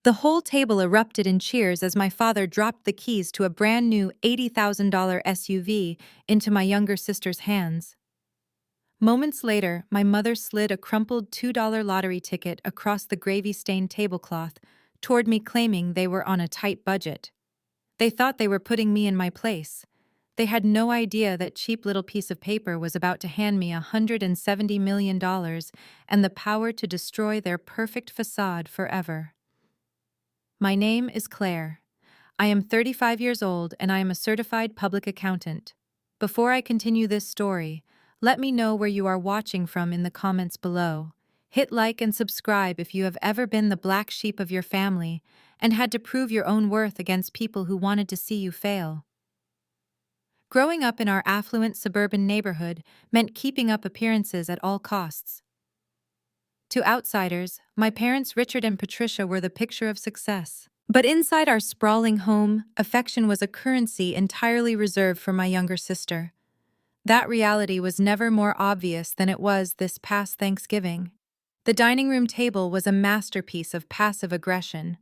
The whole table erupted in cheers as my father dropped the keys to a brand new $80,000 SUV into my younger sister's hands. Moments later, my mother slid a crumpled $2 lottery ticket across the gravy-stained tablecloth toward me, claiming they were on a tight budget. They thought they were putting me in my place. They had no idea that cheap little piece of paper was about to hand me $170 million and the power to destroy their perfect facade forever. My name is Claire. I am 35 years old and I am a certified public accountant. Before I continue this story, let me know where you are watching from in the comments below. Hit like and subscribe if you have ever been the black sheep of your family and had to prove your own worth against people who wanted to see you fail. Growing up in our affluent suburban neighborhood meant keeping up appearances at all costs. To outsiders, my parents Richard and Patricia were the picture of success. But inside our sprawling home, affection was a currency entirely reserved for my younger sister. That reality was never more obvious than it was this past Thanksgiving. The dining room table was a masterpiece of passive aggression.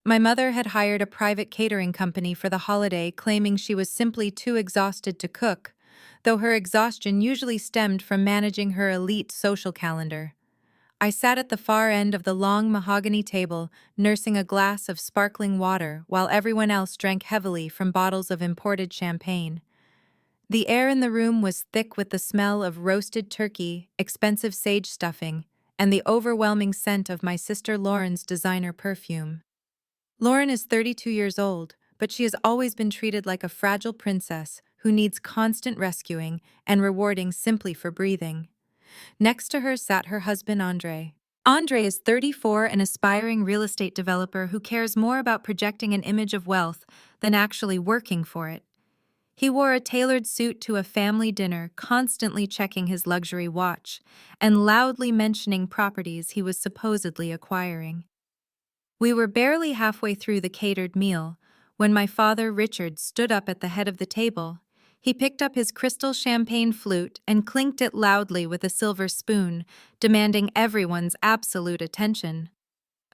My mother had hired a private catering company for the holiday, claiming she was simply too exhausted to cook, though her exhaustion usually stemmed from managing her elite social calendar. I sat at the far end of the long mahogany table, nursing a glass of sparkling water while everyone else drank heavily from bottles of imported champagne. The air in the room was thick with the smell of roasted turkey, expensive sage stuffing, and the overwhelming scent of my sister Lauren's designer perfume. Lauren is 32 years old, but she has always been treated like a fragile princess who needs constant rescuing and rewarding simply for breathing. Next to her sat her husband, Andre. Andre is 34, an aspiring real estate developer who cares more about projecting an image of wealth than actually working for it. He wore a tailored suit to a family dinner, constantly checking his luxury watch and loudly mentioning properties he was supposedly acquiring. We were barely halfway through the catered meal when my father, Richard, stood up at the head of the table. He picked up his crystal champagne flute and clinked it loudly with a silver spoon, demanding everyone's absolute attention.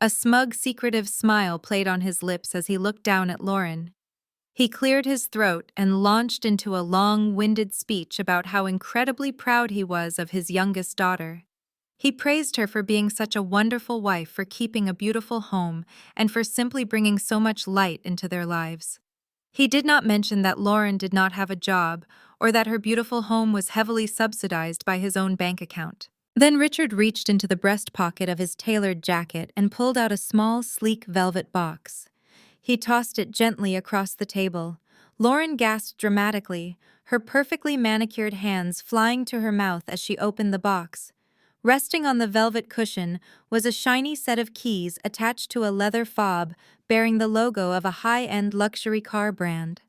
A smug, secretive smile played on his lips as he looked down at Lauren. He cleared his throat and launched into a long-winded speech about how incredibly proud he was of his youngest daughter. He praised her for being such a wonderful wife, for keeping a beautiful home, and for simply bringing so much light into their lives. He did not mention that Lauren did not have a job or that her beautiful home was heavily subsidized by his own bank account. Then Richard reached into the breast pocket of his tailored jacket and pulled out a small, sleek velvet box. He tossed it gently across the table. Lauren gasped dramatically, her perfectly manicured hands flying to her mouth as she opened the box. Resting on the velvet cushion was a shiny set of keys attached to a leather fob bearing the logo of a high-end luxury car brand.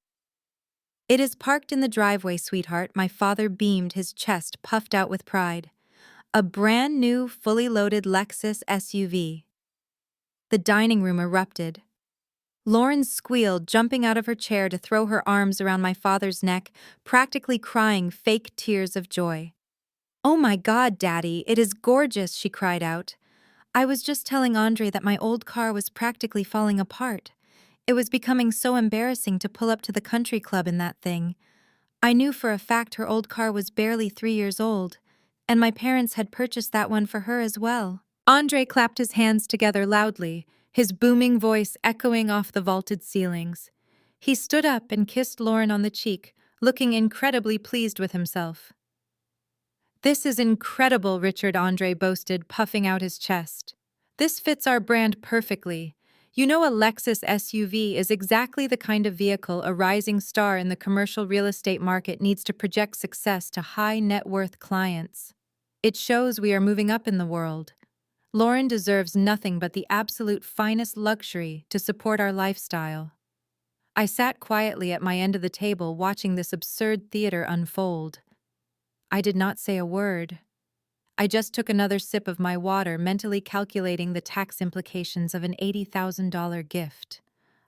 "It is parked in the driveway, sweetheart," my father beamed, his chest puffed out with pride. A brand new, fully loaded Lexus SUV. The dining room erupted. Lauren squealed, jumping out of her chair to throw her arms around my father's neck, practically crying fake tears of joy. "Oh my God, Daddy, it is gorgeous," she cried out. "I was just telling Andre that my old car was practically falling apart. It was becoming so embarrassing to pull up to the country club in that thing. I knew for a fact her old car was barely 3 years old, and my parents had purchased that one for her as well." Andre clapped his hands together loudly, his booming voice echoing off the vaulted ceilings. He stood up and kissed Lauren on the cheek, looking incredibly pleased with himself. "This is incredible," Richard, Andre boasted, puffing out his chest. "This fits our brand perfectly. You know, a Lexus SUV is exactly the kind of vehicle a rising star in the commercial real estate market needs to project success to high net worth clients. It shows we are moving up in the world. Lauren deserves nothing but the absolute finest luxury to support our lifestyle." I sat quietly at my end of the table watching this absurd theater unfold. I did not say a word. I just took another sip of my water, mentally calculating the tax implications of an $80,000 gift.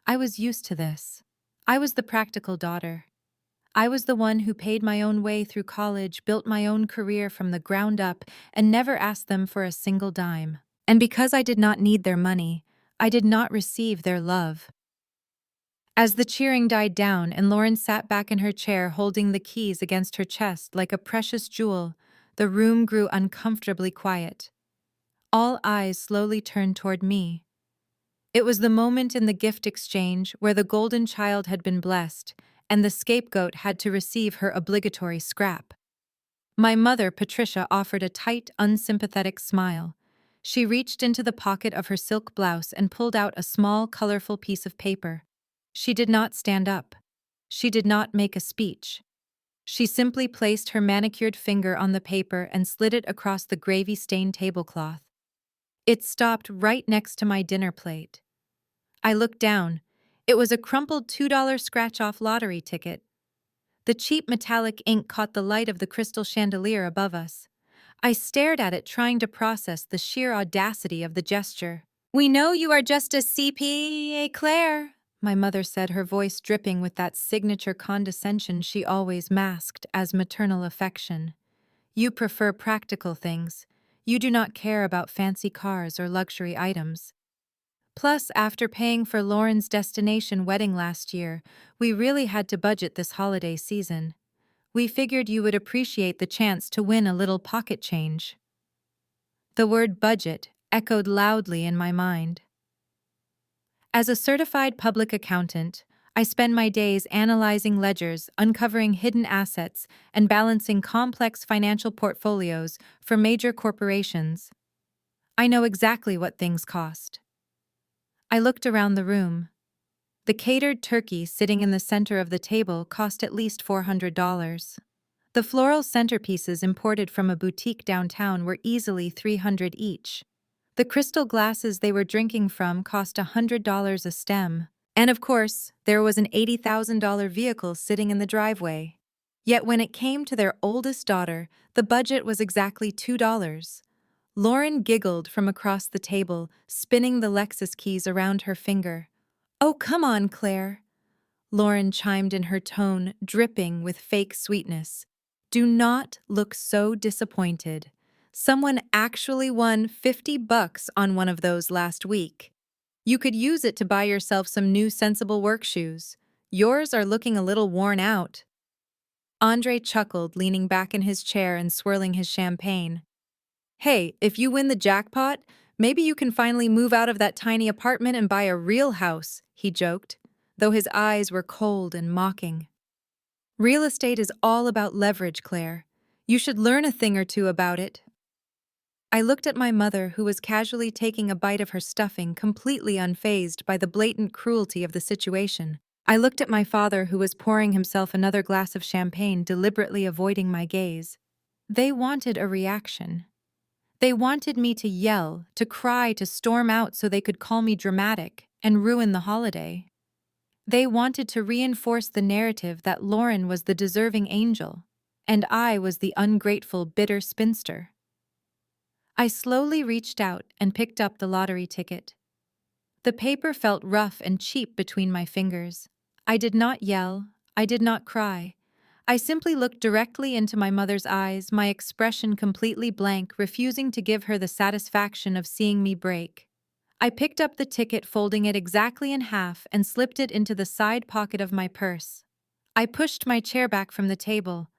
I was used to this. I was the practical daughter. I was the one who paid my own way through college, built my own career from the ground up, and never asked them for a single dime. And because I did not need their money, I did not receive their love. As the cheering died down and Lauren sat back in her chair holding the keys against her chest like a precious jewel, the room grew uncomfortably quiet. All eyes slowly turned toward me. It was the moment in the gift exchange where the golden child had been blessed, and the scapegoat had to receive her obligatory scrap. My mother, Patricia, offered a tight, unsympathetic smile. She reached into the pocket of her silk blouse and pulled out a small, colorful piece of paper. She did not stand up. She did not make a speech. She simply placed her manicured finger on the paper and slid it across the gravy-stained tablecloth. It stopped right next to my dinner plate. I looked down. It was a crumpled $2 scratch-off lottery ticket. The cheap metallic ink caught the light of the crystal chandelier above us. I stared at it, trying to process the sheer audacity of the gesture. "We know you are just a CPA, Claire," my mother said, her voice dripping with that signature condescension she always masked as maternal affection. "You prefer practical things. You do not care about fancy cars or luxury items. Plus, after paying for Lauren's destination wedding last year, we really had to budget this holiday season. We figured you would appreciate the chance to win a little pocket change." The word budget echoed loudly in my mind. As a certified public accountant, I spend my days analyzing ledgers, uncovering hidden assets, and balancing complex financial portfolios for major corporations. I know exactly what things cost. I looked around the room. The catered turkey sitting in the center of the table cost at least $400. The floral centerpieces imported from a boutique downtown were easily $300 each. The crystal glasses they were drinking from cost $100 a stem. And of course, there was an $80,000 vehicle sitting in the driveway. Yet when it came to their oldest daughter, the budget was exactly $2. Lauren giggled from across the table, spinning the Lexus keys around her finger. "Oh, come on, Claire," Lauren chimed in, her tone dripping with fake sweetness. "Do not look so disappointed. Someone actually won $50 on one of those last week. You could use it to buy yourself some new sensible work shoes. Yours are looking a little worn out." Andre chuckled, leaning back in his chair and swirling his champagne. "Hey, if you win the jackpot, maybe you can finally move out of that tiny apartment and buy a real house," he joked, though his eyes were cold and mocking. "Real estate is all about leverage, Claire. You should learn a thing or two about it." I looked at my mother, who was casually taking a bite of her stuffing, completely unfazed by the blatant cruelty of the situation. I looked at my father, who was pouring himself another glass of champagne, deliberately avoiding my gaze. They wanted a reaction. They wanted me to yell, to cry, to storm out so they could call me dramatic and ruin the holiday. They wanted to reinforce the narrative that Lauren was the deserving angel, and I was the ungrateful, bitter spinster. I slowly reached out and picked up the lottery ticket. The paper felt rough and cheap between my fingers. I did not yell. I did not cry. I simply looked directly into my mother's eyes, my expression completely blank, refusing to give her the satisfaction of seeing me break. I picked up the ticket, folding it exactly in half, and slipped it into the side pocket of my purse. I pushed my chair back from the table.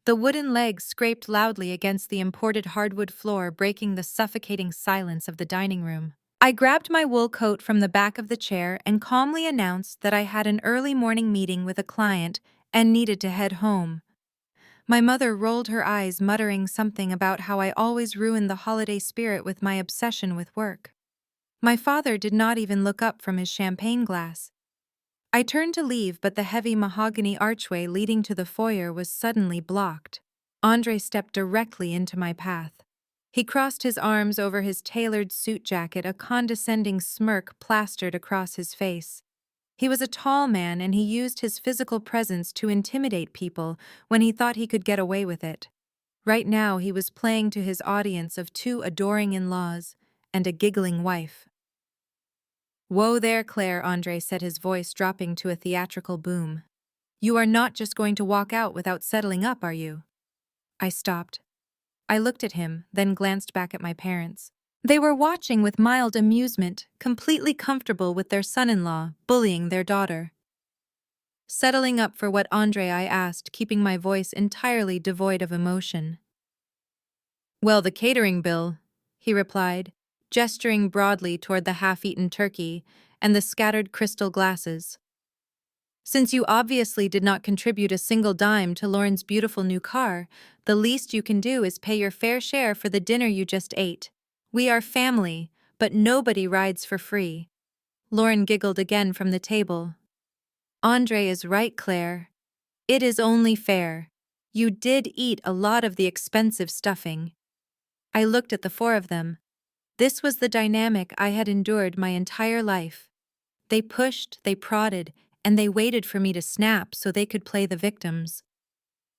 The wooden legs scraped loudly against the imported hardwood floor, breaking the suffocating silence of the dining room. I grabbed my wool coat from the back of the chair and calmly announced that I had an early morning meeting with a client and needed to head home. My mother rolled her eyes, muttering something about how I always ruined the holiday spirit with my obsession with work. My father did not even look up from his champagne glass. I turned to leave, but the heavy mahogany archway leading to the foyer was suddenly blocked. Andre stepped directly into my path. He crossed his arms over his tailored suit jacket, a condescending smirk plastered across his face. He was a tall man, and he used his physical presence to intimidate people when he thought he could get away with it. Right now, he was playing to his audience of two adoring in-laws and a giggling wife. "Whoa there, Claire," Andre said, his voice dropping to a theatrical boom. "You are not just going to walk out without settling up, are you?" I stopped. I looked at him, then glanced back at my parents. They were watching with mild amusement, completely comfortable with their son-in-law bullying their daughter. Settling up for what Andre, I asked, keeping my voice entirely devoid of emotion. Well, the catering bill, he replied, gesturing broadly toward the half-eaten turkey and the scattered crystal glasses. Since you obviously did not contribute a single dime to Lauren's beautiful new car, the least you can do is pay your fair share for the dinner you just ate. We are family, but nobody rides for free. Lauren giggled again from the table. Andre is right, Claire. It is only fair. You did eat a lot of the expensive stuffing. I looked at the four of them. This was the dynamic I had endured my entire life. They pushed, they prodded, and they waited for me to snap so they could play the victims.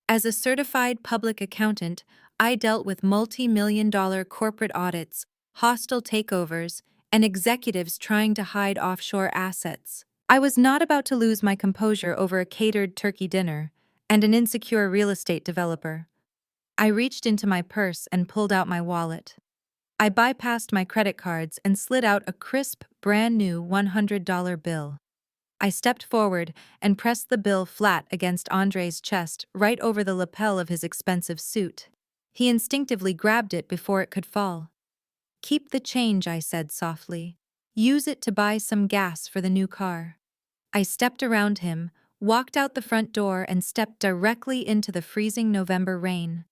As a certified public accountant, I dealt with multi-million-dollar corporate audits, hostile takeovers, and executives trying to hide offshore assets. I was not about to lose my composure over a catered turkey dinner and an insecure real estate developer. I reached into my purse and pulled out my wallet. I bypassed my credit cards and slid out a crisp, brand-new $100 bill. I stepped forward and pressed the bill flat against Andre's chest, right over the lapel of his expensive suit. He instinctively grabbed it before it could fall. "Keep the change," I said softly. "Use it to buy some gas for the new car." I stepped around him, walked out the front door, and stepped directly into the freezing November rain.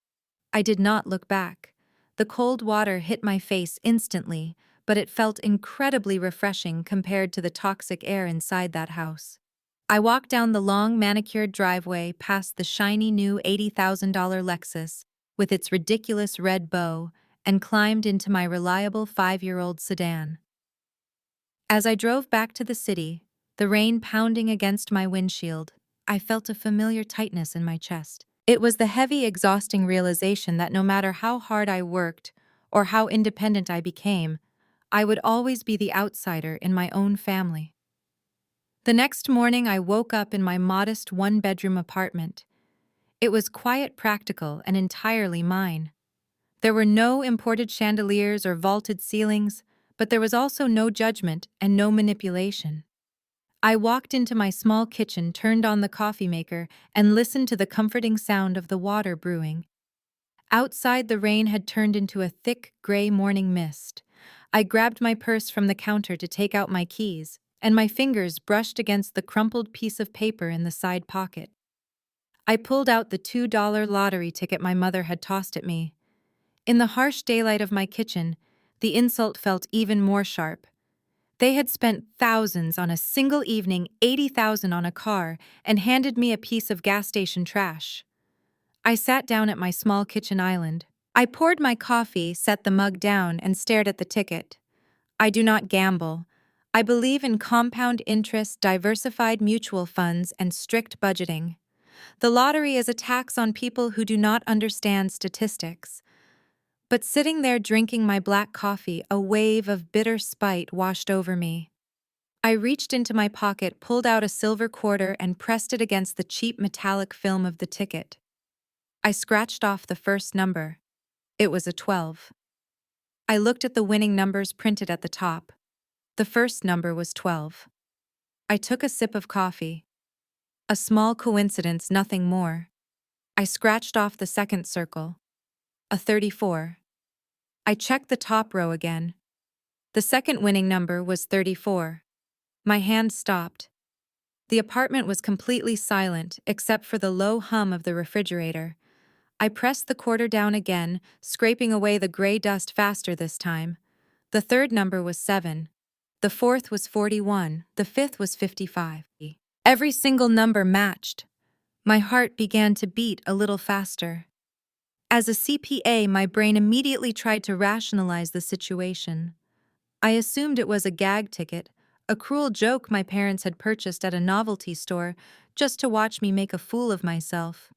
I did not look back. The cold water hit my face instantly, but it felt incredibly refreshing compared to the toxic air inside that house. I walked down the long manicured driveway past the shiny new $80,000 Lexus with its ridiculous red bow and climbed into my reliable 5-year-old sedan. As I drove back to the city, the rain pounding against my windshield, I felt a familiar tightness in my chest. It was the heavy, exhausting realization that no matter how hard I worked or how independent I became, I would always be the outsider in my own family. The next morning, I woke up in my modest one-bedroom apartment. It was quiet, practical, and entirely mine. There were no imported chandeliers or vaulted ceilings, but there was also no judgment and no manipulation. I walked into my small kitchen, turned on the coffee maker, and listened to the comforting sound of the water brewing. Outside, the rain had turned into a thick, gray morning mist. I grabbed my purse from the counter to take out my keys, and my fingers brushed against the crumpled piece of paper in the side pocket. I pulled out the $2 lottery ticket my mother had tossed at me. In the harsh daylight of my kitchen, the insult felt even more sharp. They had spent thousands on a single evening, $80,000 on a car, and handed me a piece of gas station trash. I sat down at my small kitchen island. I poured my coffee, set the mug down, and stared at the ticket. I do not gamble. I believe in compound interest, diversified mutual funds, and strict budgeting. The lottery is a tax on people who do not understand statistics. But sitting there drinking my black coffee, a wave of bitter spite washed over me. I reached into my pocket, pulled out a silver quarter, and pressed it against the cheap metallic film of the ticket. I scratched off the first number. It was a 12. I looked at the winning numbers printed at the top. The first number was 12. I took a sip of coffee. A small coincidence, nothing more. I scratched off the second circle. A 34. I checked the top row again. The second winning number was 34. My hand stopped. The apartment was completely silent except for the low hum of the refrigerator. I pressed the quarter down again, scraping away the gray dust faster this time. The third number was 7. The fourth was 41. The fifth was 55. Every single number matched. My heart began to beat a little faster. As a CPA, my brain immediately tried to rationalize the situation. I assumed it was a gag ticket, a cruel joke my parents had purchased at a novelty store just to watch me make a fool of myself.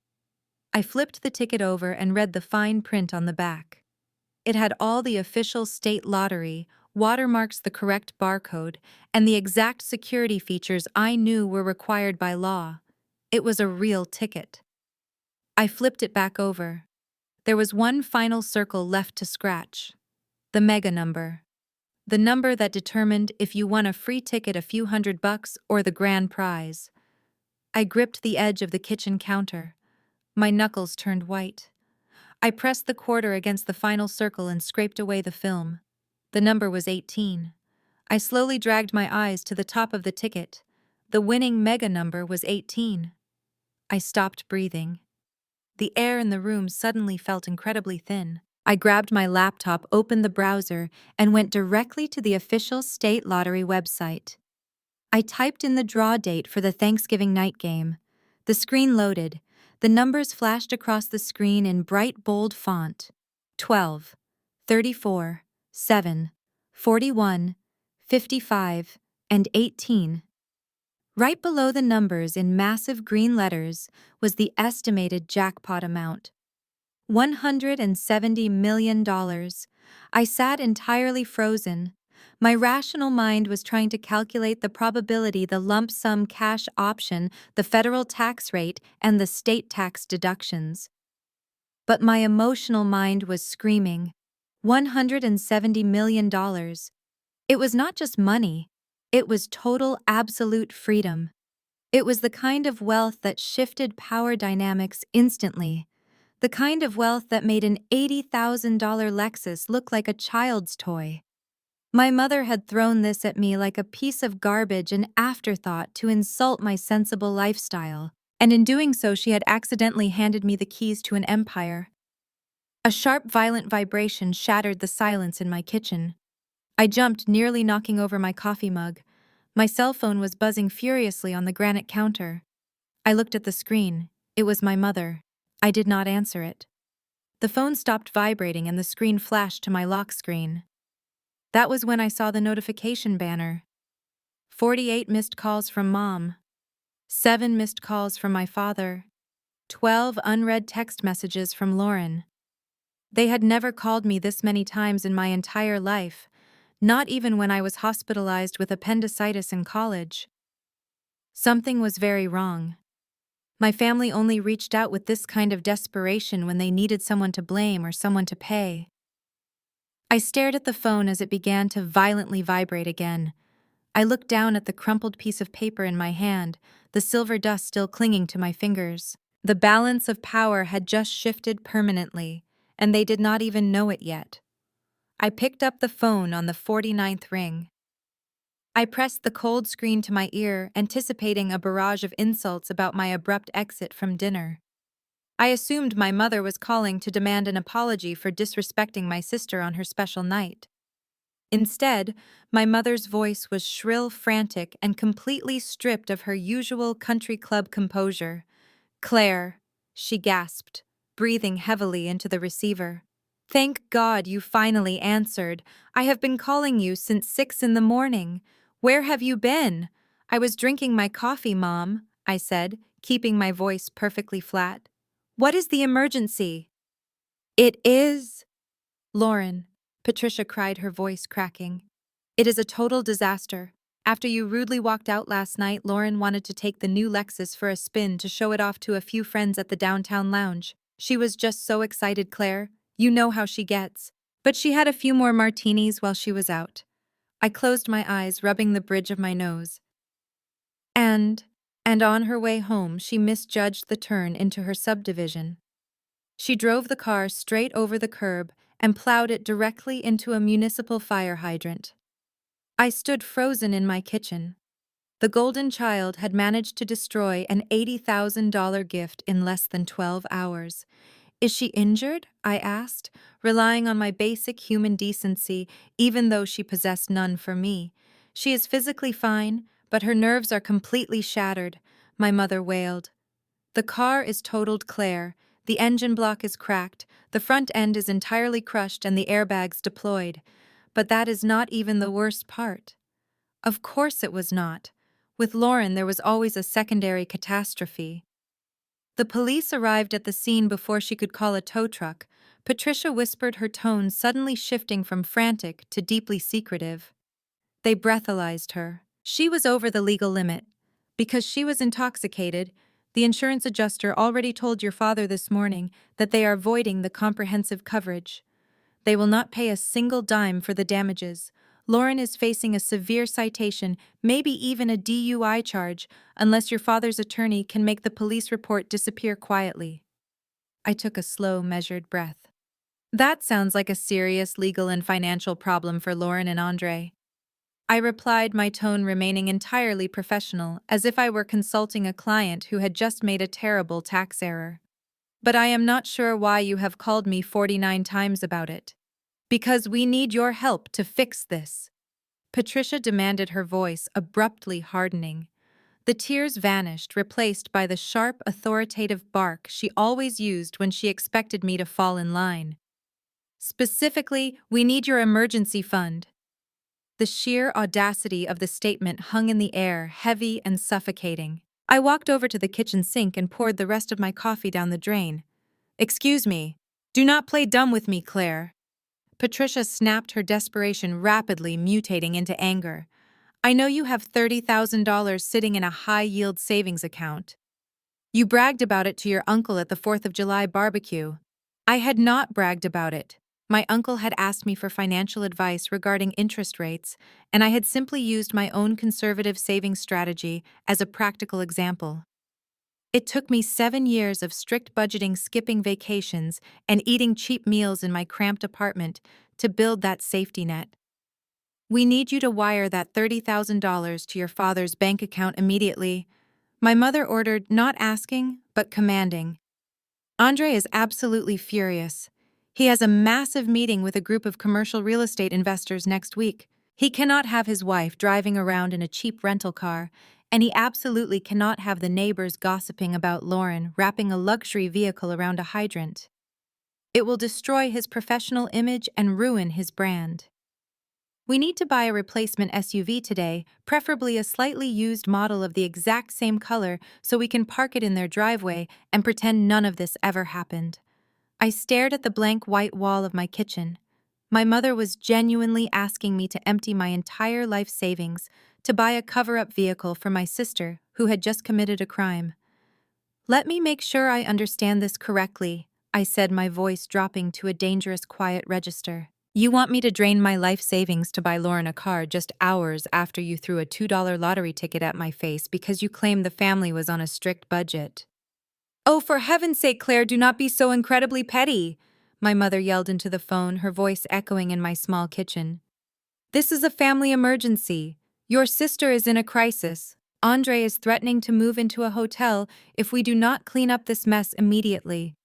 I flipped the ticket over and read the fine print on the back. It had all the official state lottery, watermarks, the correct barcode, and the exact security features I knew were required by law. It was a real ticket. I flipped it back over. There was one final circle left to scratch. The mega number. The number that determined if you won a free ticket a few $100 or the grand prize. I gripped the edge of the kitchen counter. My knuckles turned white. I pressed the quarter against the final circle and scraped away the film. The number was 18. I slowly dragged my eyes to the top of the ticket. The winning mega number was 18. I stopped breathing. The air in the room suddenly felt incredibly thin. I grabbed my laptop, opened the browser, and went directly to the official state lottery website. I typed in the draw date for the Thanksgiving night game. The screen loaded. The numbers flashed across the screen in bright, bold font. 12, 34, 7, 41, 55, and 18. Right below the numbers in massive green letters was the estimated jackpot amount. $170 million. I sat entirely frozen. My rational mind was trying to calculate the probability, the lump sum cash option, the federal tax rate, and the state tax deductions. But my emotional mind was screaming, $170 million. It was not just money, it was total, absolute freedom. It was the kind of wealth that shifted power dynamics instantly. The kind of wealth that made an $80,000 Lexus look like a child's toy. My mother had thrown this at me like a piece of garbage, an afterthought to insult my sensible lifestyle, and in doing so she had accidentally handed me the keys to an empire. A sharp, violent vibration shattered the silence in my kitchen. I jumped, nearly knocking over my coffee mug. My cell phone was buzzing furiously on the granite counter. I looked at the screen. It was my mother. I did not answer it. The phone stopped vibrating and the screen flashed to my lock screen. That was when I saw the notification banner. 48 missed calls from Mom. 7 missed calls from my father. 12 unread text messages from Lauren. They had never called me this many times in my entire life, not even when I was hospitalized with appendicitis in college. Something was very wrong. My family only reached out with this kind of desperation when they needed someone to blame or someone to pay. I stared at the phone as it began to violently vibrate again. I looked down at the crumpled piece of paper in my hand, the silver dust still clinging to my fingers. The balance of power had just shifted permanently, and they did not even know it yet. I picked up the phone on the 49th ring. I pressed the cold screen to my ear, anticipating a barrage of insults about my abrupt exit from dinner. I assumed my mother was calling to demand an apology for disrespecting my sister on her special night. Instead, my mother's voice was shrill, frantic, and completely stripped of her usual country club composure. "Claire," she gasped, breathing heavily into the receiver. "Thank God you finally answered. I have been calling you since 6 in the morning. Where have you been?" "I was drinking my coffee, Mom," I said, keeping my voice perfectly flat. "What is the emergency?" "It is..." "Lauren," Patricia cried, her voice cracking. "It is a total disaster. After you rudely walked out last night, Lauren wanted to take the new Lexus for a spin to show it off to a few friends at the downtown lounge. She was just so excited, Claire. You know how she gets. But she had a few more martinis while she was out." I closed my eyes, rubbing the bridge of my nose. And on her way home, she misjudged the turn into her subdivision. She drove the car straight over the curb and plowed it directly into a municipal fire hydrant. I stood frozen in my kitchen. The golden child had managed to destroy an $80,000 gift in less than 12 hours. "Is she injured?" I asked, relying on my basic human decency, even though she possessed none for me. "She is physically fine, but her nerves are completely shattered," my mother wailed. "The car is totaled, Claire. The engine block is cracked, the front end is entirely crushed, and the airbags deployed. But that is not even the worst part." Of course it was not. With Lauren, there was always a secondary catastrophe. The police arrived at the scene before she could call a tow truck. Patricia whispered, her tone suddenly shifting from frantic to deeply secretive. "They breathalyzed her. She was over the legal limit. Because she was intoxicated, the insurance adjuster already told your father this morning that they are voiding the comprehensive coverage. They will not pay a single dime for the damages. Lauren is facing a severe citation, maybe even a DUI charge, unless your father's attorney can make the police report disappear quietly. I took a slow, measured breath. That sounds like a serious legal and financial problem for Lauren and Andre. I replied, my tone remaining entirely professional, as if I were consulting a client who had just made a terrible tax error. But I am not sure why you have called me 49 times about it. Because we need your help to fix this. Patricia demanded, her voice abruptly hardening. The tears vanished, replaced by the sharp, authoritative bark she always used when she expected me to fall in line. Specifically, we need your emergency fund. The sheer audacity of the statement hung in the air, heavy and suffocating. I walked over to the kitchen sink and poured the rest of my coffee down the drain. Excuse me. Do not play dumb with me, Claire. Patricia snapped, her desperation rapidly mutating into anger. I know you have $30,000 sitting in a high-yield savings account. You bragged about it to your uncle at the 4th of July barbecue. I had not bragged about it. My uncle had asked me for financial advice regarding interest rates, and I had simply used my own conservative savings strategy as a practical example. It took me 7 years of strict budgeting, skipping vacations, and eating cheap meals in my cramped apartment to build that safety net. We need you to wire that $30,000 to your father's bank account immediately. My mother ordered, not asking, but commanding. Andre is absolutely furious. He has a massive meeting with a group of commercial real estate investors next week. He cannot have his wife driving around in a cheap rental car, and he absolutely cannot have the neighbors gossiping about Lauren wrapping a luxury vehicle around a hydrant. It will destroy his professional image and ruin his brand. We need to buy a replacement SUV today, preferably a slightly used model of the exact same color so we can park it in their driveway and pretend none of this ever happened. I stared at the blank white wall of my kitchen. My mother was genuinely asking me to empty my entire life savings to buy a cover-up vehicle for my sister who had just committed a crime. Let me make sure I understand this correctly, I said, my voice dropping to a dangerous quiet register. You want me to drain my life savings to buy Lauren a car just hours after you threw a $2 lottery ticket at my face because you claimed the family was on a strict budget. Oh, for heaven's sake, Claire, do not be so incredibly petty, my mother yelled into the phone, her voice echoing in my small kitchen. This is a family emergency. Your sister is in a crisis. Andre is threatening to move into a hotel if we do not clean up this mess immediately.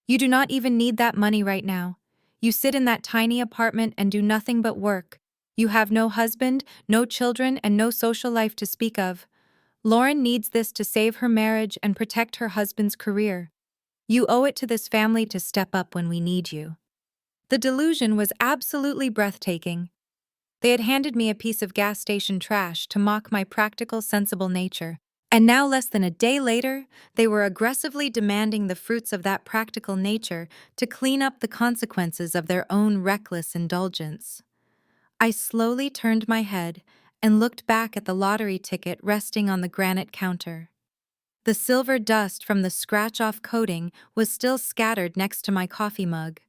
You do not even need that money right now. You sit in that tiny apartment and do nothing but work. You have no husband, no children, and no social life to speak of. Lauren needs this to save her marriage and protect her husband's career. You owe it to this family to step up when we need you. The delusion was absolutely breathtaking. They had handed me a piece of gas station trash to mock my practical, sensible nature. And now, less than a day later, they were aggressively demanding the fruits of that practical nature to clean up the consequences of their own reckless indulgence. I slowly turned my head and looked back at the lottery ticket resting on the granite counter. The silver dust from the scratch-off coating was still scattered next to my coffee mug.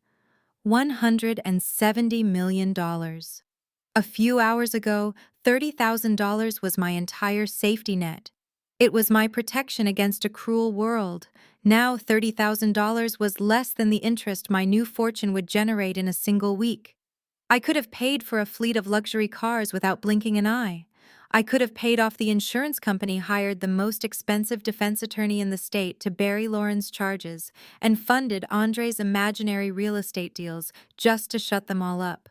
$170 million. A few hours ago, $30,000 was my entire safety net. It was my protection against a cruel world. Now $30,000 was less than the interest my new fortune would generate in a single week. I could have paid for a fleet of luxury cars without blinking an eye. I could have paid off the insurance company, hired the most expensive defense attorney in the state to bury Lauren's charges, and funded Andre's imaginary real estate deals just to shut them all up.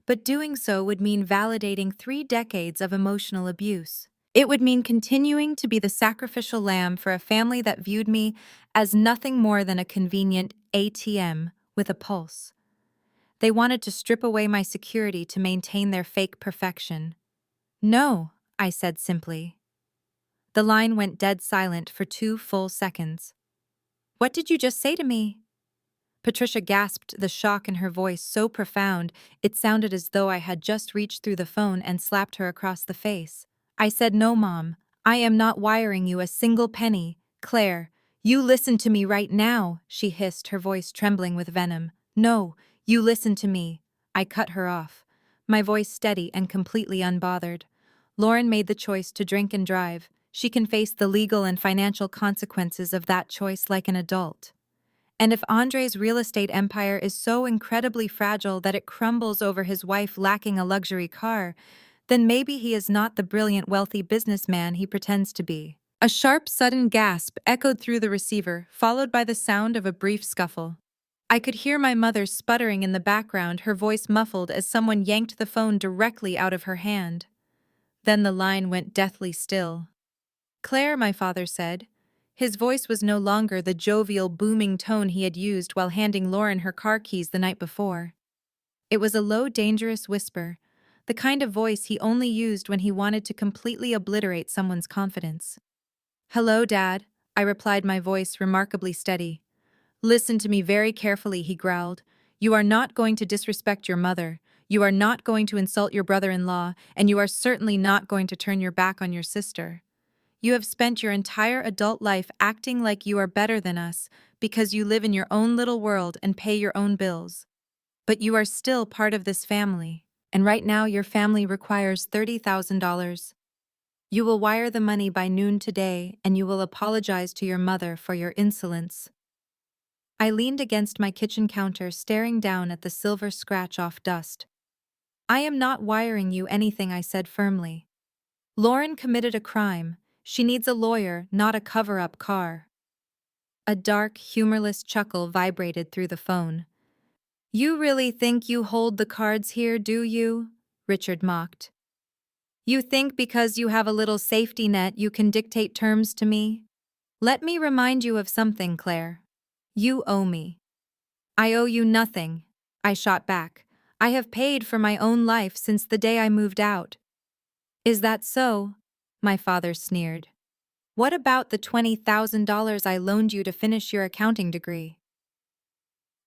But doing so would mean validating 3 decades of emotional abuse. It would mean continuing to be the sacrificial lamb for a family that viewed me as nothing more than a convenient ATM with a pulse. They wanted to strip away my security to maintain their fake perfection. No, I said simply. The line went dead silent for 2 full seconds. What did you just say to me? Patricia gasped, the shock in her voice so profound it sounded as though I had just reached through the phone and slapped her across the face. I said, no, Mom. I am not wiring you a single penny. Claire, you listen to me right now, she hissed, her voice trembling with venom. No, You listen to me. I cut her off, my voice steady and completely unbothered. Lauren made the choice to drink and drive. She can face the legal and financial consequences of that choice like an adult. And if Andre's real estate empire is so incredibly fragile that it crumbles over his wife lacking a luxury car, then maybe he is not the brilliant wealthy businessman he pretends to be. A sharp, sudden gasp echoed through the receiver, followed by the sound of a brief scuffle. I could hear my mother sputtering in the background, her voice muffled as someone yanked the phone directly out of her hand. Then the line went deathly still. "Claire," my father said. His voice was no longer the jovial, booming tone he had used while handing Lauren her car keys the night before. It was a low, dangerous whisper, the kind of voice he only used when he wanted to completely obliterate someone's confidence. "Hello, Dad," I replied, my voice remarkably steady. "Listen to me very carefully," he growled. "You are not going to disrespect your mother, you are not going to insult your brother-in-law, and you are certainly not going to turn your back on your sister. You have spent your entire adult life acting like you are better than us because you live in your own little world and pay your own bills. But you are still part of this family, and right now your family requires $30,000. You will wire the money by noon today, and you will apologize to your mother for your insolence." I leaned against my kitchen counter, staring down at the silver scratch-off dust. "I am not wiring you anything," I said firmly. "Lauren committed a crime. She needs a lawyer, not a cover-up car." A dark, humorless chuckle vibrated through the phone. "You really think you hold the cards here, do you?" Richard mocked. "You think because you have a little safety net you can dictate terms to me? Let me remind you of something, Claire. You owe me." "I owe you nothing," I shot back. "I have paid for my own life since the day I moved out." "Is that so?" my father sneered. "What about the $20,000 I loaned you to finish your accounting degree?"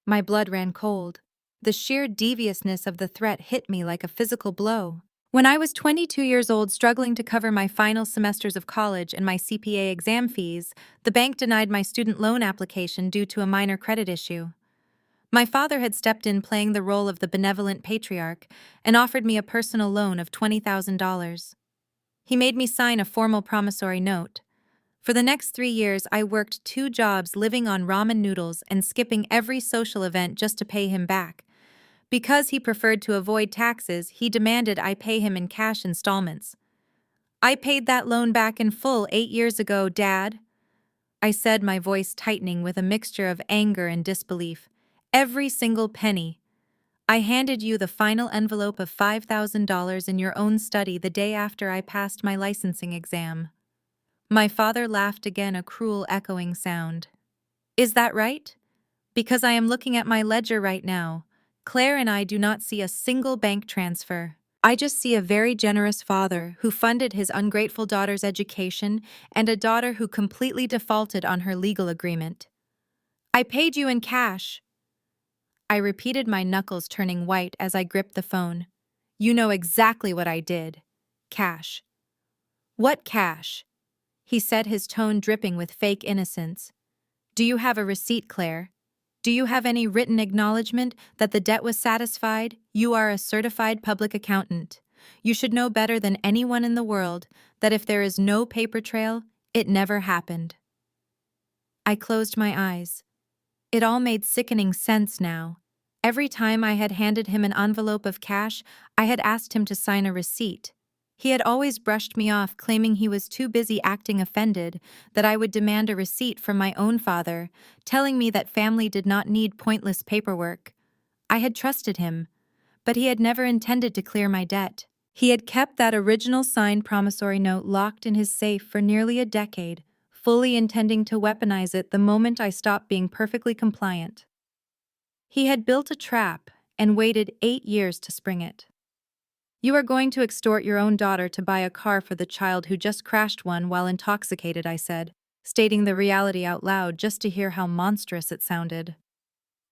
My blood ran cold. The sheer deviousness of the threat hit me like a physical blow. When I was 22 years old, struggling to cover my final semesters of college and my CPA exam fees, the bank denied my student loan application due to a minor credit issue. My father had stepped in, playing the role of the benevolent patriarch, and offered me a personal loan of $20,000. He made me sign a formal promissory note. For the next 3 years, I worked 2 jobs, living on ramen noodles and skipping every social event just to pay him back. Because he preferred to avoid taxes, he demanded I pay him in cash installments. "I paid that loan back in full 8 years ago, Dad," I said, my voice tightening with a mixture of anger and disbelief. "Every single penny. I handed you the final envelope of $5,000 in your own study the day after I passed my licensing exam." My father laughed again, a cruel echoing sound. "Is that right? Because I am looking at my ledger right now. Claire and I do not see a single bank transfer. I just see a very generous father who funded his ungrateful daughter's education and a daughter who completely defaulted on her legal agreement." "I paid you in cash," I repeated, my knuckles turning white as I gripped the phone. "You know exactly what I did. Cash." "What cash?" he said, his tone dripping with fake innocence. "Do you have a receipt, Claire? Do you have any written acknowledgement that the debt was satisfied? You are a certified public accountant. You should know better than anyone in the world that if there is no paper trail, it never happened." I closed my eyes. It all made sickening sense now. Every time I had handed him an envelope of cash, I had asked him to sign a receipt. He had always brushed me off, claiming he was too busy acting offended, that I would demand a receipt from my own father, telling me that family did not need pointless paperwork. I had trusted him, but he had never intended to clear my debt. He had kept that original signed promissory note locked in his safe for nearly a decade, fully intending to weaponize it the moment I stopped being perfectly compliant. He had built a trap and waited 8 years to spring it. "You are going to extort your own daughter to buy a car for the child who just crashed one while intoxicated," I said, stating the reality out loud just to hear how monstrous it sounded.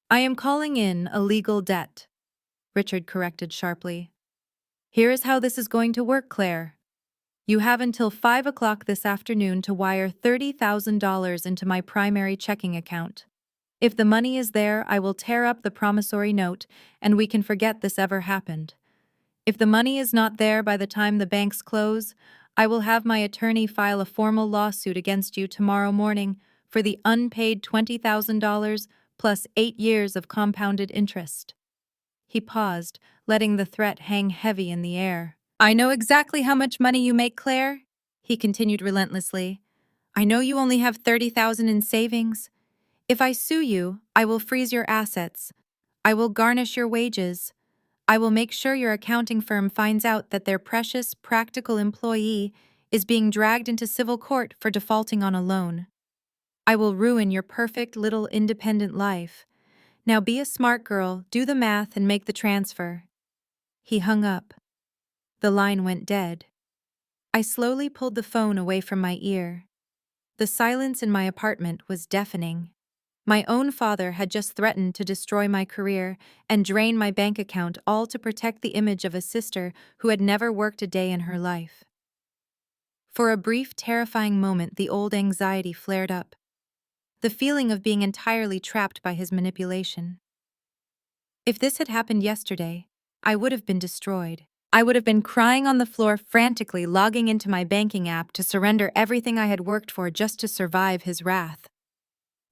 "I am calling in a legal debt," Richard corrected sharply. "Here is how this is going to work, Claire. You have until 5 o'clock this afternoon to wire $30,000 into my primary checking account. If the money is there, I will tear up the promissory note, and we can forget this ever happened. If the money is not there by the time the banks close, I will have my attorney file a formal lawsuit against you tomorrow morning for the unpaid $20,000 plus 8 years of compounded interest. He paused, letting the threat hang heavy in the air. I know exactly how much money you make, Claire, he continued relentlessly. I know you only have $30,000 in savings. If I sue you, I will freeze your assets. I will garnish your wages. I will make sure your accounting firm finds out that their precious, practical employee is being dragged into civil court for defaulting on a loan. I will ruin your perfect little independent life. Now be a smart girl, do the math, and make the transfer. He hung up. The line went dead. I slowly pulled the phone away from my ear. The silence in my apartment was deafening. My own father had just threatened to destroy my career and drain my bank account, all to protect the image of a sister who had never worked a day in her life. For a brief, terrifying moment, the old anxiety flared up. The feeling of being entirely trapped by his manipulation. If this had happened yesterday, I would have been destroyed. I would have been crying on the floor, frantically logging into my banking app to surrender everything I had worked for just to survive his wrath.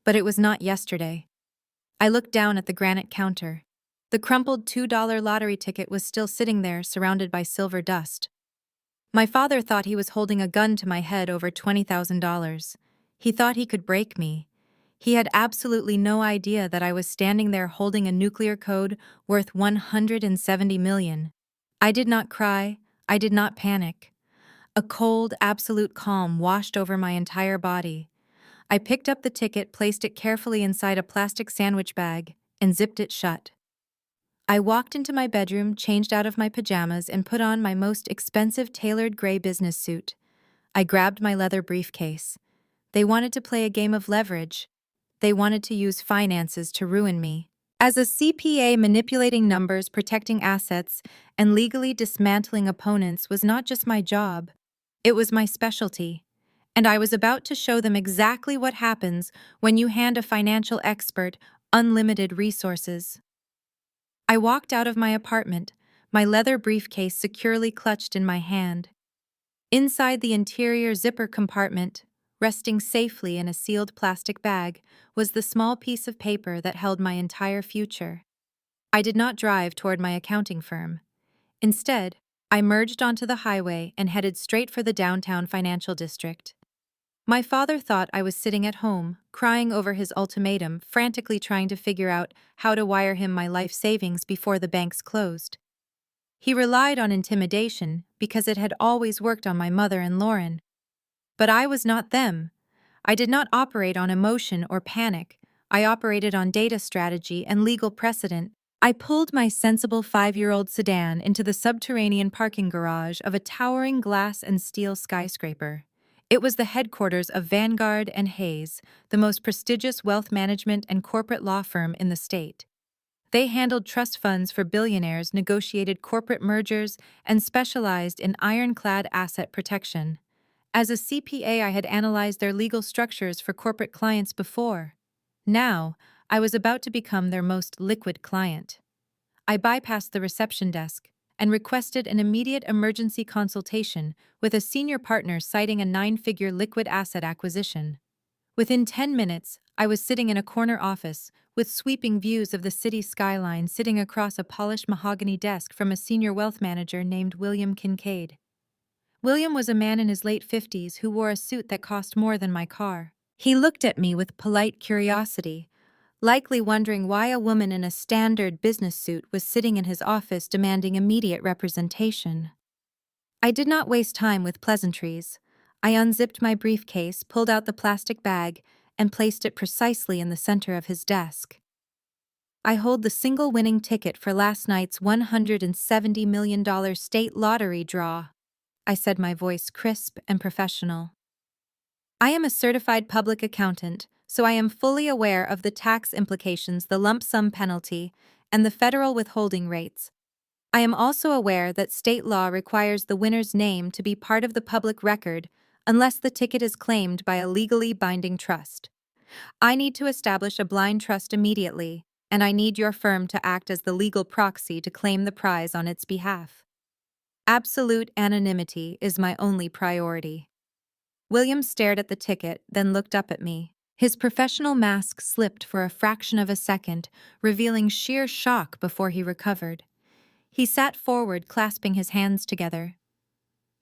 But it was not yesterday. I looked down at the granite counter. The crumpled $2 lottery ticket was still sitting there, surrounded by silver dust. My father thought he was holding a gun to my head over $20,000. He thought he could break me. He had absolutely no idea that I was standing there holding a nuclear code worth $170 million. I did not cry. I did not panic. A cold, absolute calm washed over my entire body. I picked up the ticket, placed it carefully inside a plastic sandwich bag, and zipped it shut. I walked into my bedroom, changed out of my pajamas, and put on my most expensive tailored gray business suit. I grabbed my leather briefcase. They wanted to play a game of leverage. They wanted to use finances to ruin me. As a CPA, manipulating numbers, protecting assets, and legally dismantling opponents was not just my job. It was my specialty. And I was about to show them exactly what happens when you hand a financial expert unlimited resources. I walked out of my apartment, my leather briefcase securely clutched in my hand. Inside the interior zipper compartment, resting safely in a sealed plastic bag, was the small piece of paper that held my entire future. I did not drive toward my accounting firm. Instead, I merged onto the highway and headed straight for the downtown financial district. My father thought I was sitting at home, crying over his ultimatum, frantically trying to figure out how to wire him my life savings before the banks closed. He relied on intimidation because it had always worked on my mother and Lauren. But I was not them. I did not operate on emotion or panic. I operated on data strategy and legal precedent. I pulled my sensible 5-year-old sedan into the subterranean parking garage of a towering glass and steel skyscraper. It was the headquarters of Vanguard and Hayes, the most prestigious wealth management and corporate law firm in the state. They handled trust funds for billionaires, negotiated corporate mergers, and specialized in ironclad asset protection. As a CPA, I had analyzed their legal structures for corporate clients before. Now, I was about to become their most liquid client. I bypassed the reception desk and requested an immediate emergency consultation with a senior partner citing a 9-figure liquid asset acquisition. Within 10 minutes, I was sitting in a corner office with sweeping views of the city skyline, sitting across a polished mahogany desk from a senior wealth manager named William Kincaid. William was a man in his late 50s who wore a suit that cost more than my car. He looked at me with polite curiosity, likely wondering why a woman in a standard business suit was sitting in his office demanding immediate representation. I did not waste time with pleasantries. I unzipped my briefcase, pulled out the plastic bag, and placed it precisely in the center of his desk. I hold the single winning ticket for last night's $170 million state lottery draw, I said, my voice crisp and professional. I am a certified public accountant, so I am fully aware of the tax implications, the lump sum penalty, and the federal withholding rates. I am also aware that state law requires the winner's name to be part of the public record unless the ticket is claimed by a legally binding trust. I need to establish a blind trust immediately, and I need your firm to act as the legal proxy to claim the prize on its behalf. Absolute anonymity is my only priority." William stared at the ticket, then looked up at me. His professional mask slipped for a fraction of a second, revealing sheer shock before he recovered. He sat forward, clasping his hands together.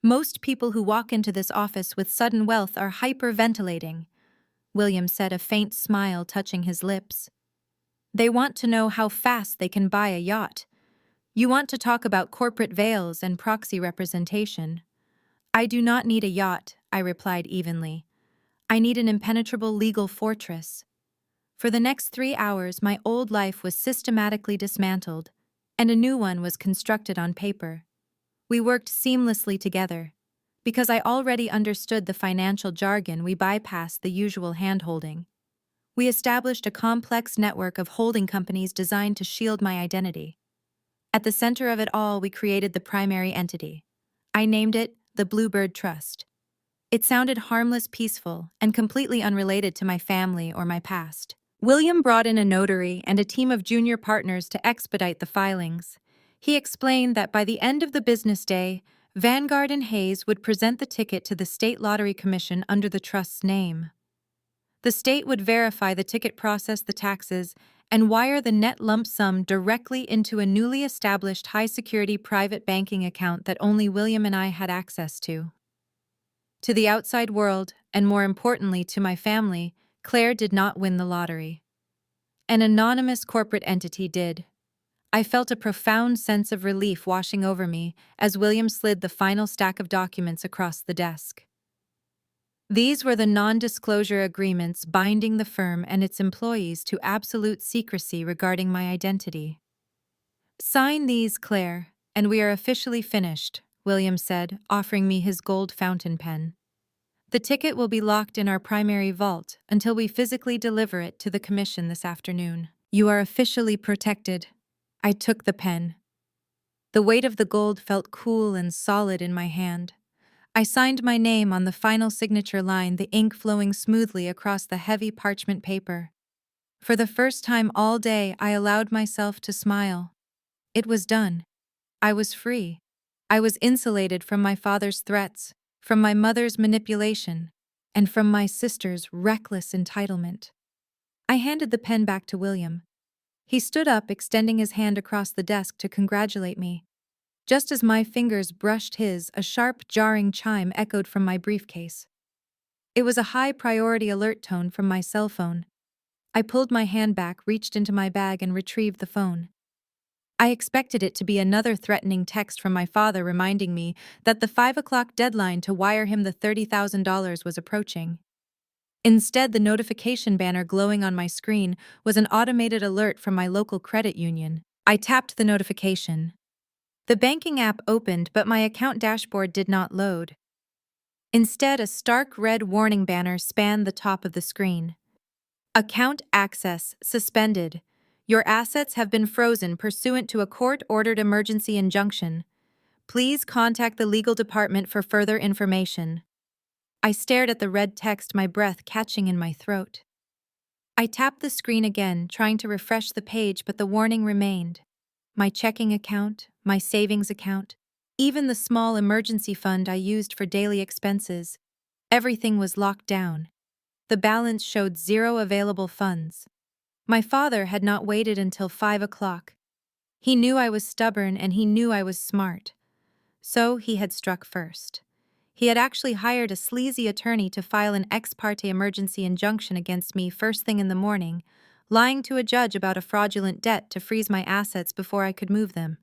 "Most people who walk into this office with sudden wealth are hyperventilating," William said, a faint smile touching his lips. "They want to know how fast they can buy a yacht. You want to talk about corporate veils and proxy representation." "I do not need a yacht," I replied evenly. "I need an impenetrable legal fortress." For the next 3 hours, my old life was systematically dismantled, and a new one was constructed on paper. We worked seamlessly together. Because I already understood the financial jargon, we bypassed the usual hand-holding. We established a complex network of holding companies designed to shield my identity. At the center of it all, we created the primary entity. I named it the Bluebird Trust. It sounded harmless, peaceful, and completely unrelated to my family or my past. William brought in a notary and a team of junior partners to expedite the filings. He explained that by the end of the business day, Vanguard and Hayes would present the ticket to the State Lottery Commission under the trust's name. The state would verify the ticket, process the taxes, and wire the net lump sum directly into a newly established high-security private banking account that only William and I had access to. To the outside world, and more importantly to my family, Claire did not win the lottery. An anonymous corporate entity did. I felt a profound sense of relief washing over me as William slid the final stack of documents across the desk. These were the non-disclosure agreements binding the firm and its employees to absolute secrecy regarding my identity. "Sign these, Claire, and we are officially finished," William said, offering me his gold fountain pen. "The ticket will be locked in our primary vault until we physically deliver it to the commission this afternoon. You are officially protected." I took the pen. The weight of the gold felt cool and solid in my hand. I signed my name on the final signature line, the ink flowing smoothly across the heavy parchment paper. For the first time all day, I allowed myself to smile. It was done. I was free. I was insulated from my father's threats, from my mother's manipulation, and from my sister's reckless entitlement. I handed the pen back to William. He stood up, extending his hand across the desk to congratulate me. Just as my fingers brushed his, a sharp, jarring chime echoed from my briefcase. It was a high-priority alert tone from my cell phone. I pulled my hand back, reached into my bag, and retrieved the phone. I expected it to be another threatening text from my father reminding me that the 5 o'clock deadline to wire him the $30,000 was approaching. Instead, the notification banner glowing on my screen was an automated alert from my local credit union. I tapped the notification. The banking app opened, but my account dashboard did not load. Instead, a stark red warning banner spanned the top of the screen. "Account access suspended. Your assets have been frozen pursuant to a court-ordered emergency injunction. Please contact the legal department for further information." I stared at the red text, my breath catching in my throat. I tapped the screen again, trying to refresh the page, but the warning remained. My checking account, my savings account, even the small emergency fund I used for daily expenses, everything was locked down. The balance showed 0 available funds. My father had not waited until 5 o'clock. He knew I was stubborn and he knew I was smart. So he had struck first. He had actually hired a sleazy attorney to file an ex parte emergency injunction against me first thing in the morning, lying to a judge about a fraudulent debt to freeze my assets before I could move them.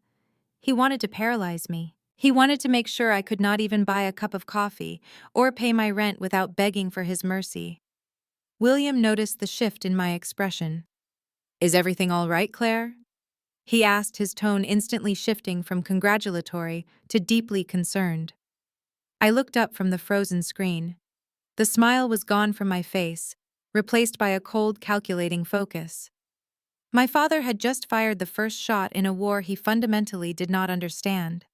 He wanted to paralyze me. He wanted to make sure I could not even buy a cup of coffee or pay my rent without begging for his mercy. William noticed the shift in my expression. "Is everything all right, Claire?" he asked, his tone instantly shifting from congratulatory to deeply concerned. I looked up from the frozen screen. The smile was gone from my face, replaced by a cold, calculating focus. My father had just fired the first shot in a war he fundamentally did not understand.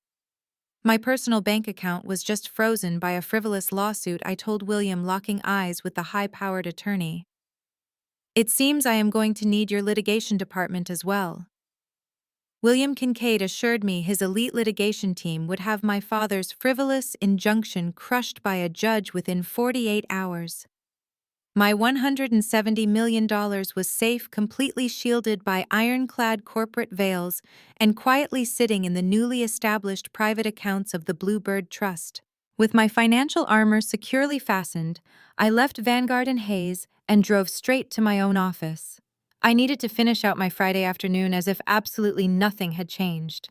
My personal bank account was just frozen by a frivolous lawsuit, I told William, locking eyes with the high-powered attorney. It seems I am going to need your litigation department as well. William Kincaid assured me his elite litigation team would have my father's frivolous injunction crushed by a judge within 48 hours. My $170 million was safe, completely shielded by ironclad corporate veils and quietly sitting in the newly established private accounts of the Bluebird Trust. With my financial armor securely fastened, I left Vanguard and Hayes and drove straight to my own office. I needed to finish out my Friday afternoon as if absolutely nothing had changed.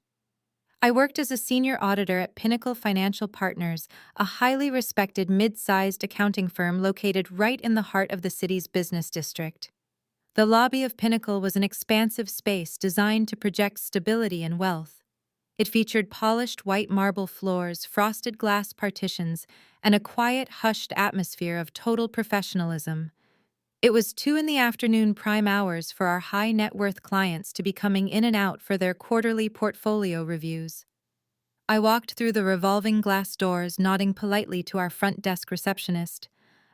I worked as a senior auditor at Pinnacle Financial Partners, a highly respected mid-sized accounting firm located right in the heart of the city's business district. The lobby of Pinnacle was an expansive space designed to project stability and wealth. It featured polished white marble floors, frosted glass partitions, and a quiet, hushed atmosphere of total professionalism. It was 2 in the afternoon prime hours for our high net worth clients to be coming in and out for their quarterly portfolio reviews. I walked through the revolving glass doors, nodding politely to our front desk receptionist,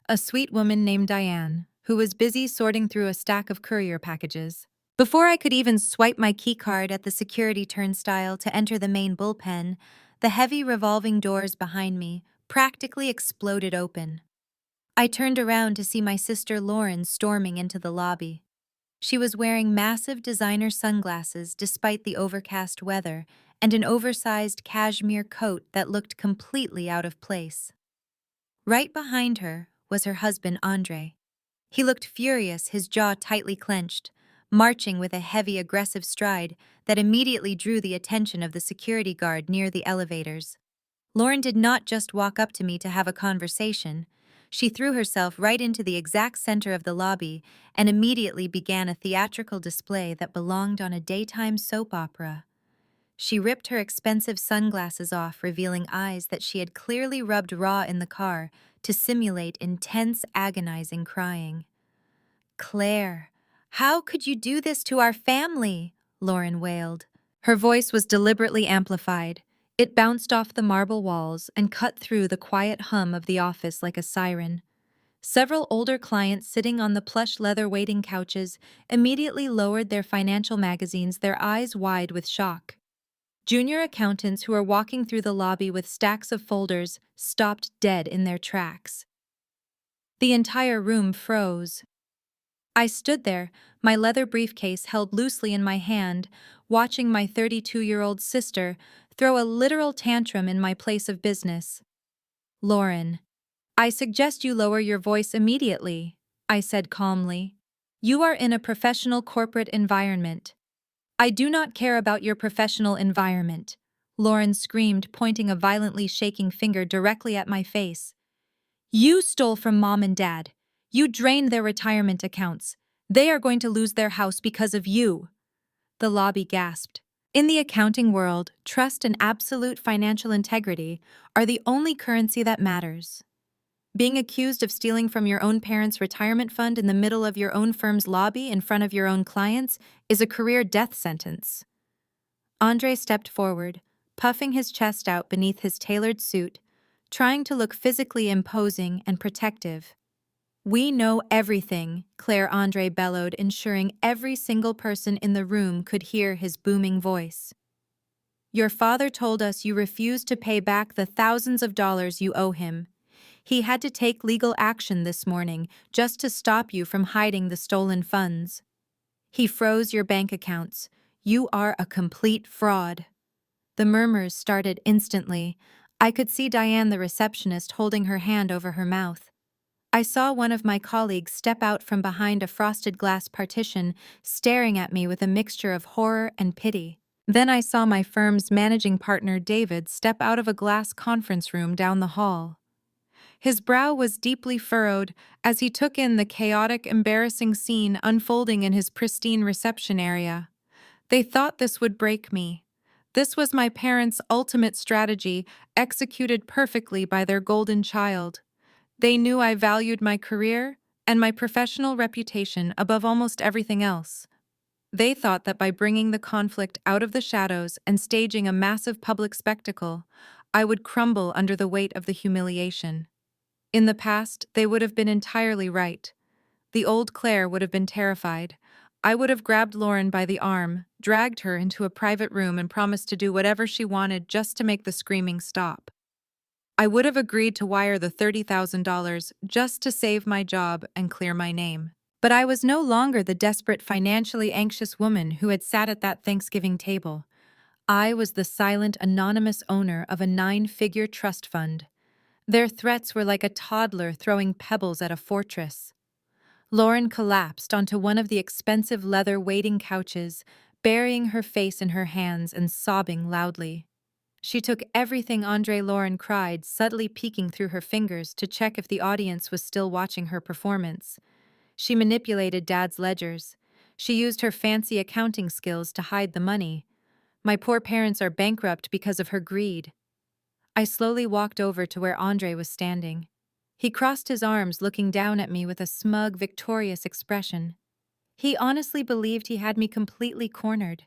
a sweet woman named Diane, who was busy sorting through a stack of courier packages. Before I could even swipe my keycard at the security turnstile to enter the main bullpen, the heavy revolving doors behind me practically exploded open. I turned around to see my sister Lauren storming into the lobby. She was wearing massive designer sunglasses despite the overcast weather and an oversized cashmere coat that looked completely out of place. Right behind her was her husband Andre. He looked furious, his jaw tightly clenched, marching with a heavy, aggressive stride that immediately drew the attention of the security guard near the elevators. Lauren did not just walk up to me to have a conversation. She threw herself right into the exact center of the lobby and immediately began a theatrical display that belonged on a daytime soap opera. She ripped her expensive sunglasses off, revealing eyes that she had clearly rubbed raw in the car to simulate intense, agonizing crying. "Claire, how could you do this to our family?" Lauren wailed. Her voice was deliberately amplified. It bounced off the marble walls and cut through the quiet hum of the office like a siren. Several older clients sitting on the plush leather waiting couches immediately lowered their financial magazines, their eyes wide with shock. Junior accountants who were walking through the lobby with stacks of folders stopped dead in their tracks. The entire room froze. I stood there, my leather briefcase held loosely in my hand, watching my 32-year-old sister throw a literal tantrum in my place of business. "Lauren, I suggest you lower your voice immediately," I said calmly. "You are in a professional corporate environment." "I do not care about your professional environment," Lauren screamed, pointing a violently shaking finger directly at my face. "You stole from Mom and Dad. You drained their retirement accounts. They are going to lose their house because of you." The lobby gasped. In the accounting world, trust and absolute financial integrity are the only currency that matters. Being accused of stealing from your own parents' retirement fund in the middle of your own firm's lobby in front of your own clients is a career death sentence. Andre stepped forward, puffing his chest out beneath his tailored suit, trying to look physically imposing and protective. "We know everything," Claire Andre bellowed, ensuring every single person in the room could hear his booming voice. "Your father told us you refused to pay back the thousands of dollars you owe him. He had to take legal action this morning just to stop you from hiding the stolen funds. He froze your bank accounts. You are a complete fraud." The murmurs started instantly. I could see Diane, the receptionist, holding her hand over her mouth. I saw one of my colleagues step out from behind a frosted glass partition, staring at me with a mixture of horror and pity. Then I saw my firm's managing partner, David, step out of a glass conference room down the hall. His brow was deeply furrowed as he took in the chaotic, embarrassing scene unfolding in his pristine reception area. They thought this would break me. This was my parents' ultimate strategy, executed perfectly by their golden child. They knew I valued my career and my professional reputation above almost everything else. They thought that by bringing the conflict out of the shadows and staging a massive public spectacle, I would crumble under the weight of the humiliation. In the past, they would have been entirely right. The old Claire would have been terrified. I would have grabbed Lauren by the arm, dragged her into a private room, and promised to do whatever she wanted just to make the screaming stop. I would have agreed to wire the $30,000 just to save my job and clear my name. But I was no longer the desperate, financially anxious woman who had sat at that Thanksgiving table. I was the silent, anonymous owner of a 9-figure trust fund. Their threats were like a toddler throwing pebbles at a fortress. Lauren collapsed onto one of the expensive leather waiting couches, burying her face in her hands and sobbing loudly. She took everything Lauren cried, subtly peeking through her fingers to check if the audience was still watching her performance. She manipulated Dad's ledgers. She used her fancy accounting skills to hide the money. My poor parents are bankrupt because of her greed. I slowly walked over to where Andre was standing. He crossed his arms, looking down at me with a smug, victorious expression. He honestly believed he had me completely cornered.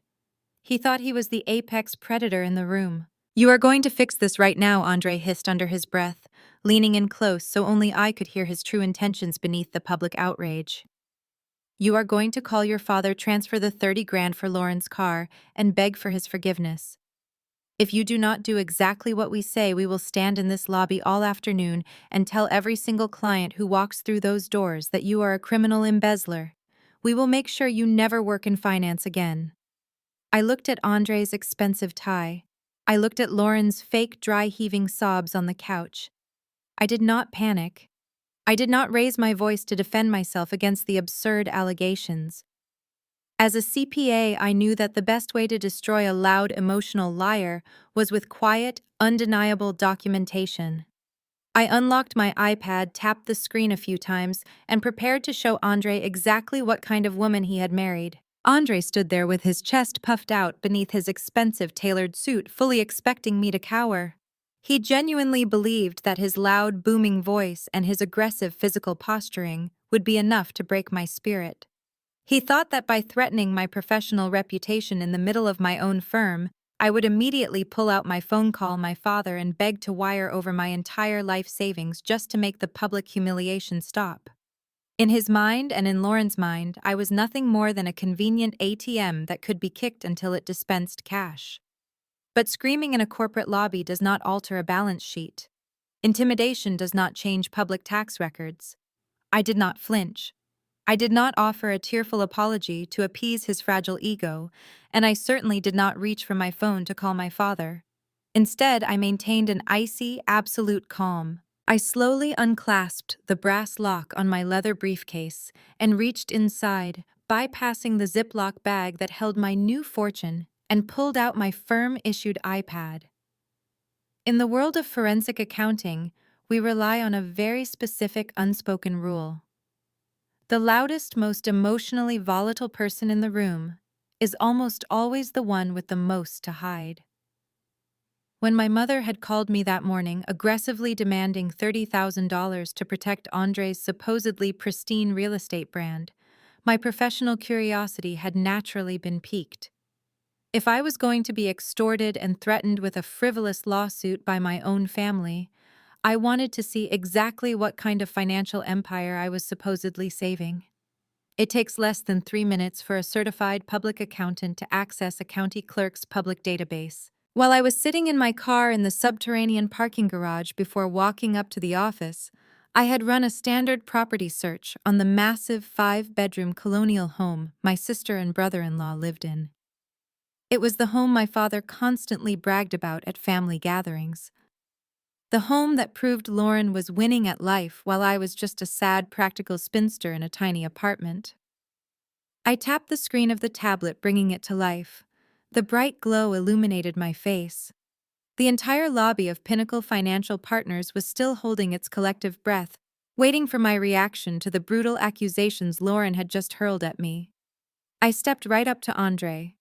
He thought he was the apex predator in the room. "You are going to fix this right now," Andre hissed under his breath, leaning in close so only I could hear his true intentions beneath the public outrage. "You are going to call your father, transfer the 30 grand for Lauren's car, and beg for his forgiveness. If you do not do exactly what we say, we will stand in this lobby all afternoon and tell every single client who walks through those doors that you are a criminal embezzler. We will make sure you never work in finance again." I looked at Andre's expensive tie. I looked at Lauren's fake, dry, heaving sobs on the couch. I did not panic. I did not raise my voice to defend myself against the absurd allegations. As a CPA, I knew that the best way to destroy a loud, emotional liar was with quiet, undeniable documentation. I unlocked my iPad, tapped the screen a few times, and prepared to show Andre exactly what kind of woman he had married. Andre stood there with his chest puffed out beneath his expensive tailored suit, fully expecting me to cower. He genuinely believed that his loud, booming voice and his aggressive physical posturing would be enough to break my spirit. He thought that by threatening my professional reputation in the middle of my own firm, I would immediately pull out my phone, call my father, and beg to wire over my entire life savings just to make the public humiliation stop. In his mind and in Lauren's mind, I was nothing more than a convenient ATM that could be kicked until it dispensed cash. But screaming in a corporate lobby does not alter a balance sheet. Intimidation does not change public tax records. I did not flinch. I did not offer a tearful apology to appease his fragile ego, and I certainly did not reach for my phone to call my father. Instead, I maintained an icy, absolute calm. I slowly unclasped the brass lock on my leather briefcase and reached inside, bypassing the Ziploc bag that held my new fortune, and pulled out my firm-issued iPad. In the world of forensic accounting, we rely on a very specific unspoken rule. The loudest, most emotionally volatile person in the room is almost always the one with the most to hide. When my mother had called me that morning, aggressively demanding $30,000 to protect Andre's supposedly pristine real estate brand, my professional curiosity had naturally been piqued. If I was going to be extorted and threatened with a frivolous lawsuit by my own family, I wanted to see exactly what kind of financial empire I was supposedly saving. It takes less than 3 minutes for a certified public accountant to access a county clerk's public database. While I was sitting in my car in the subterranean parking garage before walking up to the office, I had run a standard property search on the massive 5-bedroom colonial home my sister and brother-in-law lived in. It was the home my father constantly bragged about at family gatherings. The home that proved Lauren was winning at life while I was just a sad practical spinster in a tiny apartment. I tapped the screen of the tablet, bringing it to life. The bright glow illuminated my face. The entire lobby of Pinnacle Financial Partners was still holding its collective breath, waiting for my reaction to the brutal accusations Lauren had just hurled at me. I stepped right up to Andre.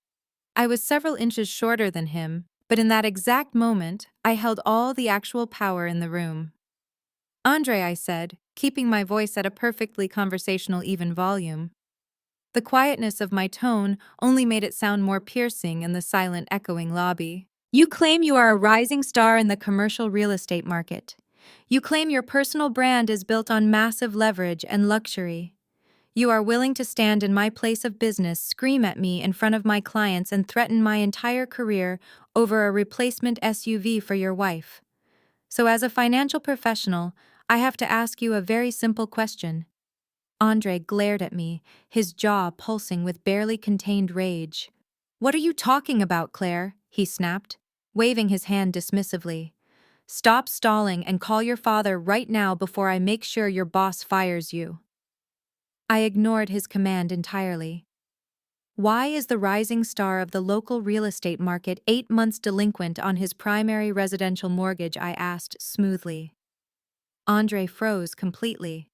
I was several inches shorter than him, but in that exact moment, I held all the actual power in the room. "Andre," I said, keeping my voice at a perfectly conversational, even volume. The quietness of my tone only made it sound more piercing in the silent, echoing lobby. "You claim you are a rising star in the commercial real estate market. You claim your personal brand is built on massive leverage and luxury. You are willing to stand in my place of business, scream at me in front of my clients, and threaten my entire career over a replacement SUV for your wife. So, as a financial professional, I have to ask you a very simple question. Andre glared at me, his jaw pulsing with barely contained rage. What are you talking about, Claire? He snapped, waving his hand dismissively. Stop stalling and call your father right now before I make sure your boss fires you. I ignored his command entirely. Why is the rising star of the local real estate market 8 months delinquent on his primary residential mortgage? I asked smoothly. Andre froze completely.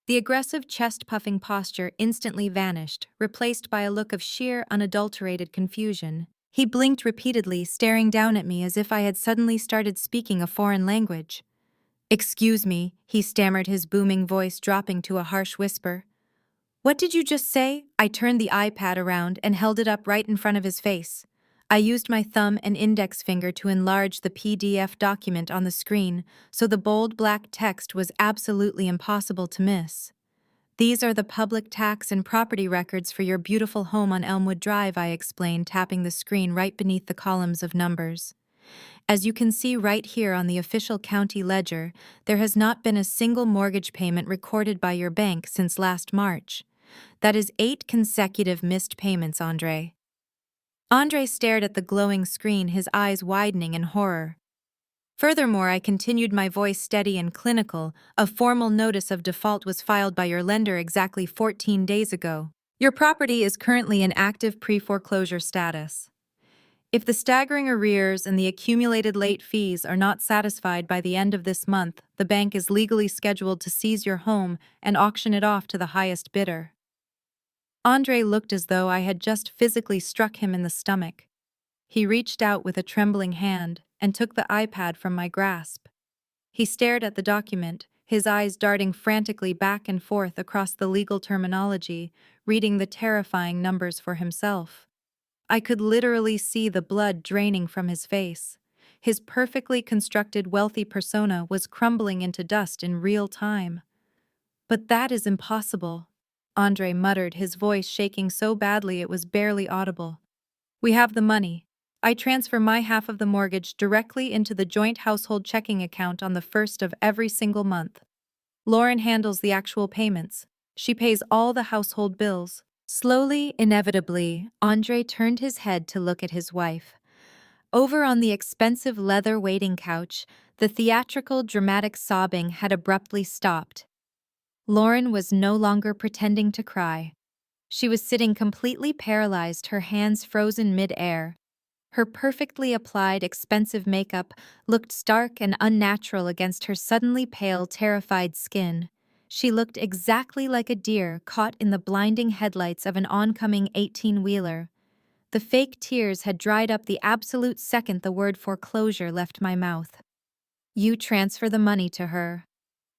The aggressive chest-puffing posture instantly vanished, replaced by a look of sheer, unadulterated confusion. He blinked repeatedly, staring down at me as if I had suddenly started speaking a foreign language. Excuse me, he stammered, his booming voice dropping to a harsh whisper. What did you just say? I turned the iPad around and held it up right in front of his face. I used my thumb and index finger to enlarge the PDF document on the screen, so the bold black text was absolutely impossible to miss. These are the public tax and property records for your beautiful home on Elmwood Drive, I explained, tapping the screen right beneath the columns of numbers. As you can see right here on the official county ledger, there has not been a single mortgage payment recorded by your bank since last March. That is 8 consecutive missed payments, Andre. Andre stared at the glowing screen, his eyes widening in horror. Furthermore, I continued, my voice steady and clinical, a formal notice of default was filed by your lender exactly 14 days ago. Your property is currently in active pre-foreclosure status. If the staggering arrears and the accumulated late fees are not satisfied by the end of this month, the bank is legally scheduled to seize your home and auction it off to the highest bidder. Andre looked as though I had just physically struck him in the stomach. He reached out with a trembling hand and took the iPad from my grasp. He stared at the document, his eyes darting frantically back and forth across the legal terminology, reading the terrifying numbers for himself. I could literally see the blood draining from his face. His perfectly constructed wealthy persona was crumbling into dust in real time. But that is impossible, Andre muttered, his voice shaking so badly it was barely audible. We have the money. I transfer my half of the mortgage directly into the joint household checking account on the first of every single month. Lauren handles the actual payments. She pays all the household bills. Slowly, inevitably, Andre turned his head to look at his wife. Over on the expensive leather waiting couch, the theatrical, dramatic sobbing had abruptly stopped. Lauren was no longer pretending to cry. She was sitting completely paralyzed, her hands frozen mid-air. Her perfectly applied, expensive makeup looked stark and unnatural against her suddenly pale, terrified skin. She looked exactly like a deer caught in the blinding headlights of an oncoming 18-wheeler. The fake tears had dried up the absolute second the word foreclosure left my mouth. You transfer the money to her,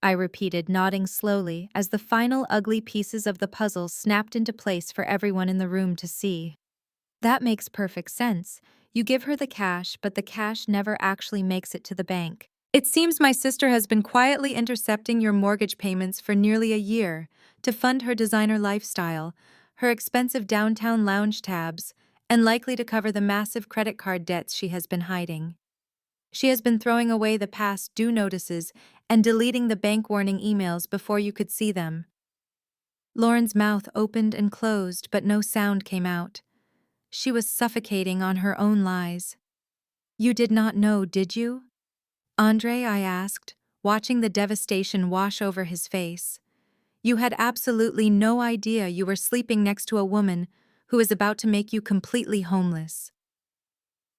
I repeated, nodding slowly as the final ugly pieces of the puzzle snapped into place for everyone in the room to see. That makes perfect sense. You give her the cash, but the cash never actually makes it to the bank. It seems my sister has been quietly intercepting your mortgage payments for nearly a year to fund her designer lifestyle, her expensive downtown lounge tabs, and likely to cover the massive credit card debts she has been hiding. She has been throwing away the past due notices and deleting the bank warning emails before you could see them. Lauren's mouth opened and closed, but no sound came out. She was suffocating on her own lies. You did not know, did you? Andre, I asked, watching the devastation wash over his face. You had absolutely no idea you were sleeping next to a woman who is about to make you completely homeless.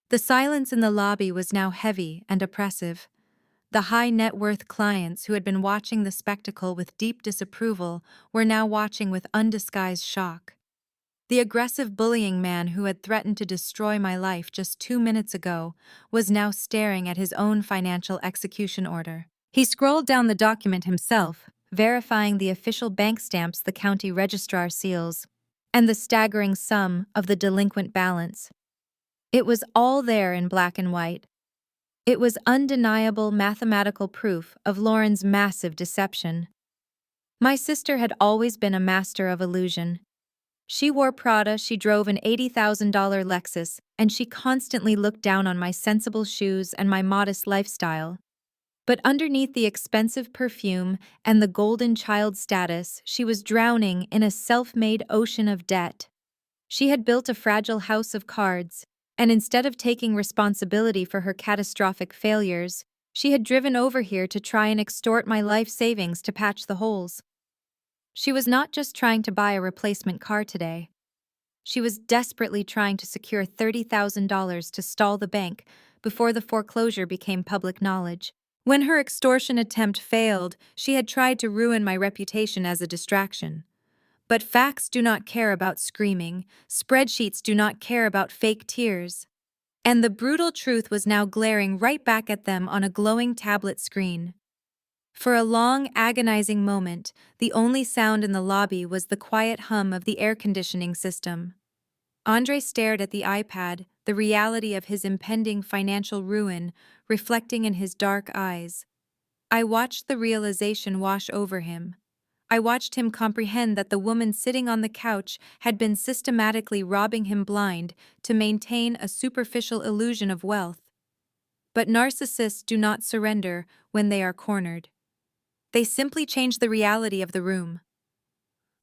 The silence in the lobby was now heavy and oppressive. The high-net-worth clients who had been watching the spectacle with deep disapproval were now watching with undisguised shock. The aggressive bullying man who had threatened to destroy my life just 2 minutes ago was now staring at his own financial execution order. He scrolled down the document himself, verifying the official bank stamps the county registrar seals, and the staggering sum of the delinquent balance. It was all there in black and white. It was undeniable mathematical proof of Lauren's massive deception. My sister had always been a master of illusion. She wore Prada, she drove an $80,000 Lexus, and she constantly looked down on my sensible shoes and my modest lifestyle. But underneath the expensive perfume and the golden child status, she was drowning in a self-made ocean of debt. She had built a fragile house of cards, and instead of taking responsibility for her catastrophic failures, she had driven over here to try and extort my life savings to patch the holes. She was not just trying to buy a replacement car today. She was desperately trying to secure $30,000 to stall the bank before the foreclosure became public knowledge. When her extortion attempt failed, she had tried to ruin my reputation as a distraction. But facts do not care about screaming, spreadsheets do not care about fake tears. And the brutal truth was now glaring right back at them on a glowing tablet screen. For a long, agonizing moment, the only sound in the lobby was the quiet hum of the air conditioning system. Andre stared at the iPad, the reality of his impending financial ruin reflecting in his dark eyes. I watched the realization wash over him. I watched him comprehend that the woman sitting on the couch had been systematically robbing him blind to maintain a superficial illusion of wealth. But narcissists do not surrender when they are cornered. They simply change the reality of the room.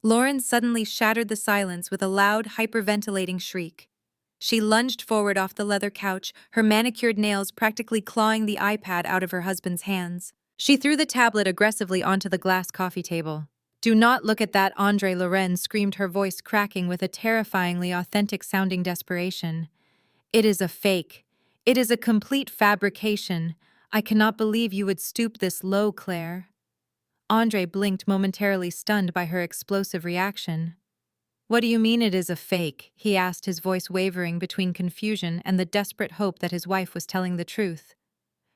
Lauren suddenly shattered the silence with a loud, hyperventilating shriek. She lunged forward off the leather couch, her manicured nails practically clawing the iPad out of her husband's hands. She threw the tablet aggressively onto the glass coffee table. "Do not look at that," Andre Loren screamed, her voice cracking with a terrifyingly authentic-sounding desperation. "It is a fake. It is a complete fabrication. I cannot believe you would stoop this low, Claire." Andre blinked, momentarily stunned by her explosive reaction. "What do you mean it is a fake?" he asked, his voice wavering between confusion and the desperate hope that his wife was telling the truth.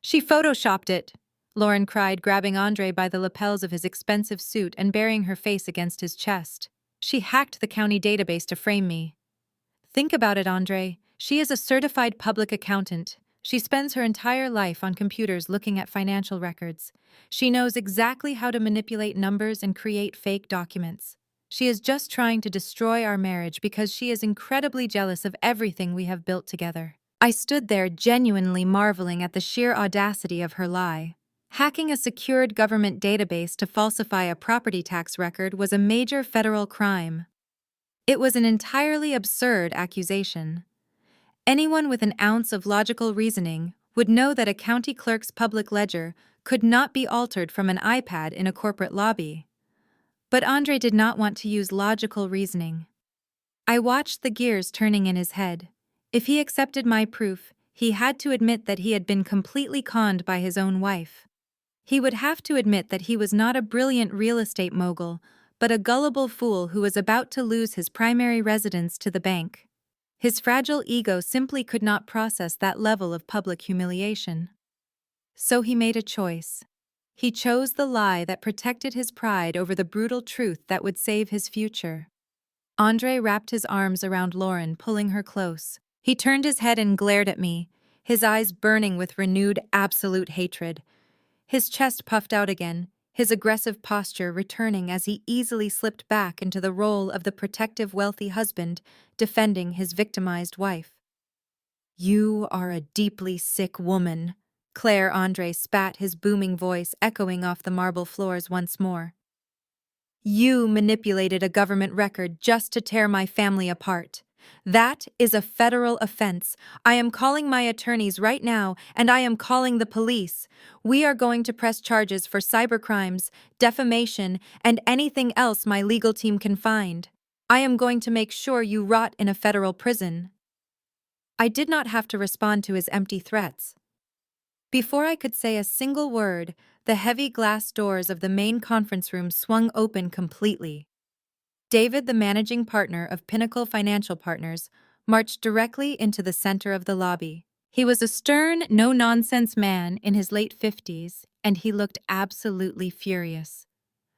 "She photoshopped it," Lauren cried, grabbing Andre by the lapels of his expensive suit and burying her face against his chest. "She hacked the county database to frame me." "Think about it, Andre. She is a certified public accountant. She spends her entire life on computers looking at financial records. She knows exactly how to manipulate numbers and create fake documents. She is just trying to destroy our marriage because she is incredibly jealous of everything we have built together." I stood there genuinely marveling at the sheer audacity of her lie. Hacking a secured government database to falsify a property tax record was a major federal crime. It was an entirely absurd accusation. Anyone with an ounce of logical reasoning would know that a county clerk's public ledger could not be altered from an iPad in a corporate lobby. But Andre did not want to use logical reasoning. I watched the gears turning in his head. If he accepted my proof, he had to admit that he had been completely conned by his own wife. He would have to admit that he was not a brilliant real estate mogul, but a gullible fool who was about to lose his primary residence to the bank. His fragile ego simply could not process that level of public humiliation. So he made a choice. He chose the lie that protected his pride over the brutal truth that would save his future. Andre wrapped his arms around Lauren, pulling her close. He turned his head and glared at me, his eyes burning with renewed, absolute hatred. His chest puffed out again, his aggressive posture returning as he easily slipped back into the role of the protective, wealthy husband defending his victimized wife. "You are a deeply sick woman," Claire Andre spat, his booming voice echoing off the marble floors once more. "You manipulated a government record just to tear my family apart. That is a federal offense. I am calling my attorneys right now, and I am calling the police. We are going to press charges for cybercrimes, defamation, and anything else my legal team can find. I am going to make sure you rot in a federal prison." I did not have to respond to his empty threats. Before I could say a single word, the heavy glass doors of the main conference room swung open completely. David, the managing partner of Pinnacle Financial Partners, marched directly into the center of the lobby. He was a stern, no-nonsense man in his late 50s, and he looked absolutely furious.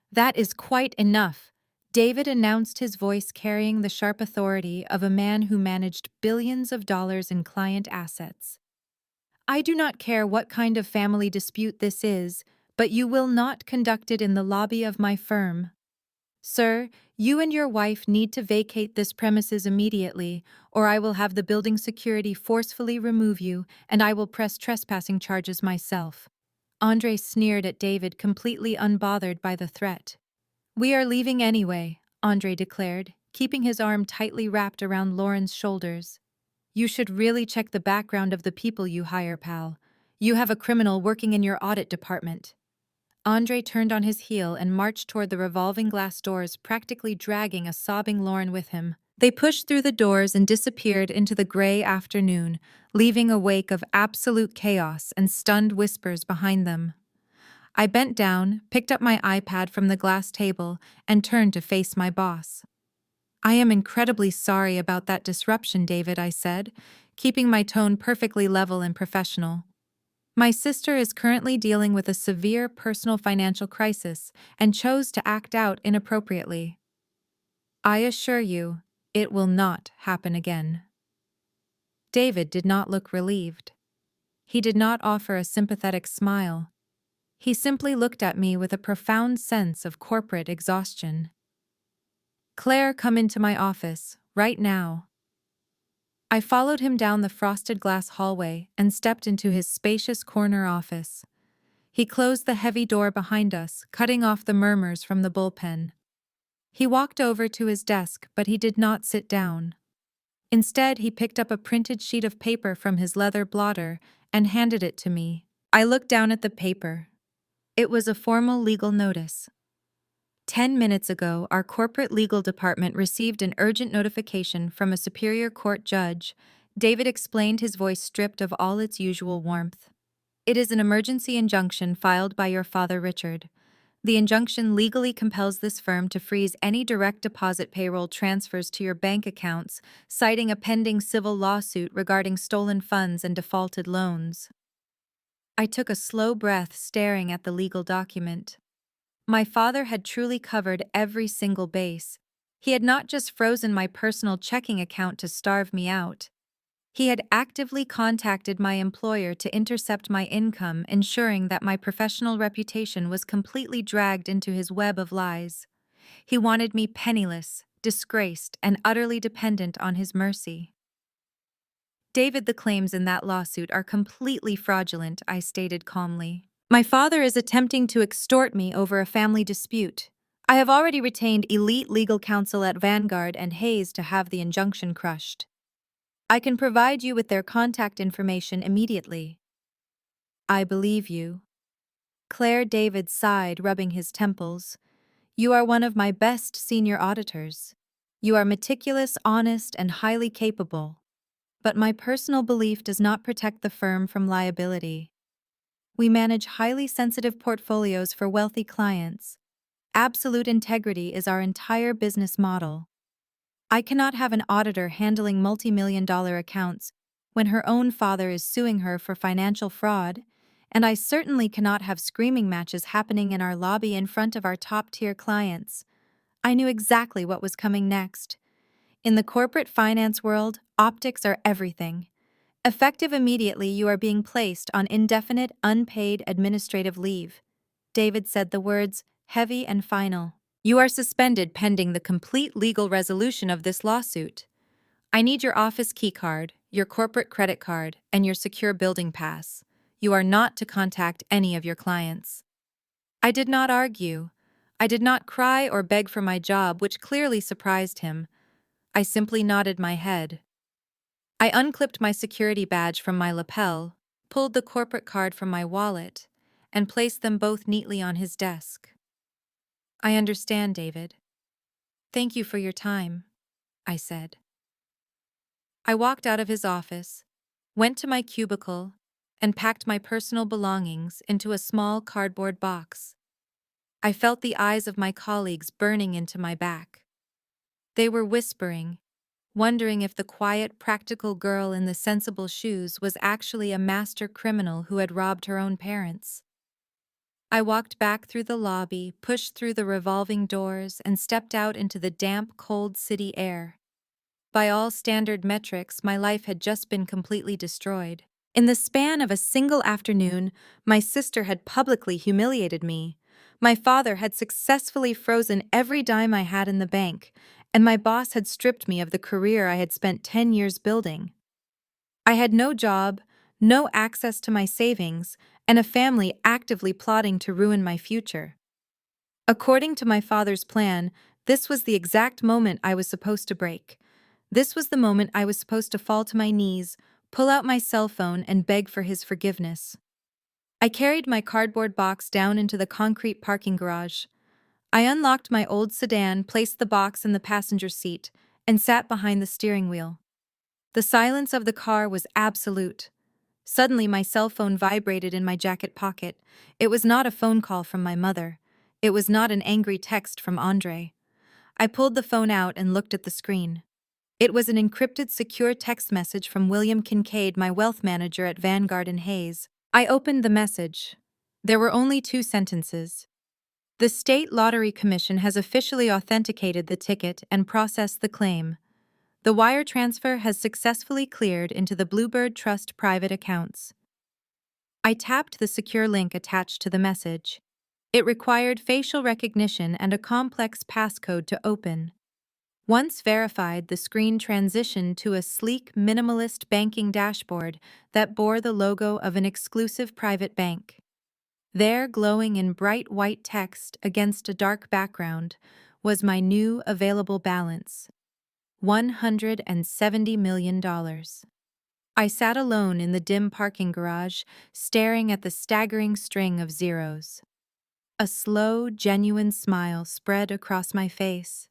"That is quite enough," David announced, his voice carrying the sharp authority of a man who managed billions of dollars in client assets. "I do not care what kind of family dispute this is, but you will not conduct it in the lobby of my firm. Sir, you and your wife need to vacate this premises immediately, or I will have the building security forcefully remove you, and I will press trespassing charges myself." Andre sneered at David, completely unbothered by the threat. "We are leaving anyway," Andre declared, keeping his arm tightly wrapped around Lauren's shoulders. "You should really check the background of the people you hire, pal. You have a criminal working in your audit department." Andre turned on his heel and marched toward the revolving glass doors, practically dragging a sobbing Lauren with him. They pushed through the doors and disappeared into the gray afternoon, leaving a wake of absolute chaos and stunned whispers behind them. I bent down, picked up my iPad from the glass table, and turned to face my boss. "I am incredibly sorry about that disruption, David," I said, keeping my tone perfectly level and professional. "My sister is currently dealing with a severe personal financial crisis and chose to act out inappropriately. I assure you, it will not happen again." David did not look relieved. He did not offer a sympathetic smile. He simply looked at me with a profound sense of corporate exhaustion. "Claire, come into my office, right now." I followed him down the frosted glass hallway and stepped into his spacious corner office. He closed the heavy door behind us, cutting off the murmurs from the bullpen. He walked over to his desk, but he did not sit down. Instead, he picked up a printed sheet of paper from his leather blotter and handed it to me. I looked down at the paper. It was a formal legal notice. 10 minutes ago, our corporate legal department received an urgent notification from a superior court judge. David explained, his voice stripped of all its usual warmth. "It is an emergency injunction filed by your father, Richard. The injunction legally compels this firm to freeze any direct deposit payroll transfers to your bank accounts, citing a pending civil lawsuit regarding stolen funds and defaulted loans." I took a slow breath, staring at the legal document. My father had truly covered every single base. He had not just frozen my personal checking account to starve me out. He had actively contacted my employer to intercept my income, ensuring that my professional reputation was completely dragged into his web of lies. He wanted me penniless, disgraced, and utterly dependent on his mercy. "David, the claims in that lawsuit are completely fraudulent," I stated calmly. "My father is attempting to extort me over a family dispute. I have already retained elite legal counsel at Vanguard and Hayes to have the injunction crushed. I can provide you with their contact information immediately." "I believe you." Claire, David sighed, rubbing his temples. "You are one of my best senior auditors. You are meticulous, honest, and highly capable. But my personal belief does not protect the firm from liability. We manage highly sensitive portfolios for wealthy clients. Absolute integrity is our entire business model. I cannot have an auditor handling multi-million-dollar accounts when her own father is suing her for financial fraud, and I certainly cannot have screaming matches happening in our lobby in front of our top-tier clients." I knew exactly what was coming next. In the corporate finance world, optics are everything. Effective immediately, you are being placed on indefinite, unpaid administrative leave. David said the words, heavy and final. "You are suspended pending the complete legal resolution of this lawsuit. I need your office keycard, your corporate credit card, and your secure building pass. You are not to contact any of your clients." I did not argue. I did not cry or beg for my job, which clearly surprised him. I simply nodded my head. I unclipped my security badge from my lapel, pulled the corporate card from my wallet, and placed them both neatly on his desk. "I understand, David. Thank you for your time," I said. I walked out of his office, went to my cubicle, and packed my personal belongings into a small cardboard box. I felt the eyes of my colleagues burning into my back. They were whispering, wondering if the quiet, practical girl in the sensible shoes was actually a master criminal who had robbed her own parents. I walked back through the lobby, pushed through the revolving doors, and stepped out into the damp, cold city air. By all standard metrics, my life had just been completely destroyed. In the span of a single afternoon, my sister had publicly humiliated me. My father had successfully frozen every dime I had in the bank, and my boss had stripped me of the career I had spent 10 years building. I had no job, no access to my savings, and a family actively plotting to ruin my future. According to my father's plan, this was the exact moment I was supposed to break. This was the moment I was supposed to fall to my knees, pull out my cell phone, and beg for his forgiveness. I carried my cardboard box down into the concrete parking garage. I unlocked my old sedan, placed the box in the passenger seat, and sat behind the steering wheel. The silence of the car was absolute. Suddenly, my cell phone vibrated in my jacket pocket. It was not a phone call from my mother. It was not an angry text from Andre. I pulled the phone out and looked at the screen. It was an encrypted secure text message from William Kincaid, my wealth manager at Vanguard and Hayes. I opened the message. There were only 2 sentences. The State Lottery Commission has officially authenticated the ticket and processed the claim. The wire transfer has successfully cleared into the Bluebird Trust private accounts. I tapped the secure link attached to the message. It required facial recognition and a complex passcode to open. Once verified, the screen transitioned to a sleek, minimalist banking dashboard that bore the logo of an exclusive private bank. There, glowing in bright white text against a dark background, was my new available balance: $170 million. I sat alone in the dim parking garage, staring at the staggering string of zeros. A slow, genuine smile spread across my face.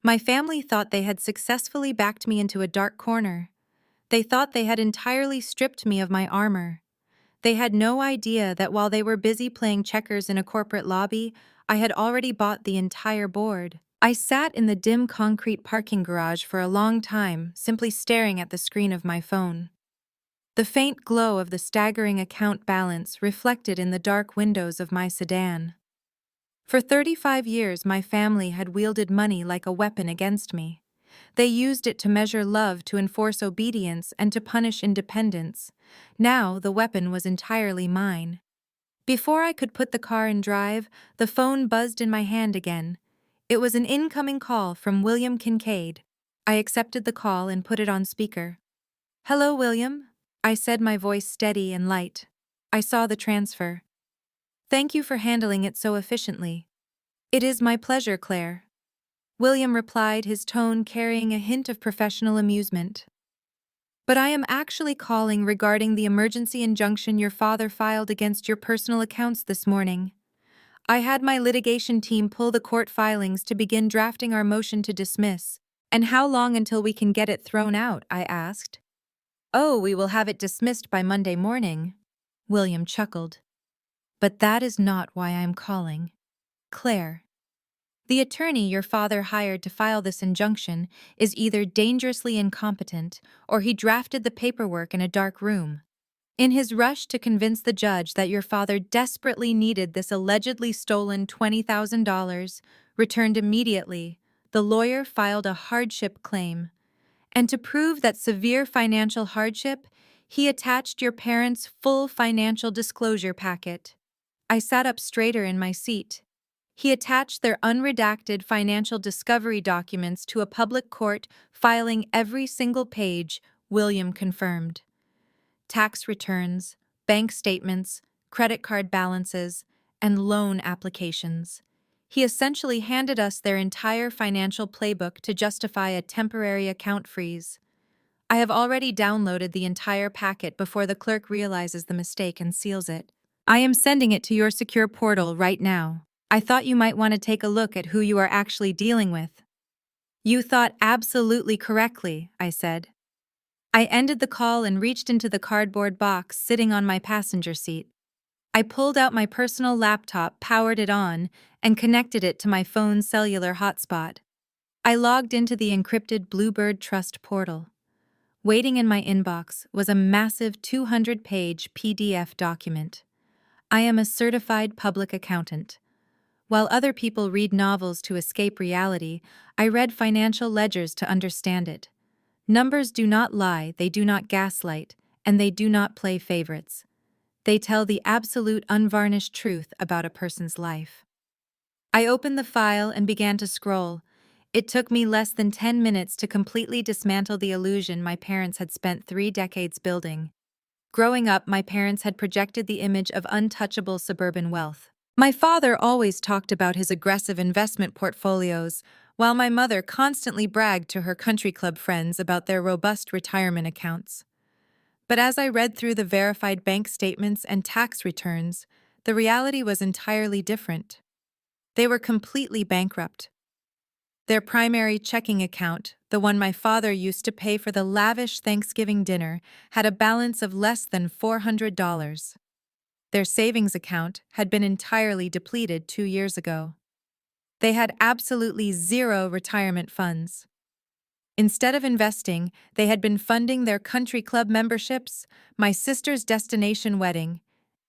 My family thought they had successfully backed me into a dark corner. They thought they had entirely stripped me of my armor. They had no idea that while they were busy playing checkers in a corporate lobby, I had already bought the entire board. I sat in the dim concrete parking garage for a long time, simply staring at the screen of my phone. The faint glow of the staggering account balance reflected in the dark windows of my sedan. For 35 years, my family had wielded money like a weapon against me. They used it to measure love, to enforce obedience, and to punish independence. Now, the weapon was entirely mine. Before I could put the car in drive, the phone buzzed in my hand again. It was an incoming call from William Kincaid. I accepted the call and put it on speaker. "Hello, William," I said, my voice steady and light. I saw the transfer. "Thank you for handling it so efficiently." "It is my pleasure, Claire," William replied, his tone carrying a hint of professional amusement. "But I am actually calling regarding the emergency injunction your father filed against your personal accounts this morning. I had my litigation team pull the court filings to begin drafting our motion to dismiss." "And how long until we can get it thrown out?" I asked. "Oh, we will have it dismissed by Monday morning," William chuckled. "But that is not why I am calling. Claire, the attorney your father hired to file this injunction is either dangerously incompetent or he drafted the paperwork in a dark room. In his rush to convince the judge that your father desperately needed this allegedly stolen $20,000, returned immediately, the lawyer filed a hardship claim. And to prove that severe financial hardship, he attached your parents' full financial disclosure packet." I sat up straighter in my seat. "He attached their unredacted financial discovery documents to a public court, filing every single page," William confirmed. "Tax returns, bank statements, credit card balances, and loan applications. He essentially handed us their entire financial playbook to justify a temporary account freeze. I have already downloaded the entire packet before the clerk realizes the mistake and seals it. I am sending it to your secure portal right now. I thought you might want to take a look at who you are actually dealing with." "You thought absolutely correctly," I said. I ended the call and reached into the cardboard box sitting on my passenger seat. I pulled out my personal laptop, powered it on, and connected it to my phone's cellular hotspot. I logged into the encrypted Bluebird Trust portal. Waiting in my inbox was a massive 200-page PDF document. I am a certified public accountant. While other people read novels to escape reality, I read financial ledgers to understand it. Numbers do not lie, they do not gaslight, and they do not play favorites. They tell the absolute unvarnished truth about a person's life. I opened the file and began to scroll. It took me less than 10 minutes to completely dismantle the illusion my parents had spent 3 decades building. Growing up, my parents had projected the image of untouchable suburban wealth. My father always talked about his aggressive investment portfolios, while my mother constantly bragged to her country club friends about their robust retirement accounts. But as I read through the verified bank statements and tax returns, the reality was entirely different. They were completely bankrupt. Their primary checking account, the one my father used to pay for the lavish Thanksgiving dinner, had a balance of less than $400. Their savings account had been entirely depleted 2 years ago. They had absolutely zero retirement funds. Instead of investing, they had been funding their country club memberships, my sister's destination wedding,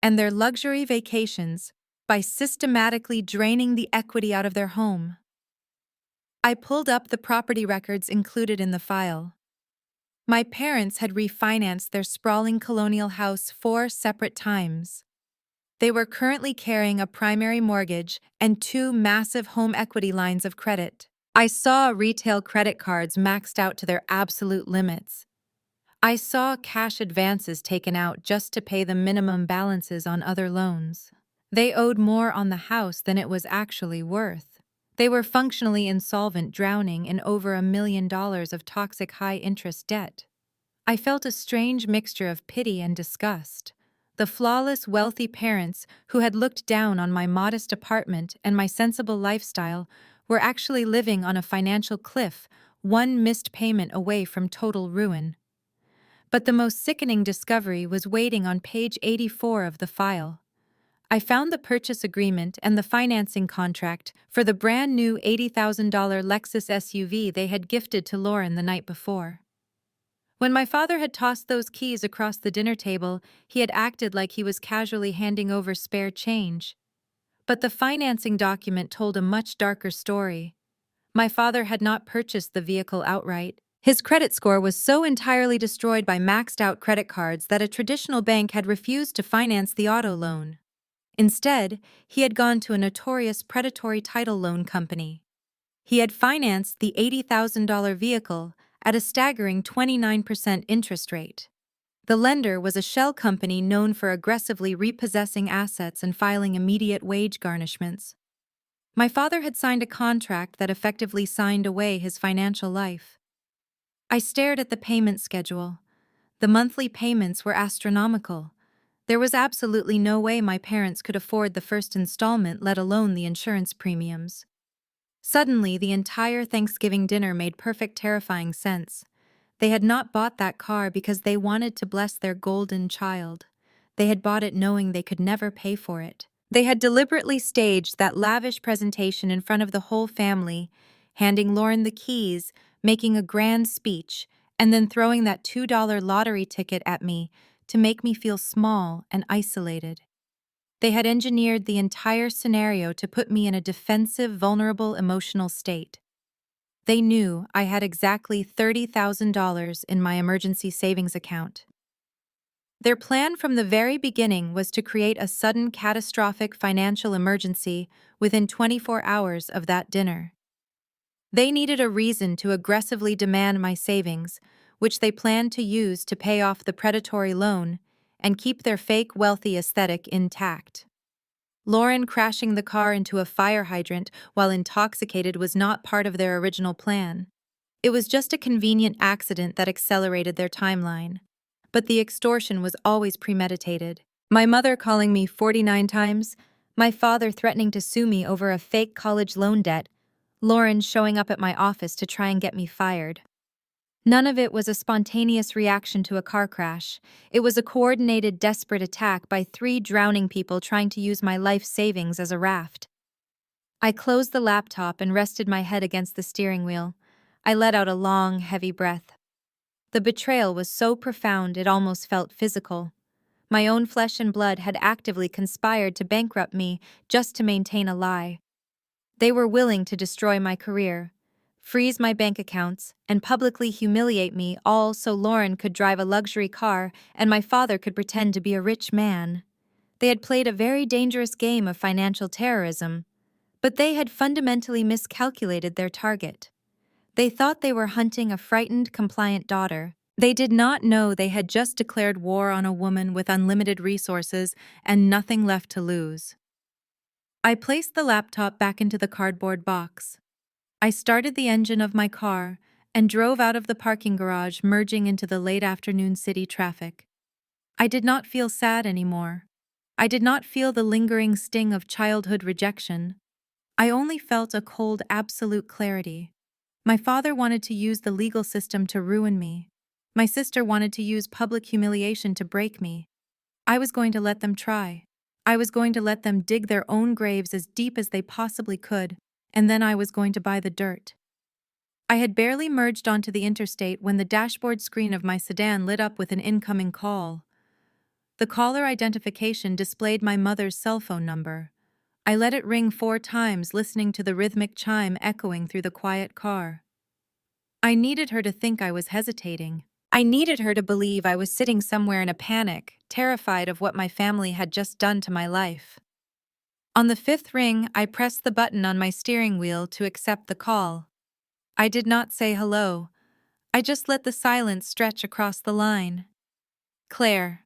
and their luxury vacations by systematically draining the equity out of their home. I pulled up the property records included in the file. My parents had refinanced their sprawling colonial house 4 separate times. They were currently carrying a primary mortgage and 2 massive home equity lines of credit. I saw retail credit cards maxed out to their absolute limits. I saw cash advances taken out just to pay the minimum balances on other loans. They owed more on the house than it was actually worth. They were functionally insolvent, drowning in over $1 million of toxic high-interest debt. I felt a strange mixture of pity and disgust. The flawless, wealthy parents who had looked down on my modest apartment and my sensible lifestyle were actually living on a financial cliff, one missed payment away from total ruin. But the most sickening discovery was waiting on page 84 of the file. I found the purchase agreement and the financing contract for the brand new $80,000 Lexus SUV they had gifted to Lauren the night before. When my father had tossed those keys across the dinner table, he had acted like he was casually handing over spare change. But the financing document told a much darker story. My father had not purchased the vehicle outright. His credit score was so entirely destroyed by maxed-out credit cards that a traditional bank had refused to finance the auto loan. Instead, he had gone to a notorious predatory title loan company. He had financed the $80,000 vehicle at a staggering 29% interest rate. The lender was a shell company known for aggressively repossessing assets and filing immediate wage garnishments. My father had signed a contract that effectively signed away his financial life. I stared at the payment schedule. The monthly payments were astronomical. There was absolutely no way my parents could afford the first installment, let alone the insurance premiums. Suddenly, the entire Thanksgiving dinner made perfect, terrifying sense. They had not bought that car because they wanted to bless their golden child. They had bought it knowing they could never pay for it. They had deliberately staged that lavish presentation in front of the whole family, handing Lauren the keys, making a grand speech, and then throwing that $2 lottery ticket at me to make me feel small and isolated. They had engineered the entire scenario to put me in a defensive, vulnerable, emotional state. They knew I had exactly $30,000 in my emergency savings account. Their plan from the very beginning was to create a sudden, catastrophic financial emergency within 24 hours of that dinner. They needed a reason to aggressively demand my savings, which they planned to use to pay off the predatory loan and keep their fake wealthy aesthetic intact. Lauren crashing the car into a fire hydrant while intoxicated was not part of their original plan. It was just a convenient accident that accelerated their timeline. But the extortion was always premeditated. My mother calling me 49 times, my father threatening to sue me over a fake college loan debt, Lauren showing up at my office to try and get me fired. None of it was a spontaneous reaction to a car crash. It was a coordinated, desperate attack by 3 drowning people trying to use my life savings as a raft. I closed the laptop and rested my head against the steering wheel. I let out a long, heavy breath. The betrayal was so profound it almost felt physical. My own flesh and blood had actively conspired to bankrupt me just to maintain a lie. They were willing to destroy my career, freeze my bank accounts, and publicly humiliate me, all so Lauren could drive a luxury car and my father could pretend to be a rich man. They had played a very dangerous game of financial terrorism, but they had fundamentally miscalculated their target. They thought they were hunting a frightened, compliant daughter. They did not know they had just declared war on a woman with unlimited resources and nothing left to lose. I placed the laptop back into the cardboard box. I started the engine of my car and drove out of the parking garage, merging into the late afternoon city traffic. I did not feel sad anymore. I did not feel the lingering sting of childhood rejection. I only felt a cold, absolute clarity. My father wanted to use the legal system to ruin me. My sister wanted to use public humiliation to break me. I was going to let them try. I was going to let them dig their own graves as deep as they possibly could, and then I was going to buy the dirt. I had barely merged onto the interstate when the dashboard screen of my sedan lit up with an incoming call. The caller identification displayed my mother's cell phone number. I let it ring 4 times, listening to the rhythmic chime echoing through the quiet car. I needed her to think I was hesitating. I needed her to believe I was sitting somewhere in a panic, terrified of what my family had just done to my life. On the 5th ring, I pressed the button on my steering wheel to accept the call. I did not say hello. I just let the silence stretch across the line. Claire.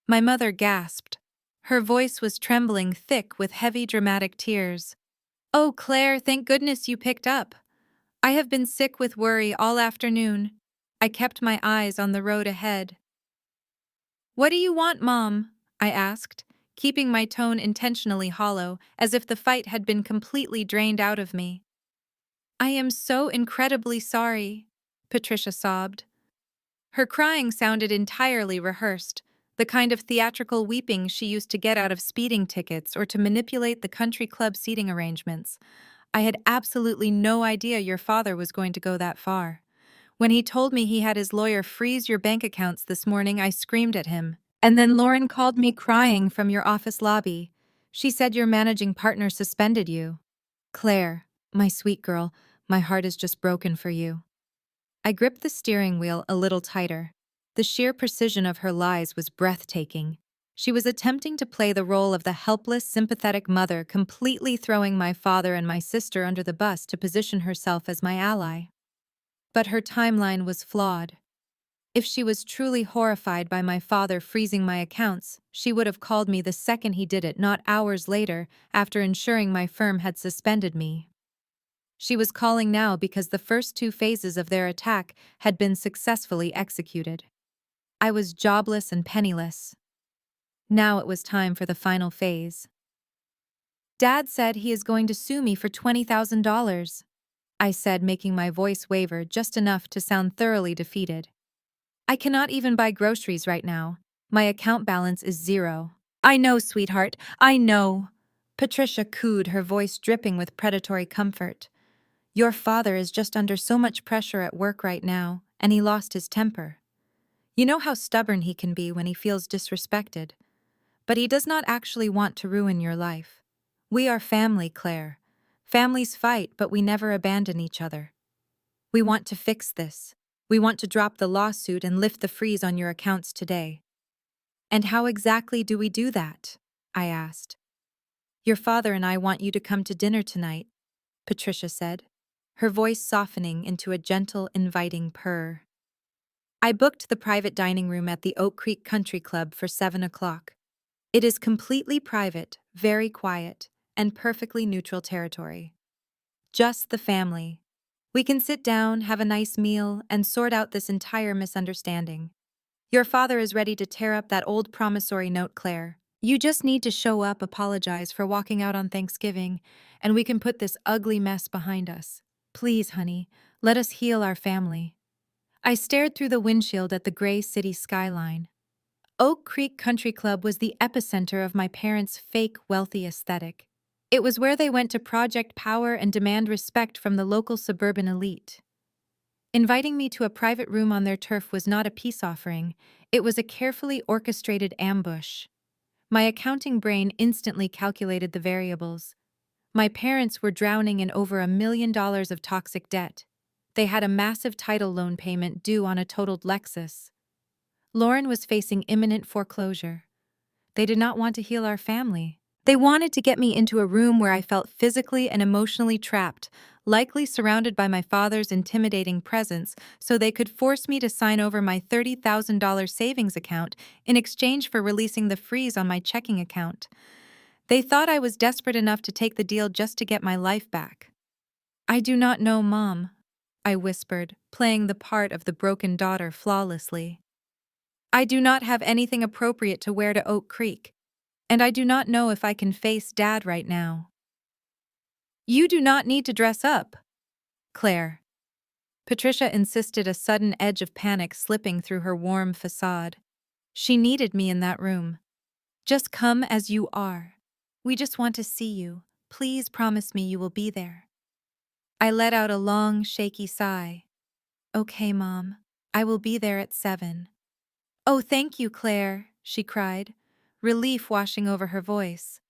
My mother gasped. Her voice was trembling, thick with heavy, dramatic tears. "Oh, Claire, thank goodness you picked up. I have been sick with worry all afternoon." I kept my eyes on the road ahead. "What do you want, Mom?" I asked, keeping my tone intentionally hollow, as if the fight had been completely drained out of me. "I am so incredibly sorry," Patricia sobbed. Her crying sounded entirely rehearsed, the kind of theatrical weeping she used to get out of speeding tickets or to manipulate the country club seating arrangements. "I had absolutely no idea your father was going to go that far. When he told me he had his lawyer freeze your bank accounts this morning, I screamed at him. And then Lauren called me crying from your office lobby. She said your managing partner suspended you. Claire, my sweet girl, my heart is just broken for you." I gripped the steering wheel a little tighter. The sheer precision of her lies was breathtaking. She was attempting to play the role of the helpless, sympathetic mother, completely throwing my father and my sister under the bus to position herself as my ally. But her timeline was flawed. If she was truly horrified by my father freezing my accounts, she would have called me the second he did it, not hours later, after ensuring my firm had suspended me. She was calling now because the first 2 phases of their attack had been successfully executed. I was jobless and penniless. Now it was time for the final phase. "Dad said he is going to sue me for $20,000. I said, making my voice waver just enough to sound thoroughly defeated. "I cannot even buy groceries right now. My account balance is 0. "I know, sweetheart, I know." Patricia cooed, her voice dripping with predatory comfort. "Your father is just under so much pressure at work right now, and he lost his temper. You know how stubborn he can be when he feels disrespected. But he does not actually want to ruin your life. We are family, Claire. Families fight, but we never abandon each other. We want to fix this. We want to drop the lawsuit and lift the freeze on your accounts today." "And how exactly do we do that?" I asked. "Your father and I want you to come to dinner tonight," Patricia said, her voice softening into a gentle, inviting purr. I booked the private dining room at the Oak Creek Country Club for 7 o'clock. It is completely private, very quiet, and perfectly neutral territory. Just the family. We can sit down, have a nice meal, and sort out this entire misunderstanding. Your father is ready to tear up that old promissory note, Claire. You just need to show up, apologize for walking out on Thanksgiving, and we can put this ugly mess behind us. Please, honey, let us heal our family." I stared through the windshield at the gray city skyline. Oak Creek Country Club was the epicenter of my parents' fake, wealthy aesthetic. It was where they went to project power and demand respect from the local suburban elite. Inviting me to a private room on their turf was not a peace offering, it was a carefully orchestrated ambush. My accounting brain instantly calculated the variables. My parents were drowning in over $1 million of toxic debt. They had a massive title loan payment due on a totaled Lexus. Lauren was facing imminent foreclosure. They did not want to heal our family. They wanted to get me into a room where I felt physically and emotionally trapped, likely surrounded by my father's intimidating presence, so they could force me to sign over my $30,000 savings account in exchange for releasing the freeze on my checking account. They thought I was desperate enough to take the deal just to get my life back. "I do not know, Mom," I whispered, playing the part of the broken daughter flawlessly. "I do not have anything appropriate to wear to Oak Creek, and I do not know if I can face Dad right now." "You do not need to dress up, Claire." Patricia insisted, a sudden edge of panic slipping through her warm facade. She needed me in that room. "Just come as you are. We just want to see you. Please promise me you will be there." I let out a long, shaky sigh. "Okay, Mom. I will be there at 7. "Oh, thank you, Claire," she cried, relief washing over her voice.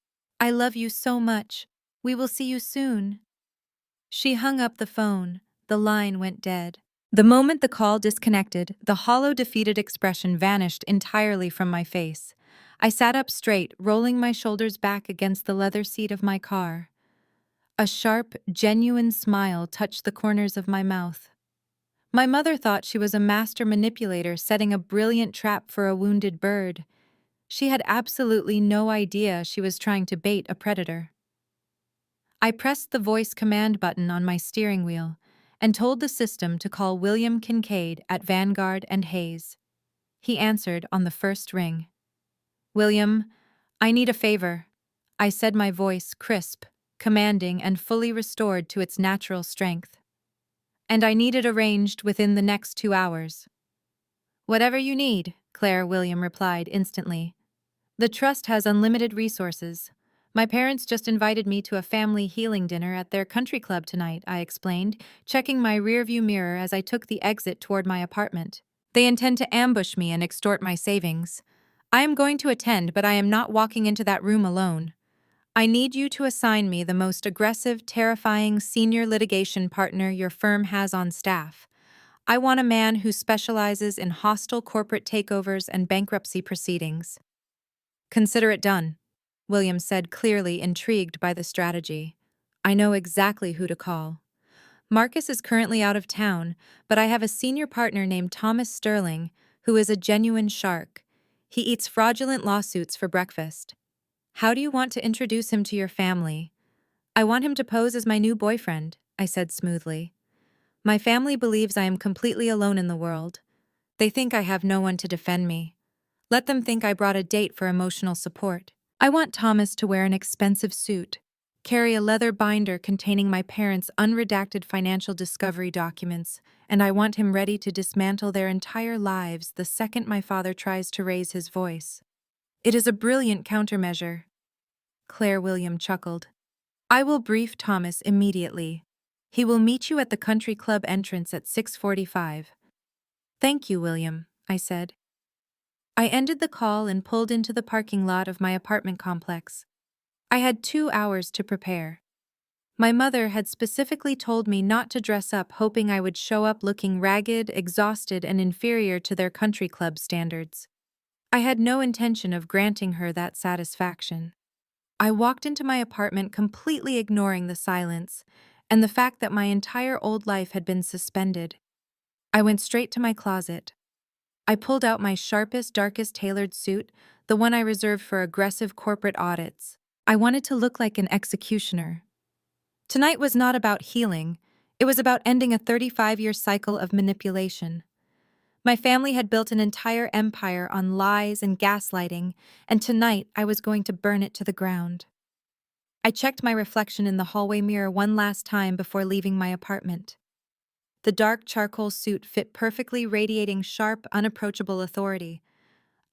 "I love you so much. We will see you soon." She hung up the phone. The line went dead. The moment the call disconnected, the hollow, defeated expression vanished entirely from my face. I sat up straight, rolling my shoulders back against the leather seat of my car. A sharp, genuine smile touched the corners of my mouth. My mother thought she was a master manipulator setting a brilliant trap for a wounded bird. She had absolutely no idea she was trying to bait a predator. I pressed the voice command button on my steering wheel and told the system to call William Kincaid at Vanguard and Hayes. He answered on the first ring. "William, I need a favor," I said, my voice crisp, commanding, and fully restored to its natural strength. "And I need it arranged within the next 2 hours." "Whatever you need," Claire, William replied instantly. "The trust has unlimited resources. My parents just invited me to a family healing dinner at their country club tonight," I explained, checking my rearview mirror as I took the exit toward my apartment. "They intend to ambush me and extort my savings. I am going to attend, but I am not walking into that room alone. I need you to assign me the most aggressive, terrifying senior litigation partner your firm has on staff. I want a man who specializes in hostile corporate takeovers and bankruptcy proceedings." "Consider it done," William said, clearly intrigued by the strategy. "I know exactly who to call. Marcus is currently out of town, but I have a senior partner named Thomas Sterling, who is a genuine shark. He eats fraudulent lawsuits for breakfast. How do you want to introduce him to your family?" "I want him to pose as my new boyfriend," I said smoothly. "My family believes I am completely alone in the world. They think I have no one to defend me. Let them think I brought a date for emotional support. I want Thomas to wear an expensive suit, carry a leather binder containing my parents' unredacted financial discovery documents, and I want him ready to dismantle their entire lives the second my father tries to raise his voice." "It is a brilliant countermeasure," Claire, William chuckled. "I will brief Thomas immediately. He will meet you at the country club entrance at 6:45. "Thank you, William," I said. I ended the call and pulled into the parking lot of my apartment complex. I had 2 hours to prepare. My mother had specifically told me not to dress up, hoping I would show up looking ragged, exhausted, and inferior to their country club standards. I had no intention of granting her that satisfaction. I walked into my apartment completely ignoring the silence and the fact that my entire old life had been suspended. I went straight to my closet. I pulled out my sharpest, darkest tailored suit, the one I reserved for aggressive corporate audits. I wanted to look like an executioner. Tonight was not about healing. It was about ending a 35-year cycle of manipulation. My family had built an entire empire on lies and gaslighting, and tonight I was going to burn it to the ground. I checked my reflection in the hallway mirror one last time before leaving my apartment. The dark charcoal suit fit perfectly, radiating sharp, unapproachable authority.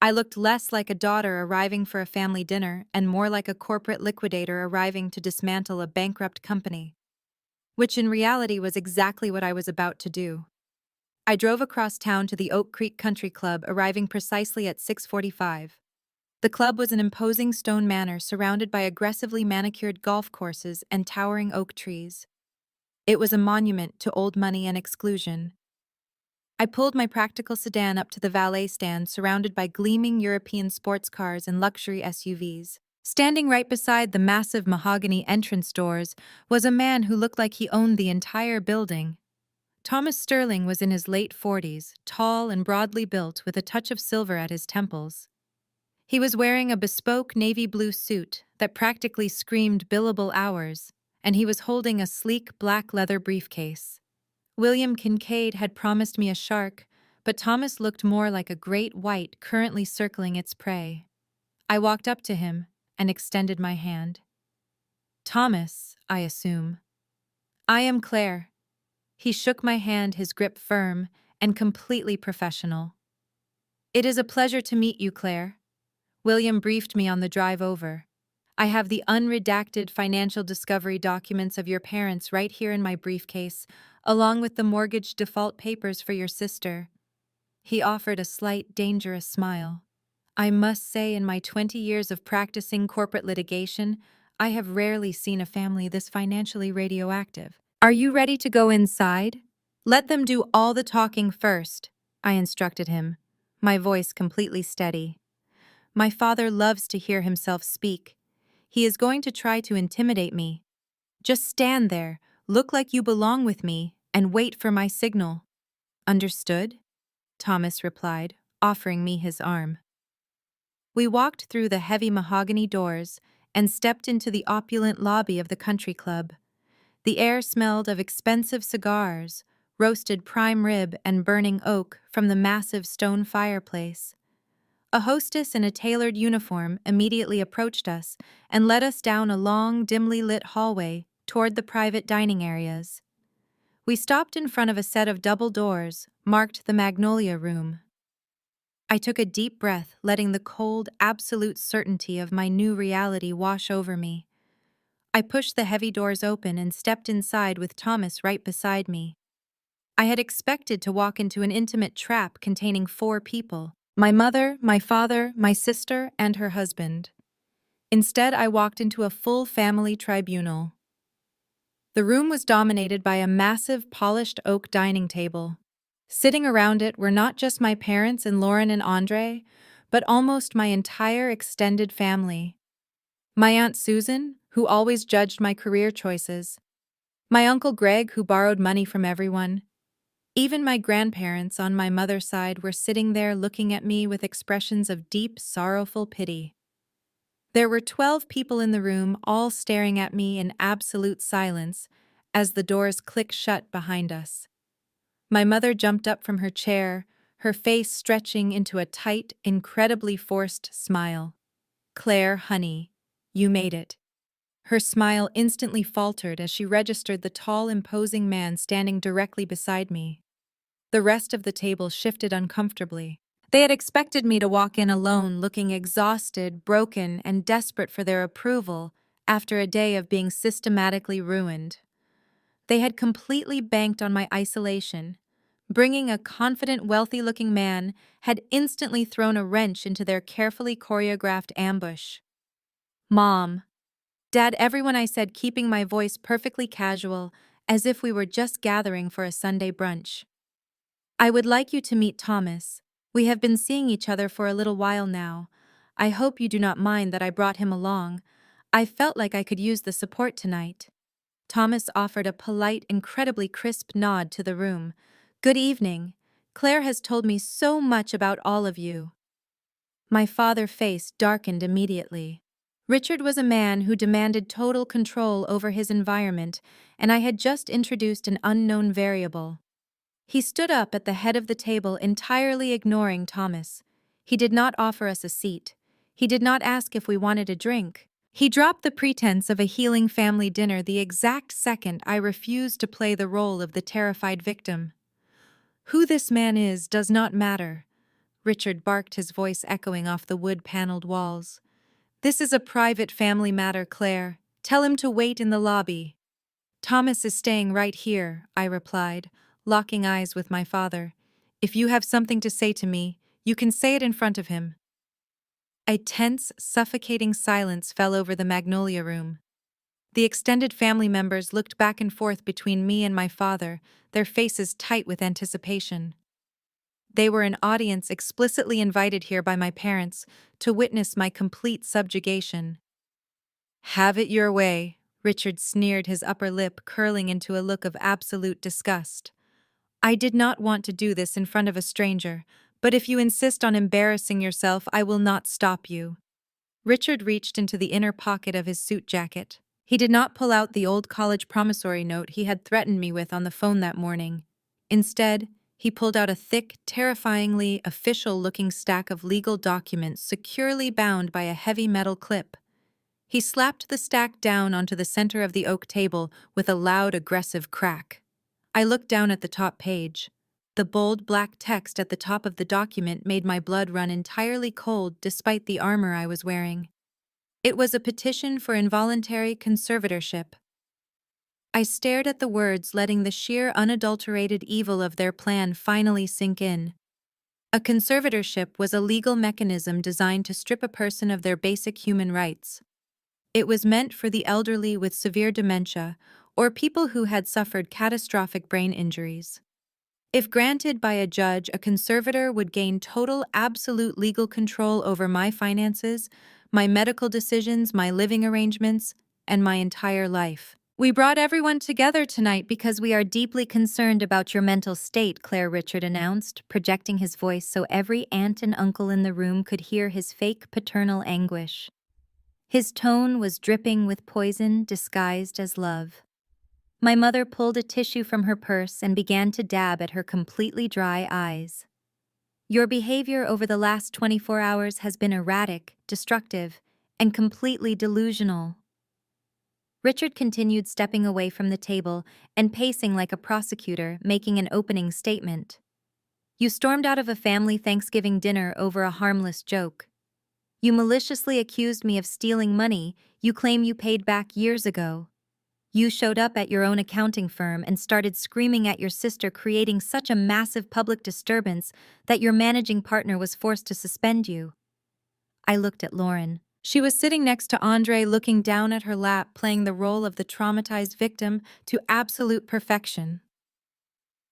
I looked less like a daughter arriving for a family dinner and more like a corporate liquidator arriving to dismantle a bankrupt company, which in reality was exactly what I was about to do. I drove across town to the Oak Creek Country Club, arriving precisely at 6:45. The club was an imposing stone manor surrounded by aggressively manicured golf courses and towering oak trees. It was a monument to old money and exclusion. I pulled my practical sedan up to the valet stand surrounded by gleaming European sports cars and luxury SUVs. Standing right beside the massive mahogany entrance doors was a man who looked like he owned the entire building. Thomas Sterling was in his late 40s, tall and broadly built with a touch of silver at his temples. He was wearing a bespoke navy blue suit that practically screamed billable hours, and he was holding a sleek black leather briefcase. William Kincaid had promised me a shark, but Thomas looked more like a great white currently circling its prey. I walked up to him and extended my hand. Thomas, I assume. I am Claire. He shook my hand, his grip firm and completely professional. It is a pleasure to meet you, Claire. William briefed me on the drive over. I have the unredacted financial discovery documents of your parents right here in my briefcase, along with the mortgage default papers for your sister. He offered a slight, dangerous smile. I must say, in my 20 years of practicing corporate litigation, I have rarely seen a family this financially radioactive. Are you ready to go inside? Let them do all the talking first, I instructed him, my voice completely steady. My father loves to hear himself speak. He is going to try to intimidate me. Just stand there, look like you belong with me, and wait for my signal. Understood? Thomas replied, offering me his arm. We walked through the heavy mahogany doors and stepped into the opulent lobby of the country club. The air smelled of expensive cigars, roasted prime rib and burning oak from the massive stone fireplace. A hostess in a tailored uniform immediately approached us and led us down a long, dimly lit hallway toward the private dining areas. We stopped in front of a set of double doors, marked the Magnolia Room. I took a deep breath, letting the cold, absolute certainty of my new reality wash over me. I pushed the heavy doors open and stepped inside with Thomas right beside me. I had expected to walk into an intimate trap containing 4 people: my mother, my father, my sister, and her husband. Instead, I walked into a full family tribunal. The room was dominated by a massive polished oak dining table. Sitting around it were not just my parents and Lauren and Andre, but almost my entire extended family. My Aunt Susan, who always judged my career choices. My Uncle Greg, who borrowed money from everyone. Even my grandparents on my mother's side were sitting there looking at me with expressions of deep, sorrowful pity. There were 12 people in the room, all staring at me in absolute silence as the doors clicked shut behind us. My mother jumped up from her chair, her face stretching into a tight, incredibly forced smile. "Claire, honey, you made it." Her smile instantly faltered as she registered the tall, imposing man standing directly beside me. The rest of the table shifted uncomfortably. They had expected me to walk in alone, looking exhausted, broken, and desperate for their approval after a day of being systematically ruined. They had completely banked on my isolation. Bringing a confident, wealthy-looking man had instantly thrown a wrench into their carefully choreographed ambush. "Mom, Dad," everyone I said, keeping my voice perfectly casual, as if we were just gathering for a Sunday brunch. "I would like you to meet Thomas. We have been seeing each other for a little while now. I hope you do not mind that I brought him along. I felt like I could use the support tonight." Thomas offered a polite, incredibly crisp nod to the room. "Good evening. Claire has told me so much about all of you." My father's face darkened immediately. Richard was a man who demanded total control over his environment, and I had just introduced an unknown variable. He stood up at the head of the table, entirely ignoring Thomas. He did not offer us a seat. He did not ask if we wanted a drink. He dropped the pretense of a healing family dinner the exact second I refused to play the role of the terrified victim. "Who this man is does not matter," Richard barked, his voice echoing off the wood-paneled walls. "This is a private family matter, Claire. Tell him to wait in the lobby." "Thomas is staying right here," I replied, locking eyes with my father. "If you have something to say to me, you can say it in front of him." A tense, suffocating silence fell over the Magnolia Room. The extended family members looked back and forth between me and my father, their faces tight with anticipation. They were an audience explicitly invited here by my parents to witness my complete subjugation. "Have it your way," Richard sneered, his upper lip curling into a look of absolute disgust. "I did not want to do this in front of a stranger, but if you insist on embarrassing yourself, I will not stop you." Richard reached into the inner pocket of his suit jacket. He did not pull out the old college promissory note he had threatened me with on the phone that morning. Instead, he pulled out a thick, terrifyingly official-looking stack of legal documents securely bound by a heavy metal clip. He slapped the stack down onto the center of the oak table with a loud, aggressive crack. I looked down at the top page. The bold black text at the top of the document made my blood run entirely cold despite the armor I was wearing. It was a petition for involuntary conservatorship. I stared at the words, letting the sheer unadulterated evil of their plan finally sink in. A conservatorship was a legal mechanism designed to strip a person of their basic human rights. It was meant for the elderly with severe dementia or people who had suffered catastrophic brain injuries. If granted by a judge, a conservator would gain total, absolute legal control over my finances, my medical decisions, my living arrangements, and my entire life. "We brought everyone together tonight because we are deeply concerned about your mental state," Claire Richard announced, projecting his voice so every aunt and uncle in the room could hear his fake paternal anguish. His tone was dripping with poison disguised as love. My mother pulled a tissue from her purse and began to dab at her completely dry eyes. "Your behavior over the last 24 hours has been erratic, destructive, and completely delusional." Richard continued, stepping away from the table and pacing like a prosecutor, making an opening statement. "You stormed out of a family Thanksgiving dinner over a harmless joke. You maliciously accused me of stealing money you claim you paid back years ago. You showed up at your own accounting firm and started screaming at your sister, creating such a massive public disturbance that your managing partner was forced to suspend you." I looked at Lauren. She was sitting next to Andre, looking down at her lap, playing the role of the traumatized victim to absolute perfection.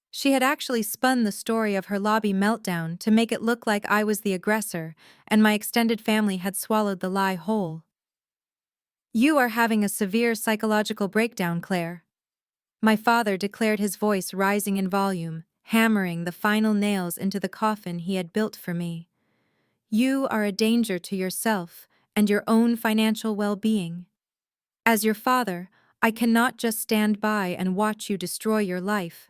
She had actually spun the story of her lobby meltdown to make it look like I was the aggressor, and my extended family had swallowed the lie whole. "You are having a severe psychological breakdown, Claire," my father declared, his voice rising in volume, hammering the final nails into the coffin he had built for me. "You are a danger to yourself and your own financial well-being. As your father, I cannot just stand by and watch you destroy your life.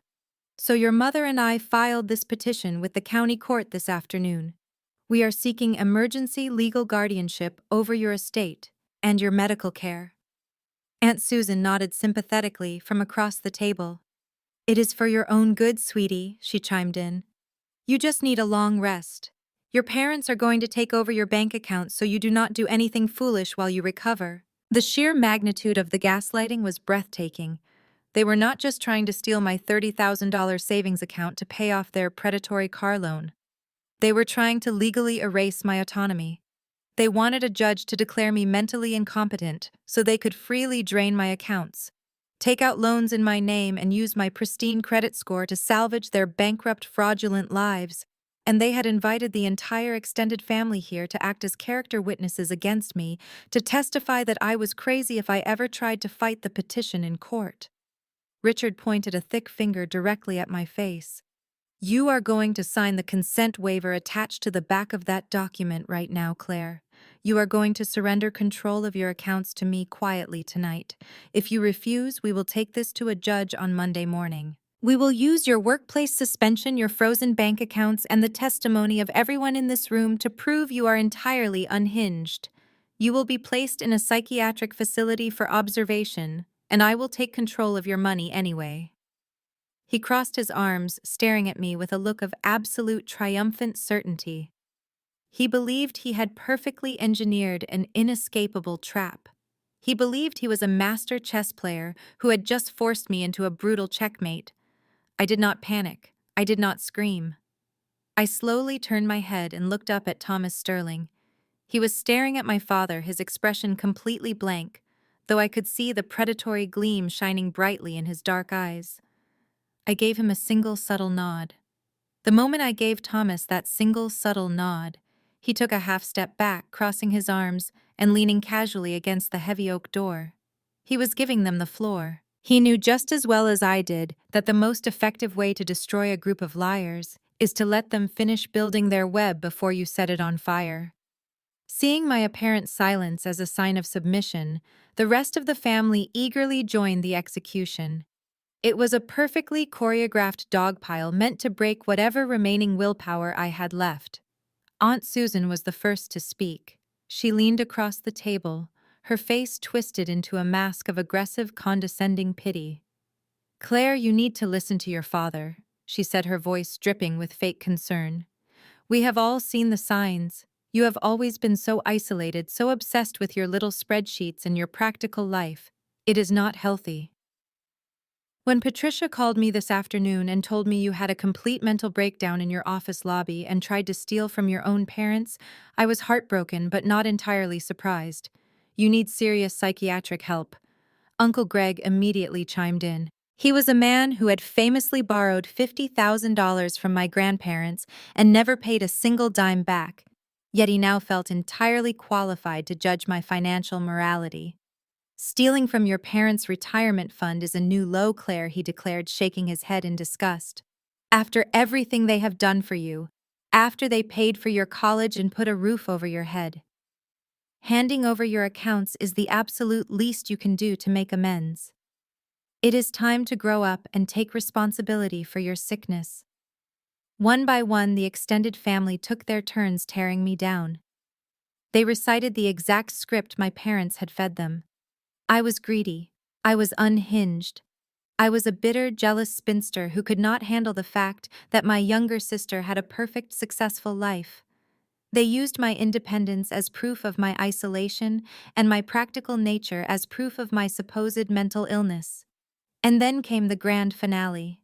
So your mother and I filed this petition with the county court this afternoon. We are seeking emergency legal guardianship over your estate and your medical care." Aunt Susan nodded sympathetically from across the table. "It is for your own good, sweetie," she chimed in. "You just need a long rest. Your parents are going to take over your bank account so you do not do anything foolish while you recover." The sheer magnitude of the gaslighting was breathtaking. They were not just trying to steal my $30,000 savings account to pay off their predatory car loan. They were trying to legally erase my autonomy. They wanted a judge to declare me mentally incompetent so they could freely drain my accounts, take out loans in my name, and use my pristine credit score to salvage their bankrupt, fraudulent lives. And they had invited the entire extended family here to act as character witnesses against me, to testify that I was crazy if I ever tried to fight the petition in court. Richard pointed a thick finger directly at my face. "You are going to sign the consent waiver attached to the back of that document right now, Claire. You are going to surrender control of your accounts to me quietly tonight. If you refuse, we will take this to a judge on Monday morning. We will use your workplace suspension, your frozen bank accounts, and the testimony of everyone in this room to prove you are entirely unhinged. You will be placed in a psychiatric facility for observation, and I will take control of your money anyway." He crossed his arms, staring at me with a look of absolute triumphant certainty. He believed he had perfectly engineered an inescapable trap. He believed he was a master chess player who had just forced me into a brutal checkmate. I did not panic. I did not scream. I slowly turned my head and looked up at Thomas Sterling. He was staring at my father, his expression completely blank, though I could see the predatory gleam shining brightly in his dark eyes. I gave him a single subtle nod. The moment I gave Thomas that single subtle nod, he took a half step back, crossing his arms and leaning casually against the heavy oak door. He was giving them the floor. He knew just as well as I did that the most effective way to destroy a group of liars is to let them finish building their web before you set it on fire. Seeing my apparent silence as a sign of submission, the rest of the family eagerly joined the execution. It was a perfectly choreographed dogpile meant to break whatever remaining willpower I had left. Aunt Susan was the first to speak. She leaned across the table, her face twisted into a mask of aggressive, condescending pity. "Claire, you need to listen to your father," she said, her voice dripping with fake concern. "We have all seen the signs. You have always been so isolated, so obsessed with your little spreadsheets and your practical life. It is not healthy." When Patricia called me this afternoon and told me you had a complete mental breakdown in your office lobby and tried to steal from your own parents, I was heartbroken but not entirely surprised. "You need serious psychiatric help." Uncle Greg immediately chimed in. He was a man who had famously borrowed $50,000 from my grandparents and never paid a single dime back, yet he now felt entirely qualified to judge my financial morality. "Stealing from your parents' retirement fund is a new low, Claire," he declared, shaking his head in disgust. "After everything they have done for you, after they paid for your college and put a roof over your head. Handing over your accounts is the absolute least you can do to make amends. It is time to grow up and take responsibility for your sickness." One by one, the extended family took their turns tearing me down. They recited the exact script my parents had fed them. I was greedy. I was unhinged. I was a bitter, jealous spinster who could not handle the fact that my younger sister had a perfect, successful life. They used my independence as proof of my isolation and my practical nature as proof of my supposed mental illness. And then came the grand finale.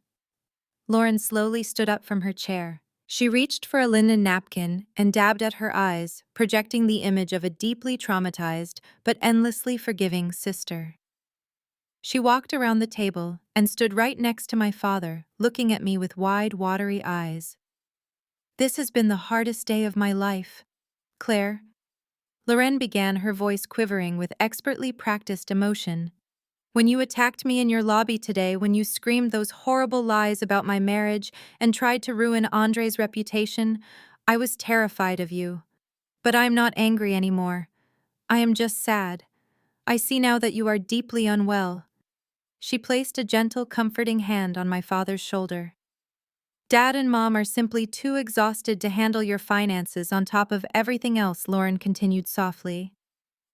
Lauren slowly stood up from her chair. She reached for a linen napkin and dabbed at her eyes, projecting the image of a deeply traumatized but endlessly forgiving sister. She walked around the table and stood right next to my father, looking at me with wide, watery eyes. "This has been the hardest day of my life, Claire." Lorraine began, her voice quivering with expertly practiced emotion. "When you attacked me in your lobby today, when you screamed those horrible lies about my marriage and tried to ruin Andre's reputation, I was terrified of you. But I'm not angry anymore. I am just sad. I see now that you are deeply unwell." She placed a gentle, comforting hand on my father's shoulder. "Dad and Mom are simply too exhausted to handle your finances on top of everything else," Lauren continued softly.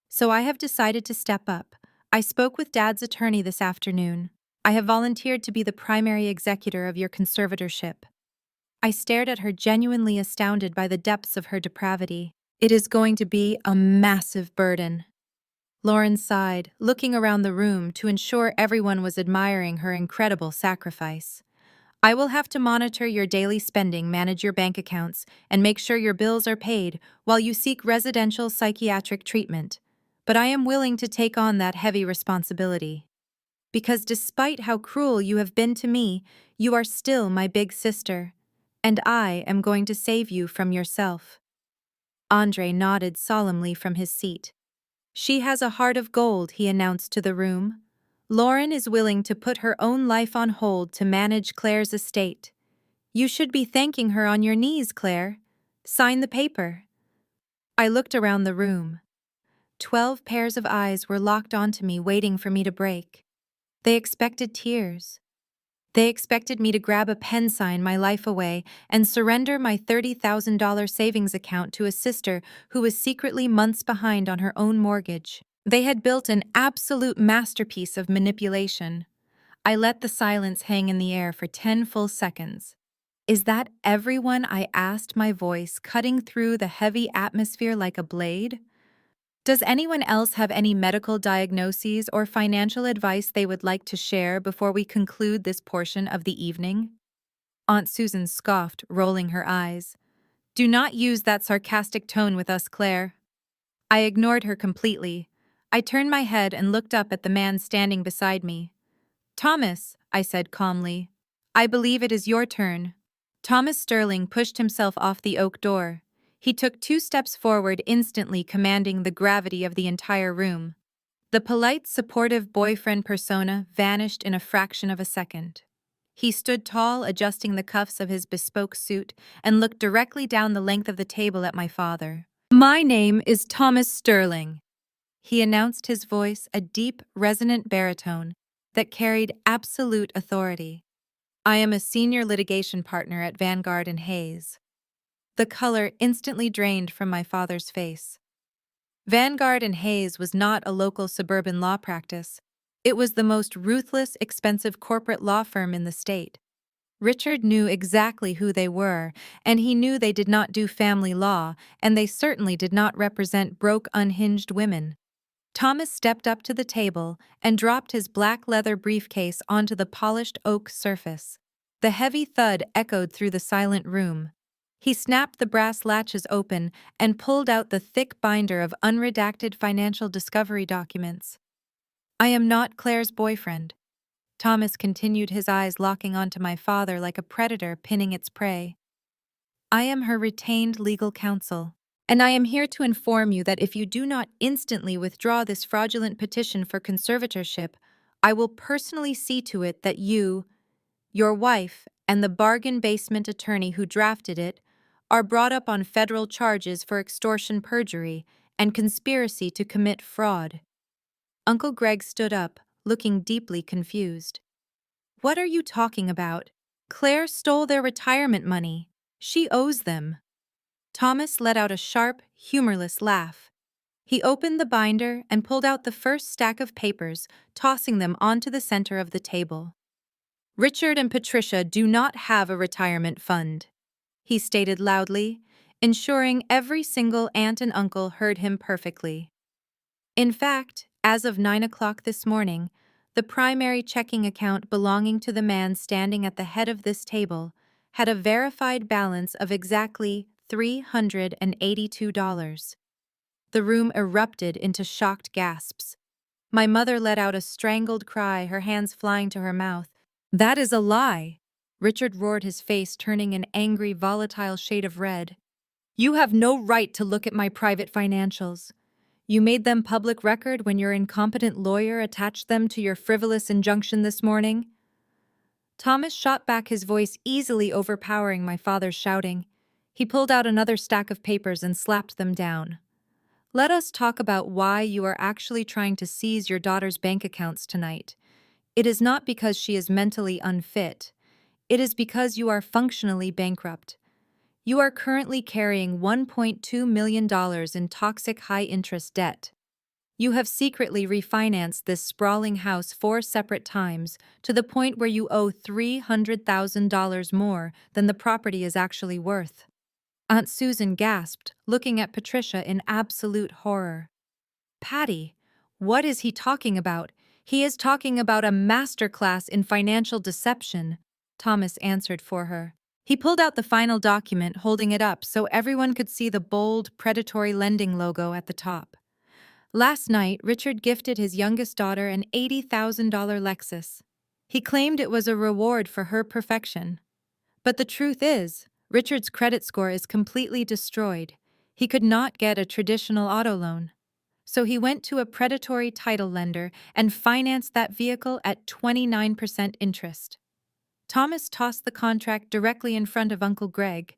"So I have decided to step up. I spoke with Dad's attorney this afternoon. I have volunteered to be the primary executor of your conservatorship." I stared at her, genuinely astounded by the depths of her depravity. "It is going to be a massive burden." Lauren sighed, looking around the room to ensure everyone was admiring her incredible sacrifice. "I will have to monitor your daily spending, manage your bank accounts, and make sure your bills are paid while you seek residential psychiatric treatment. But I am willing to take on that heavy responsibility. Because despite how cruel you have been to me, you are still my big sister. And I am going to save you from yourself." Andre nodded solemnly from his seat. "She has a heart of gold," he announced to the room. "Lauren is willing to put her own life on hold to manage Claire's estate. You should be thanking her on your knees, Claire. Sign the paper." I looked around the room. 12 pairs of eyes were locked onto me, waiting for me to break. They expected tears. They expected me to grab a pen, sign my life away, and surrender my $30,000 savings account to a sister who was secretly months behind on her own mortgage. They had built an absolute masterpiece of manipulation. I let the silence hang in the air for 10 full seconds. "Is that everyone?" I asked, my voice cutting through the heavy atmosphere like a blade. "Does anyone else have any medical diagnoses or financial advice they would like to share before we conclude this portion of the evening?" Aunt Susan scoffed, rolling her eyes. "Do not use that sarcastic tone with us, Claire. I ignored her completely. I turned my head and looked up at the man standing beside me. Thomas, I said calmly, I believe it is your turn. Thomas Sterling pushed himself off the oak door. He took 2 steps forward, instantly commanding the gravity of the entire room. The polite, supportive boyfriend persona vanished in a fraction of a second. He stood tall, adjusting the cuffs of his bespoke suit, and looked directly down the length of the table at my father. My name is Thomas Sterling, he announced, his voice a deep, resonant baritone that carried absolute authority. I am a senior litigation partner at Vanguard and Hayes. The color instantly drained from my father's face. Vanguard and Hayes was not a local suburban law practice. It was the most ruthless, expensive corporate law firm in the state. Richard knew exactly who they were, and he knew they did not do family law, and they certainly did not represent broke, unhinged women. Thomas stepped up to the table and dropped his black leather briefcase onto the polished oak surface. The heavy thud echoed through the silent room. He snapped the brass latches open and pulled out the thick binder of unredacted financial discovery documents. I am not Claire's boyfriend. Thomas continued, his eyes locking onto my father like a predator pinning its prey. I am her retained legal counsel, and I am here to inform you that if you do not instantly withdraw this fraudulent petition for conservatorship, I will personally see to it that you, your wife, and the bargain basement attorney who drafted it are brought up on federal charges for extortion, perjury, and conspiracy to commit fraud. Uncle Greg stood up, looking deeply confused. What are you talking about? Claire stole their retirement money. She owes them. Thomas let out a sharp, humorless laugh. He opened the binder and pulled out the first stack of papers, tossing them onto the center of the table. Richard and Patricia do not have a retirement fund, he stated loudly, ensuring every single aunt and uncle heard him perfectly. In fact, as of 9 o'clock this morning, the primary checking account belonging to the man standing at the head of this table had a verified balance of exactly $382. The room erupted into shocked gasps. My mother let out a strangled cry, her hands flying to her mouth. That is a lie! Richard roared, his face turning an angry, volatile shade of red. You have no right to look at my private financials. You made them public record when your incompetent lawyer attached them to your frivolous injunction this morning. Thomas shot back, his voice easily overpowering my father's shouting. He pulled out another stack of papers and slapped them down. Let us talk about why you are actually trying to seize your daughter's bank accounts tonight. It is not because she is mentally unfit. It is because you are functionally bankrupt. You are currently carrying $1.2 million in toxic high-interest debt. You have secretly refinanced this sprawling house 4 separate times to the point where you owe $300,000 more than the property is actually worth. Aunt Susan gasped, looking at Patricia in absolute horror. Patty, what is he talking about? He is talking about a masterclass in financial deception, Thomas answered for her. He pulled out the final document, holding it up so everyone could see the bold, predatory lending logo at the top. Last night, Richard gifted his youngest daughter an $80,000 Lexus. He claimed it was a reward for her perfection. But the truth is, Richard's credit score is completely destroyed. He could not get a traditional auto loan. So he went to a predatory title lender and financed that vehicle at 29% interest. Thomas tossed the contract directly in front of Uncle Greg.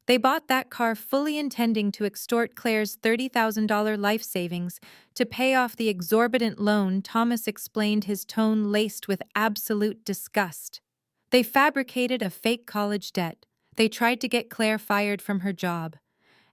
They bought that car fully intending to extort Claire's $30,000 life savings to pay off the exorbitant loan. Thomas explained, his tone laced with absolute disgust. They fabricated a fake college debt. They tried to get Claire fired from her job.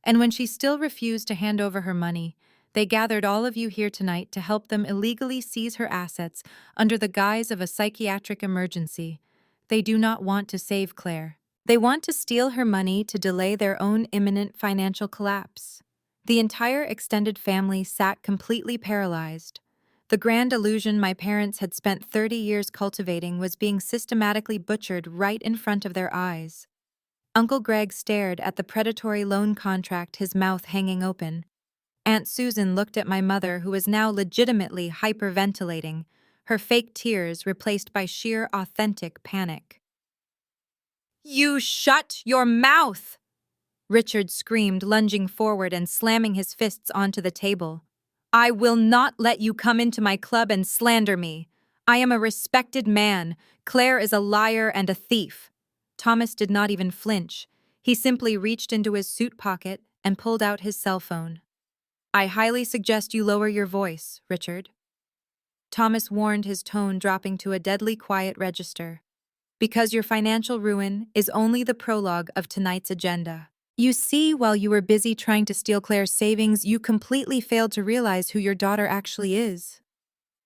And when she still refused to hand over her money, they gathered all of you here tonight to help them illegally seize her assets under the guise of a psychiatric emergency. They do not want to save Claire. They want to steal her money to delay their own imminent financial collapse. The entire extended family sat completely paralyzed. The grand illusion my parents had spent 30 years cultivating was being systematically butchered right in front of their eyes. Uncle Greg stared at the predatory loan contract, his mouth hanging open. Aunt Susan looked at my mother, who was now legitimately hyperventilating, her fake tears replaced by sheer authentic panic. "You shut your mouth!" Richard screamed, lunging forward and slamming his fists onto the table. "I will not let you come into my club and slander me. I am a respected man. Claire is a liar and a thief." Thomas did not even flinch. He simply reached into his suit pocket and pulled out his cell phone. "I highly suggest you lower your voice, Richard." Thomas warned, his tone dropping to a deadly quiet register. "Because your financial ruin is only the prologue of tonight's agenda. You see, while you were busy trying to steal Claire's savings, you completely failed to realize who your daughter actually is."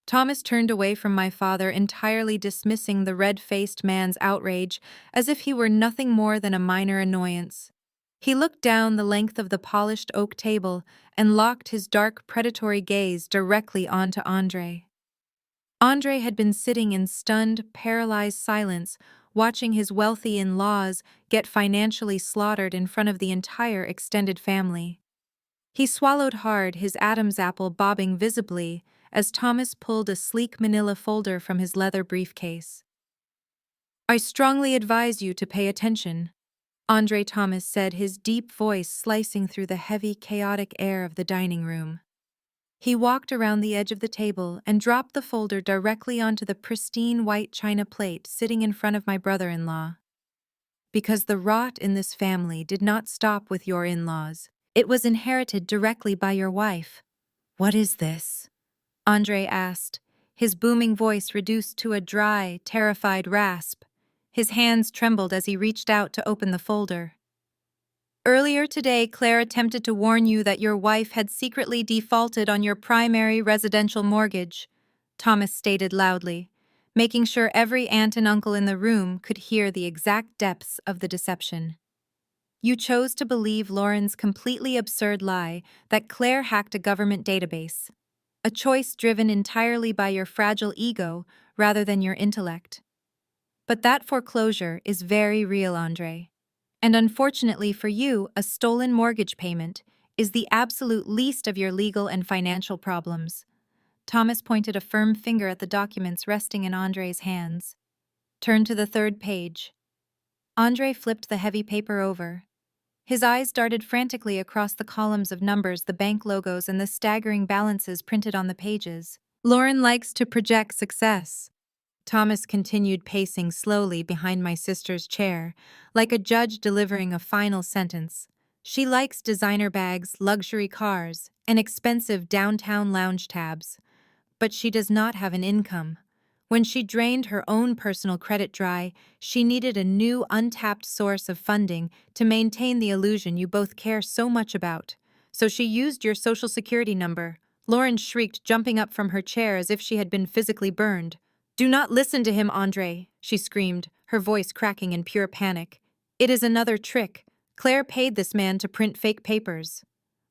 Thomas turned away from my father, entirely dismissing the red-faced man's outrage as if he were nothing more than a minor annoyance. He looked down the length of the polished oak table and locked his dark, predatory gaze directly onto Andre. Andre had been sitting in stunned, paralyzed silence, watching his wealthy in-laws get financially slaughtered in front of the entire extended family. He swallowed hard, his Adam's apple bobbing visibly as Thomas pulled a sleek manila folder from his leather briefcase. "I strongly advise you to pay attention," Andre Thomas said, his deep voice slicing through the heavy, chaotic air of the dining room. He walked around the edge of the table and dropped the folder directly onto the pristine white china plate sitting in front of my brother-in-law. "Because the rot in this family did not stop with your in-laws. It was inherited directly by your wife." "What is this?" Andre asked, his booming voice reduced to a dry, terrified rasp. His hands trembled as he reached out to open the folder. "Earlier today, Claire attempted to warn you that your wife had secretly defaulted on your primary residential mortgage," Thomas stated loudly, making sure every aunt and uncle in the room could hear the exact depths of the deception. "You chose to believe Lauren's completely absurd lie that Claire hacked a government database, a choice driven entirely by your fragile ego rather than your intellect. But that foreclosure is very real, Andre. And unfortunately for you, a stolen mortgage payment is the absolute least of your legal and financial problems." Thomas pointed a firm finger at the documents resting in Andre's hands. "Turn to the third page." Andre flipped the heavy paper over. His eyes darted frantically across the columns of numbers, the bank logos, and the staggering balances printed on the pages. "Lauren likes to project success." Thomas continued, pacing slowly behind my sister's chair, like a judge delivering a final sentence. "She likes designer bags, luxury cars, and expensive downtown lounge tabs. But she does not have an income. When she drained her own personal credit dry, she needed a new, untapped source of funding to maintain the illusion you both care so much about. So she used your social security number." Lauren shrieked, jumping up from her chair as if she had been physically burned. "Do not listen to him, Andre," she screamed, her voice cracking in pure panic. "It is another trick. Claire paid this man to print fake papers."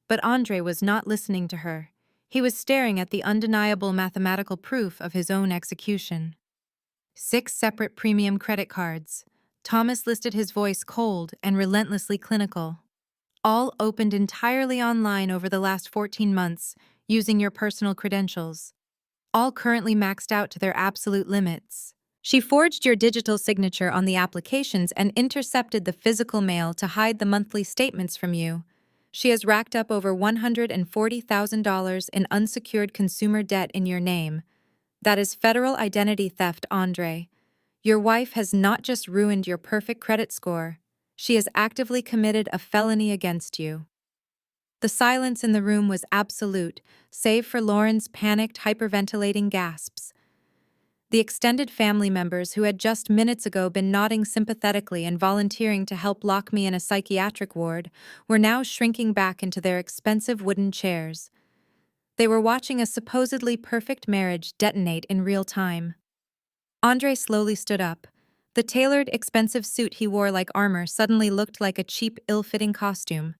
But Andre was not listening to her. He was staring at the undeniable mathematical proof of his own execution. 6 separate premium credit cards. Thomas listed, his voice cold and relentlessly clinical. "All opened entirely online over the last 14 months, using your personal credentials. All currently maxed out to their absolute limits. She forged your digital signature on the applications and intercepted the physical mail to hide the monthly statements from you. She has racked up over $140,000 in unsecured consumer debt in your name. That is federal identity theft, Andre. Your wife has not just ruined your perfect credit score, she has actively committed a felony against you." The silence in the room was absolute, save for Lauren's panicked, hyperventilating gasps. The extended family members, who had just minutes ago been nodding sympathetically and volunteering to help lock me in a psychiatric ward, were now shrinking back into their expensive wooden chairs. They were watching a supposedly perfect marriage detonate in real time. Andre slowly stood up. The tailored, expensive suit he wore like armor suddenly looked like a cheap, ill-fitting costume.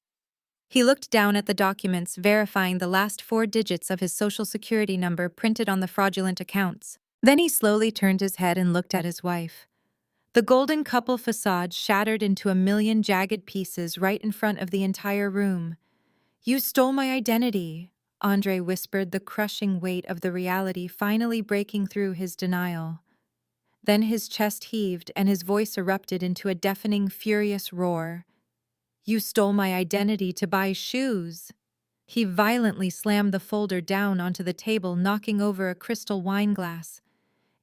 He looked down at the documents, verifying the last 4 digits of his social security number printed on the fraudulent accounts. Then he slowly turned his head and looked at his wife. The golden couple facade shattered into a million jagged pieces right in front of the entire room. You stole my identity, Andre whispered, the crushing weight of the reality finally breaking through his denial. Then his chest heaved and his voice erupted into a deafening, furious roar. You stole my identity to buy shoes. He violently slammed the folder down onto the table, knocking over a crystal wine glass.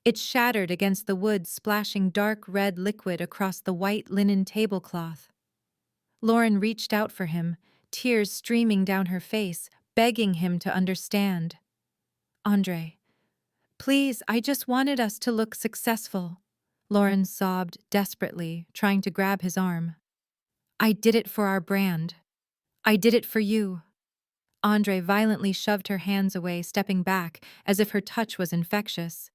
It shattered against the wood, splashing dark red liquid across the white linen tablecloth. Lauren reached out for him, tears streaming down her face, begging him to understand. Andre, please, I just wanted us to look successful. Lauren sobbed desperately, trying to grab his arm. I did it for our brand. I did it for you. Andre violently shoved her hands away, stepping back, as if her touch was infectious.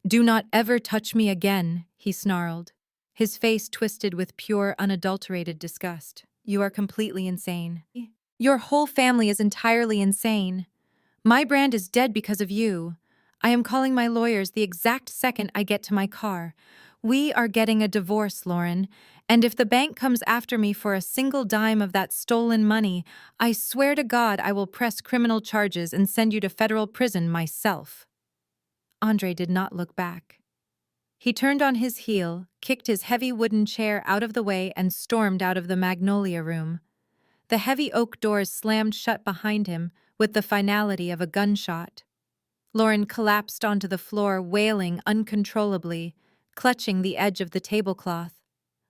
Do not ever touch me again, he snarled, his face twisted with pure, unadulterated disgust. You are completely insane. Your whole family is entirely insane. My brand is dead because of you. I am calling my lawyers the exact second I get to my car. We are getting a divorce, Lauren, and if the bank comes after me for a single dime of that stolen money, I swear to God I will press criminal charges and send you to federal prison myself. Andre did not look back. He turned on his heel, kicked his heavy wooden chair out of the way, and stormed out of the Magnolia Room. The heavy oak doors slammed shut behind him with the finality of a gunshot. Lauren collapsed onto the floor, wailing uncontrollably, clutching the edge of the tablecloth.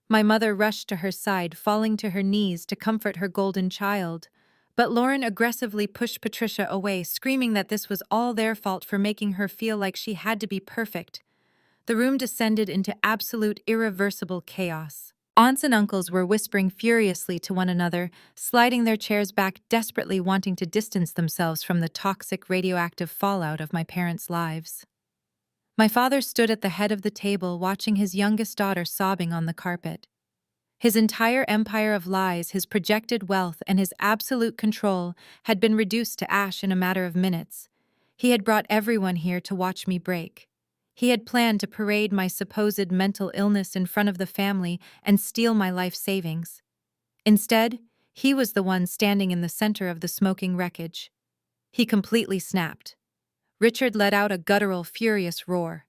My mother rushed to her side, falling to her knees to comfort her golden child. But Lauren aggressively pushed Patricia away, screaming that this was all their fault for making her feel like she had to be perfect. The room descended into absolute, irreversible chaos. Aunts and uncles were whispering furiously to one another, sliding their chairs back, desperately wanting to distance themselves from the toxic, radioactive fallout of my parents' lives. My father stood at the head of the table, watching his youngest daughter sobbing on the carpet. His entire empire of lies, his projected wealth, and his absolute control had been reduced to ash in a matter of minutes. He had brought everyone here to watch me break. He had planned to parade my supposed mental illness in front of the family and steal my life savings. Instead, he was the one standing in the center of the smoking wreckage. He completely snapped. Richard let out a guttural, furious roar.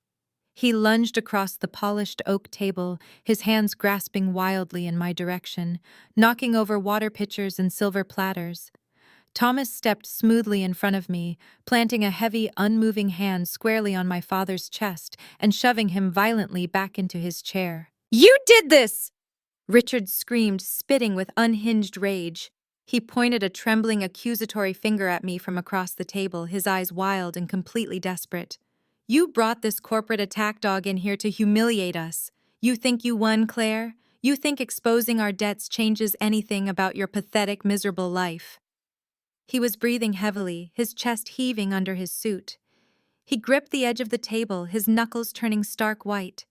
He lunged across the polished oak table, his hands grasping wildly in my direction, knocking over water pitchers and silver platters. Thomas stepped smoothly in front of me, planting a heavy, unmoving hand squarely on my father's chest and shoving him violently back into his chair. "You did this!" Richard screamed, spitting with unhinged rage. He pointed a trembling, accusatory finger at me from across the table, his eyes wild and completely desperate. "You brought this corporate attack dog in here to humiliate us. You think you won, Claire? You think exposing our debts changes anything about your pathetic, miserable life?" He was breathing heavily, his chest heaving under his suit. He gripped the edge of the table, his knuckles turning stark white.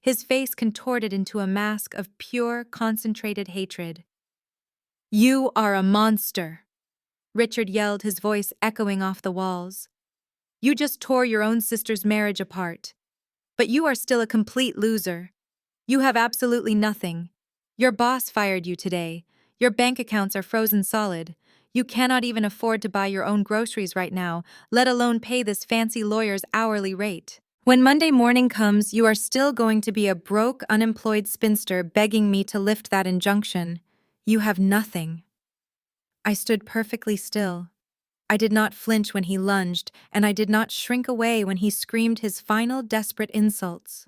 His face contorted into a mask of pure, concentrated hatred. "You are a monster," Richard yelled, his voice echoing off the walls. "You just tore your own sister's marriage apart. But you are still a complete loser. You have absolutely nothing. Your boss fired you today. Your bank accounts are frozen solid. You cannot even afford to buy your own groceries right now, let alone pay this fancy lawyer's hourly rate. When Monday morning comes, you are still going to be a broke, unemployed spinster begging me to lift that injunction. You have nothing." I stood perfectly still. I did not flinch when he lunged, and I did not shrink away when he screamed his final desperate insults.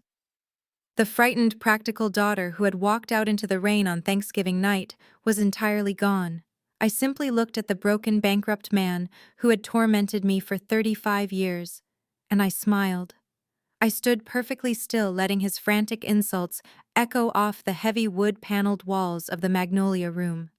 The frightened, practical daughter who had walked out into the rain on Thanksgiving night was entirely gone. I simply looked at the broken, bankrupt man who had tormented me for 35 years, and I smiled. I stood perfectly still, letting his frantic insults echo off the heavy wood-paneled walls of the Magnolia Room.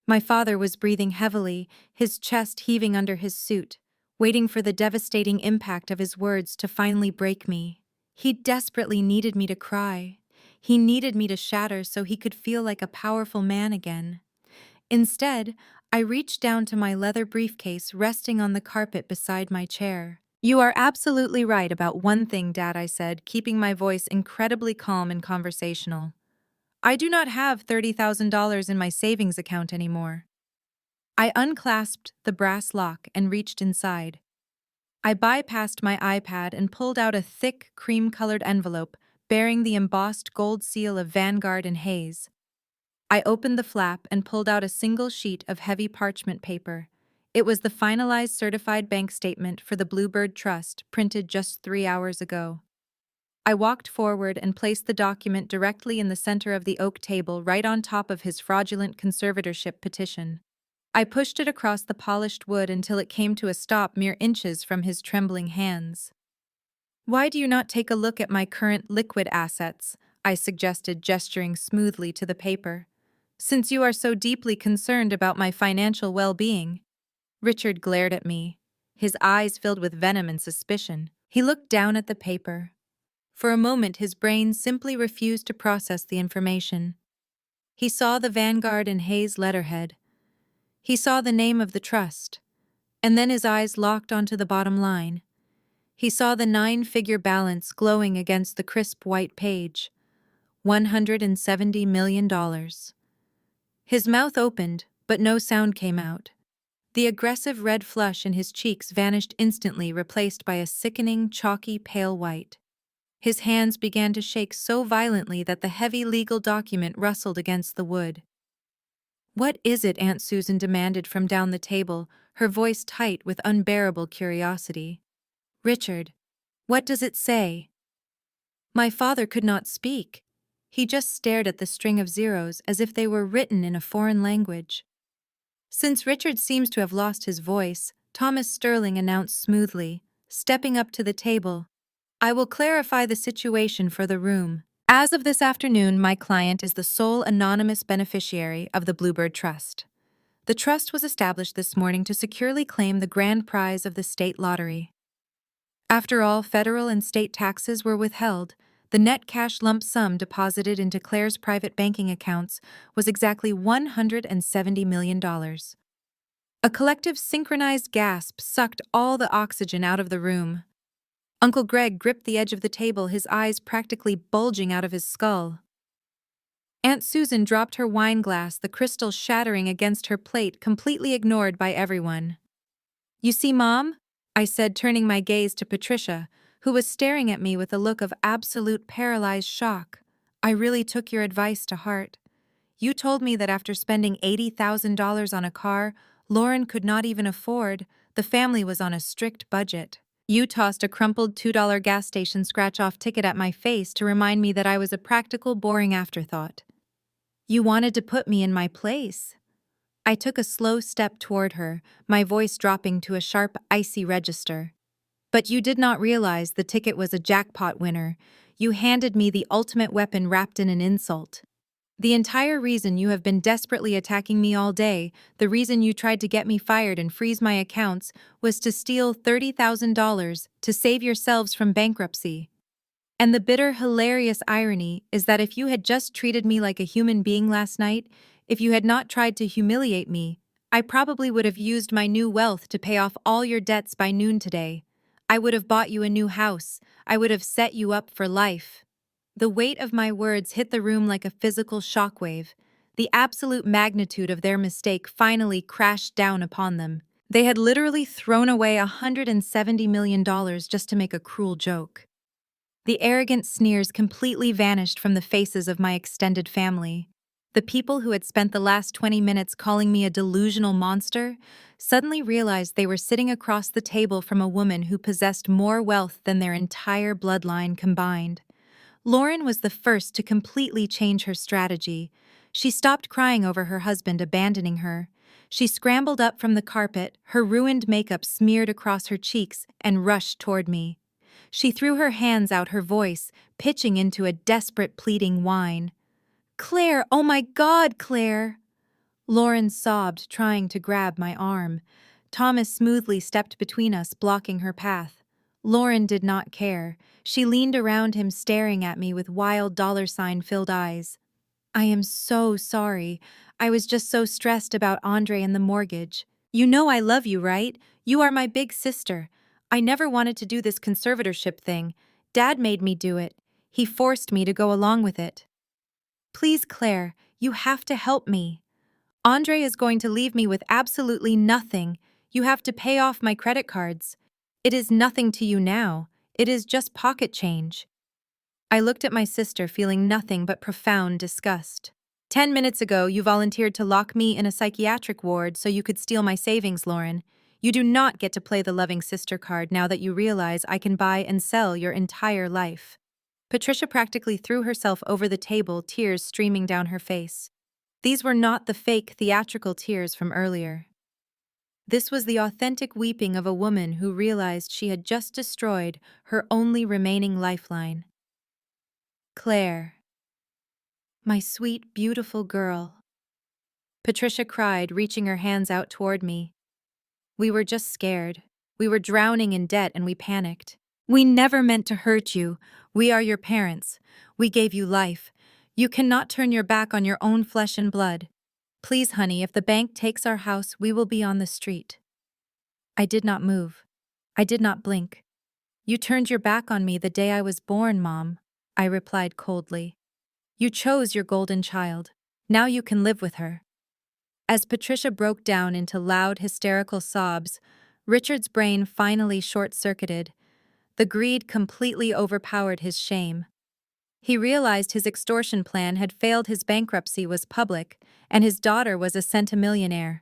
My father was breathing heavily, his chest heaving under his suit, waiting for the devastating impact of his words to finally break me. He desperately needed me to cry. He needed me to shatter so he could feel like a powerful man again. Instead, I reached down to my leather briefcase resting on the carpet beside my chair. "You are absolutely right about one thing, Dad," I said, keeping my voice incredibly calm and conversational. "I do not have $30,000 in my savings account anymore." I unclasped the brass lock and reached inside. I bypassed my iPad and pulled out a thick, cream-colored envelope bearing the embossed gold seal of Vanguard and Hayes. I opened the flap and pulled out a single sheet of heavy parchment paper. It was the finalized certified bank statement for the Bluebird Trust, printed just 3 hours ago. I walked forward and placed the document directly in the center of the oak table, right on top of his fraudulent conservatorship petition. I pushed it across the polished wood until it came to a stop mere inches from his trembling hands. "Why do you not take a look at my current liquid assets?" I suggested, gesturing smoothly to the paper. "Since you are so deeply concerned about my financial well-being." Richard glared at me, his eyes filled with venom and suspicion. He looked down at the paper. For a moment, his brain simply refused to process the information. He saw the Vanguard and Hayes letterhead. He saw the name of the trust. And then his eyes locked onto the bottom line. He saw the 9-figure balance glowing against the crisp white page. $170 million. His mouth opened, but no sound came out. The aggressive red flush in his cheeks vanished instantly, replaced by a sickening, chalky, pale white. His hands began to shake so violently that the heavy legal document rustled against the wood. "What is it?" Aunt Susan demanded from down the table, her voice tight with unbearable curiosity. "Richard, what does it say?" My father could not speak. He just stared at the string of zeros as if they were written in a foreign language. Since Richard seems to have lost his voice, Thomas Sterling announced smoothly, stepping up to the table, "I will clarify the situation for the room. As of this afternoon, my client is the sole anonymous beneficiary of the Bluebird Trust. The trust was established this morning to securely claim the grand prize of the state lottery. After all federal and state taxes were withheld, the net cash lump sum deposited into Claire's private banking accounts was exactly $170 million. A collective synchronized gasp sucked all the oxygen out of the room. Uncle Greg gripped the edge of the table, his eyes practically bulging out of his skull. Aunt Susan dropped her wine glass, the crystal shattering against her plate, completely ignored by everyone. "You see, Mom?" I said, turning my gaze to Patricia, who was staring at me with a look of absolute paralyzed shock. "I really took your advice to heart. You told me that after spending $80,000 on a car Lauren could not even afford, the family was on a strict budget. You tossed a crumpled $2 gas station scratch-off ticket at my face to remind me that I was a practical, boring afterthought. You wanted to put me in my place." I took a slow step toward her, my voice dropping to a sharp, icy register. "But you did not realize the ticket was a jackpot winner. You handed me the ultimate weapon wrapped in an insult. The entire reason you have been desperately attacking me all day, the reason you tried to get me fired and freeze my accounts, was to steal $30,000 to save yourselves from bankruptcy. And the bitter, hilarious irony is that if you had just treated me like a human being last night, if you had not tried to humiliate me, I probably would have used my new wealth to pay off all your debts by noon today. I would have bought you a new house. I would have set you up for life." The weight of my words hit the room like a physical shockwave. The absolute magnitude of their mistake finally crashed down upon them. They had literally thrown away $170 million just to make a cruel joke. The arrogant sneers completely vanished from the faces of my extended family. The people who had spent the last 20 minutes calling me a delusional monster suddenly realized they were sitting across the table from a woman who possessed more wealth than their entire bloodline combined. Lauren was the first to completely change her strategy. She stopped crying over her husband abandoning her. She scrambled up from the carpet, her ruined makeup smeared across her cheeks, and rushed toward me. She threw her hands out, her voice pitching into a desperate, pleading whine. "Claire, oh my God, Claire!" Lauren sobbed, trying to grab my arm. Thomas smoothly stepped between us, blocking her path. Lauren did not care. She leaned around him, staring at me with wild dollar-sign-filled eyes. "I am so sorry. I was just so stressed about Andre and the mortgage. You know I love you, right? You are my big sister. I never wanted to do this conservatorship thing. Dad made me do it. He forced me to go along with it. Please, Claire, you have to help me." Andre is going to leave me with absolutely nothing. You have to pay off my credit cards. It is nothing to you now. It is just pocket change. I looked at my sister, feeling nothing but profound disgust. 10 minutes ago, you volunteered to lock me in a psychiatric ward so you could steal my savings, Lauren. You do not get to play the loving sister card now that you realize I can buy and sell your entire life. Patricia practically threw herself over the table, tears streaming down her face. These were not the fake theatrical tears from earlier. This was the authentic weeping of a woman who realized she had just destroyed her only remaining lifeline. Claire. My sweet, beautiful girl. Patricia cried, reaching her hands out toward me. We were just scared. We were drowning in debt and we panicked. We never meant to hurt you. We are your parents. We gave you life. You cannot turn your back on your own flesh and blood. Please, honey, if the bank takes our house, we will be on the street. I did not move. I did not blink. You turned your back on me the day I was born, Mom, I replied coldly. You chose your golden child. Now you can live with her. As Patricia broke down into loud, hysterical sobs, Richard's brain finally short-circuited. The greed completely overpowered his shame. He realized his extortion plan had failed, his bankruptcy was public, and his daughter was a centimillionaire.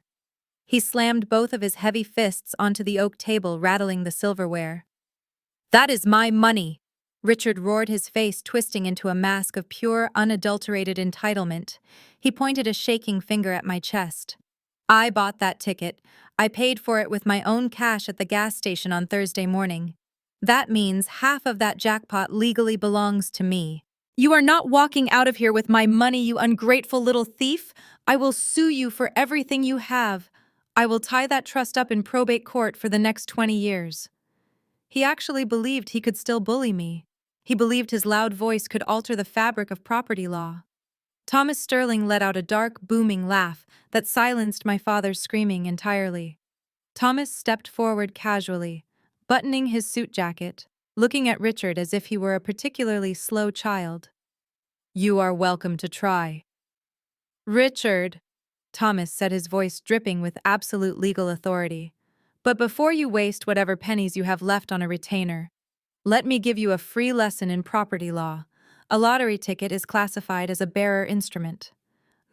He slammed both of his heavy fists onto the oak table, rattling the silverware. That is my money! Richard roared, his face twisting into a mask of pure, unadulterated entitlement. He pointed a shaking finger at my chest. I bought that ticket. I paid for it with my own cash at the gas station on Thursday morning. That means half of that jackpot legally belongs to me. You are not walking out of here with my money, you ungrateful little thief. I will sue you for everything you have. I will tie that trust up in probate court for the next 20 years. He actually believed he could still bully me. He believed his loud voice could alter the fabric of property law. Thomas Sterling let out a dark, booming laugh that silenced my father's screaming entirely. Thomas stepped forward casually, buttoning his suit jacket, looking at Richard as if he were a particularly slow child. You are welcome to try. Richard, Thomas said, his voice dripping with absolute legal authority. But before you waste whatever pennies you have left on a retainer, let me give you a free lesson in property law. A lottery ticket is classified as a bearer instrument.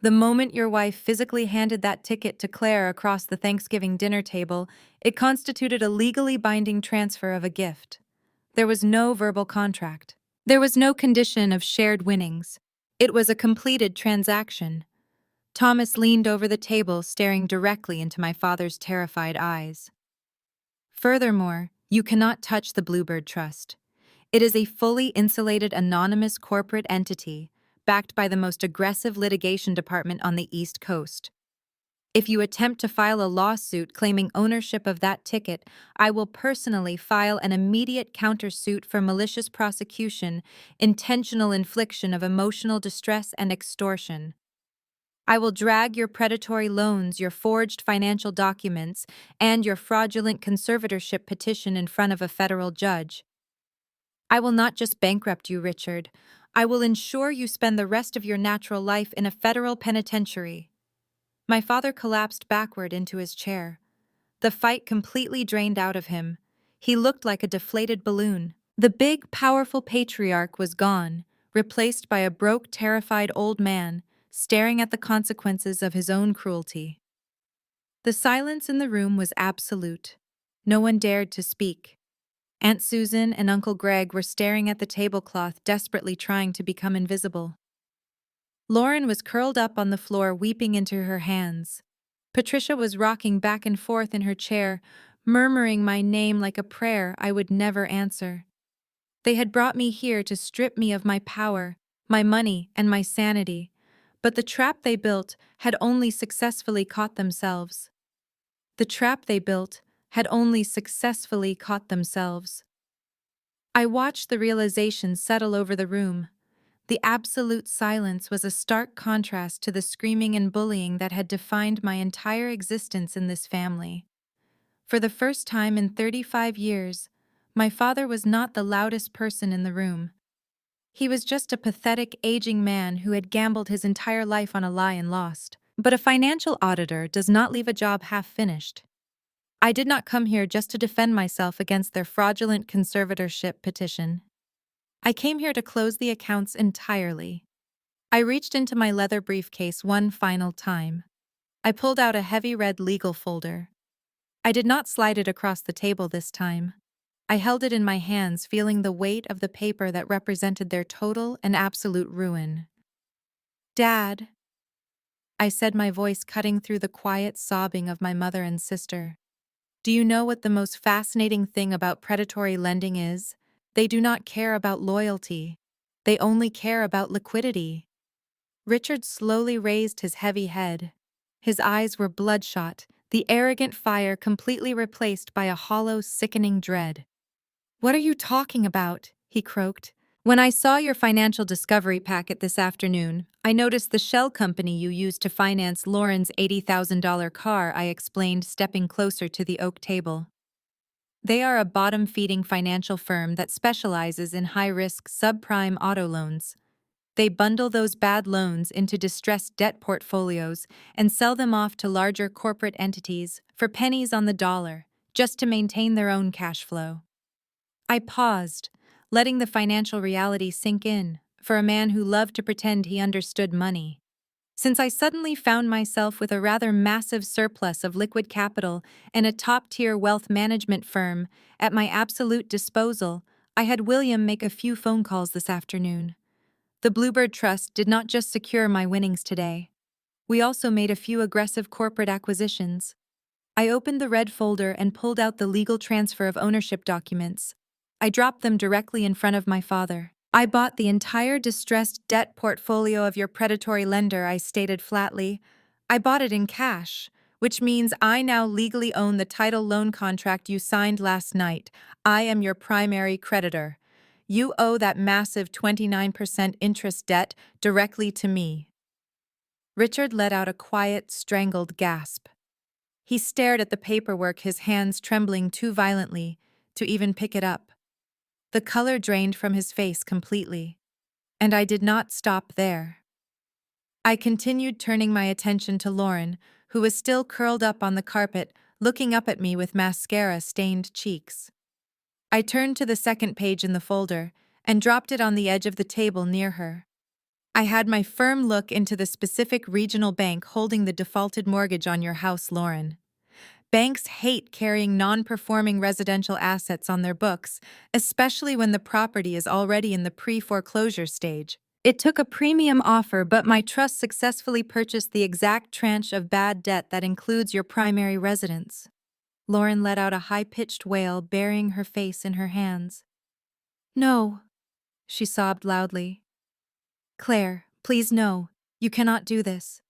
The moment your wife physically handed that ticket to Claire across the Thanksgiving dinner table, it constituted a legally binding transfer of a gift. There was no verbal contract. There was no condition of shared winnings. It was a completed transaction. Thomas leaned over the table, staring directly into my father's terrified eyes. Furthermore, you cannot touch the Bluebird Trust. It is a fully insulated anonymous corporate entity, backed by the most aggressive litigation department on the East Coast. If you attempt to file a lawsuit claiming ownership of that ticket, I will personally file an immediate countersuit for malicious prosecution, intentional infliction of emotional distress, and extortion. I will drag your predatory loans, your forged financial documents, and your fraudulent conservatorship petition in front of a federal judge. I will not just bankrupt you, Richard. I will ensure you spend the rest of your natural life in a federal penitentiary. My father collapsed backward into his chair. The fight completely drained out of him. He looked like a deflated balloon. The big, powerful patriarch was gone, replaced by a broke, terrified old man, staring at the consequences of his own cruelty. The silence in the room was absolute. No one dared to speak. Aunt Susan and Uncle Greg were staring at the tablecloth, desperately trying to become invisible. Lauren was curled up on the floor, weeping into her hands. Patricia was rocking back and forth in her chair, murmuring my name like a prayer I would never answer. They had brought me here to strip me of my power, my money, and my sanity. But the trap they built had only successfully caught themselves. The trap they built had only successfully caught themselves. I watched the realization settle over the room. The absolute silence was a stark contrast to the screaming and bullying that had defined my entire existence in this family. For the first time in 35 years, my father was not the loudest person in the room. He was just a pathetic, aging man who had gambled his entire life on a lie and lost. But a financial auditor does not leave a job half finished. I did not come here just to defend myself against their fraudulent conservatorship petition. I came here to close the accounts entirely. I reached into my leather briefcase one final time. I pulled out a heavy red legal folder. I did not slide it across the table this time. I held it in my hands, feeling the weight of the paper that represented their total and absolute ruin. "Dad," I said, my voice cutting through the quiet sobbing of my mother and sister. "Do you know what the most fascinating thing about predatory lending is? They do not care about loyalty. They only care about liquidity." Richard slowly raised his heavy head. His eyes were bloodshot, the arrogant fire completely replaced by a hollow, sickening dread. "What are you talking about?" he croaked. "When I saw your financial discovery packet this afternoon, I noticed the shell company you used to finance Lauren's $80,000 car," I explained, stepping closer to the oak table. "They are a bottom-feeding financial firm that specializes in high-risk subprime auto loans. They bundle those bad loans into distressed debt portfolios and sell them off to larger corporate entities for pennies on the dollar, just to maintain their own cash flow." I paused, letting the financial reality sink in, for a man who loved to pretend he understood money. Since I suddenly found myself with a rather massive surplus of liquid capital and a top-tier wealth management firm at my absolute disposal, I had William make a few phone calls this afternoon. The Bluebird Trust did not just secure my winnings today. We also made a few aggressive corporate acquisitions. I opened the red folder and pulled out the legal transfer of ownership documents. I dropped them directly in front of my father. "I bought the entire distressed debt portfolio of your predatory lender," I stated flatly. "I bought it in cash, which means I now legally own the title loan contract you signed last night. I am your primary creditor. You owe that massive 29% interest debt directly to me." Richard let out a quiet, strangled gasp. He stared at the paperwork, his hands trembling too violently to even pick it up. The color drained from his face completely. And I did not stop there. I continued, turning my attention to Lauren, who was still curled up on the carpet, looking up at me with mascara-stained cheeks. I turned to the second page in the folder and dropped it on the edge of the table near her. I had my firm look into the specific regional bank holding the defaulted mortgage on your house, Lauren. Banks hate carrying non-performing residential assets on their books, especially when the property is already in the pre-foreclosure stage. It took a premium offer, but my trust successfully purchased the exact tranche of bad debt that includes your primary residence. Lauren let out a high-pitched wail, burying her face in her hands. "No," she sobbed loudly. "Claire, please no, you cannot do this.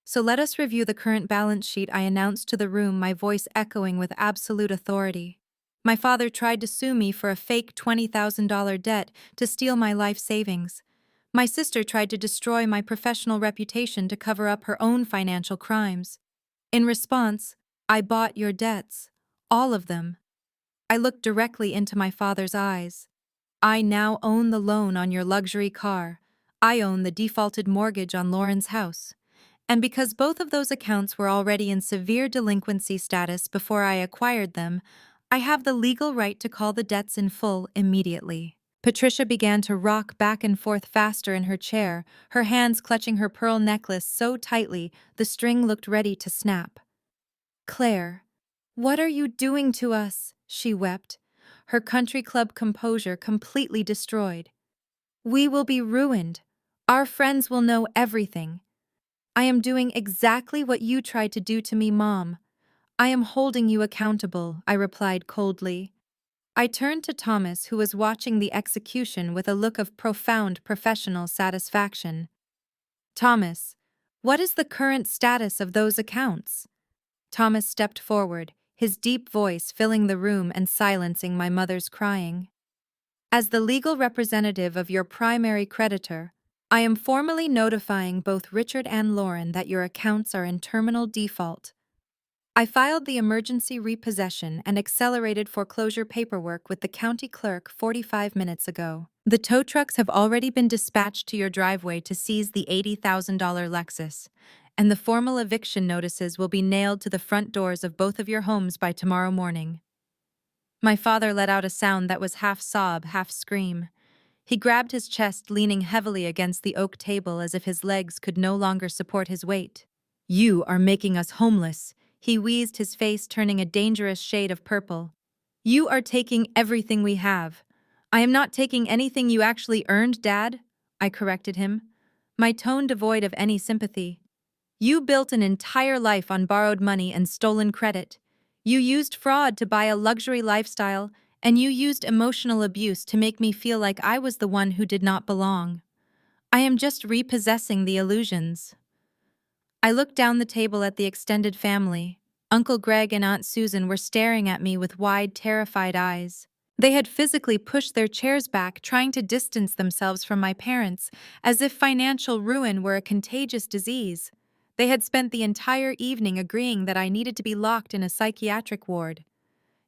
So let us review the current balance sheet," I announced to the room, my voice echoing with absolute authority. "My father tried to sue me for a fake $20,000 debt to steal my life savings. My sister tried to destroy my professional reputation to cover up her own financial crimes. In response, I bought your debts. All of them." I looked directly into my father's eyes. "I now own the loan on your luxury car. I own the defaulted mortgage on Lauren's house. And because both of those accounts were already in severe delinquency status before I acquired them, I have the legal right to call the debts in full immediately." Patricia began to rock back and forth faster in her chair, her hands clutching her pearl necklace so tightly the string looked ready to snap. "Claire, what are you doing to us?" she wept, her country club composure completely destroyed. "We will be ruined. Our friends will know everything. I am doing exactly what you tried to do to me, Mom. I am holding you accountable," I replied coldly. I turned to Thomas, who was watching the execution with a look of profound professional satisfaction. "Thomas, what is the current status of those accounts?" Thomas stepped forward, his deep voice filling the room and silencing my mother's crying. "As the legal representative of your primary creditor, I am formally notifying both Richard and Lauren that your accounts are in terminal default. I filed the emergency repossession and accelerated foreclosure paperwork with the county clerk 45 minutes ago. The tow trucks have already been dispatched to your driveway to seize the $80,000 Lexus, and the formal eviction notices will be nailed to the front doors of both of your homes by tomorrow morning." My father let out a sound that was half sob, half scream. He grabbed his chest, leaning heavily against the oak table as if his legs could no longer support his weight. "You are making us homeless," he wheezed, his face turning a dangerous shade of purple. "You are taking everything we have." "I am not taking anything you actually earned, Dad," I corrected him, my tone devoid of any sympathy. "You built an entire life on borrowed money and stolen credit. You used fraud to buy a luxury lifestyle, and you used emotional abuse to make me feel like I was the one who did not belong. I am just repossessing the illusions." I looked down the table at the extended family. Uncle Greg and Aunt Susan were staring at me with wide, terrified eyes. They had physically pushed their chairs back, trying to distance themselves from my parents, as if financial ruin were a contagious disease. They had spent the entire evening agreeing that I needed to be locked in a psychiatric ward.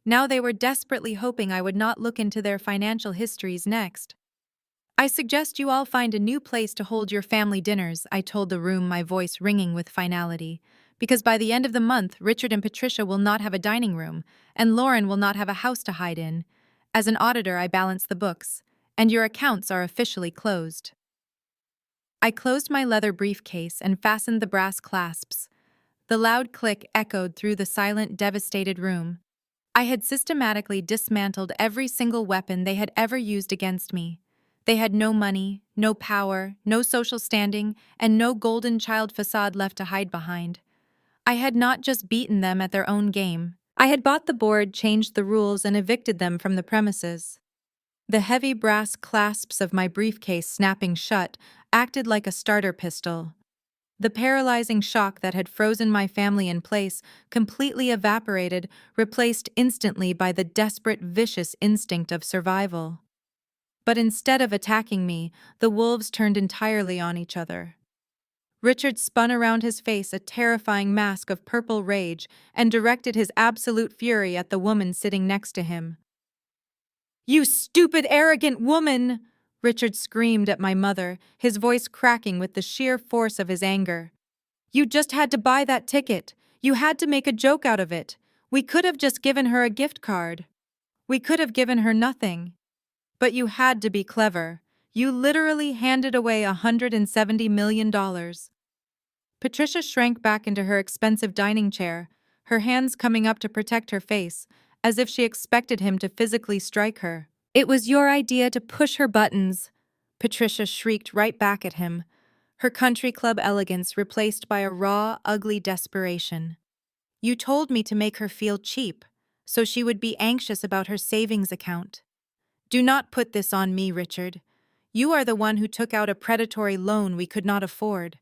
Now they were desperately hoping I would not look into their financial histories next. "I suggest you all find a new place to hold your family dinners," I told the room, my voice ringing with finality. "Because by the end of the month, Richard and Patricia will not have a dining room, and Lauren will not have a house to hide in. As an auditor, I balance the books, and your accounts are officially closed." I closed my leather briefcase and fastened the brass clasps. The loud click echoed through the silent, devastated room. I had systematically dismantled every single weapon they had ever used against me. They had no money, no power, no social standing, and no golden child facade left to hide behind. I had not just beaten them at their own game. I had bought the board, changed the rules, and evicted them from the premises. The heavy brass clasps of my briefcase snapping shut acted like a starter pistol. The paralyzing shock that had frozen my family in place completely evaporated, replaced instantly by the desperate, vicious instinct of survival. But instead of attacking me, the wolves turned entirely on each other. Richard spun around his face, a terrifying mask of purple rage, and directed his absolute fury at the woman sitting next to him. "You stupid, arrogant woman!" Richard screamed at my mother, his voice cracking with the sheer force of his anger. "You just had to buy that ticket. You had to make a joke out of it. We could have just given her a gift card. We could have given her nothing. But you had to be clever. You literally handed away $170 million. Patricia shrank back into her expensive dining chair, her hands coming up to protect her face, as if she expected him to physically strike her. "It was your idea to push her buttons," Patricia shrieked right back at him, her country club elegance replaced by a raw, ugly desperation. "You told me to make her feel cheap, so she would be anxious about her savings account. Do not put this on me, Richard. You are the one who took out a predatory loan we could not afford."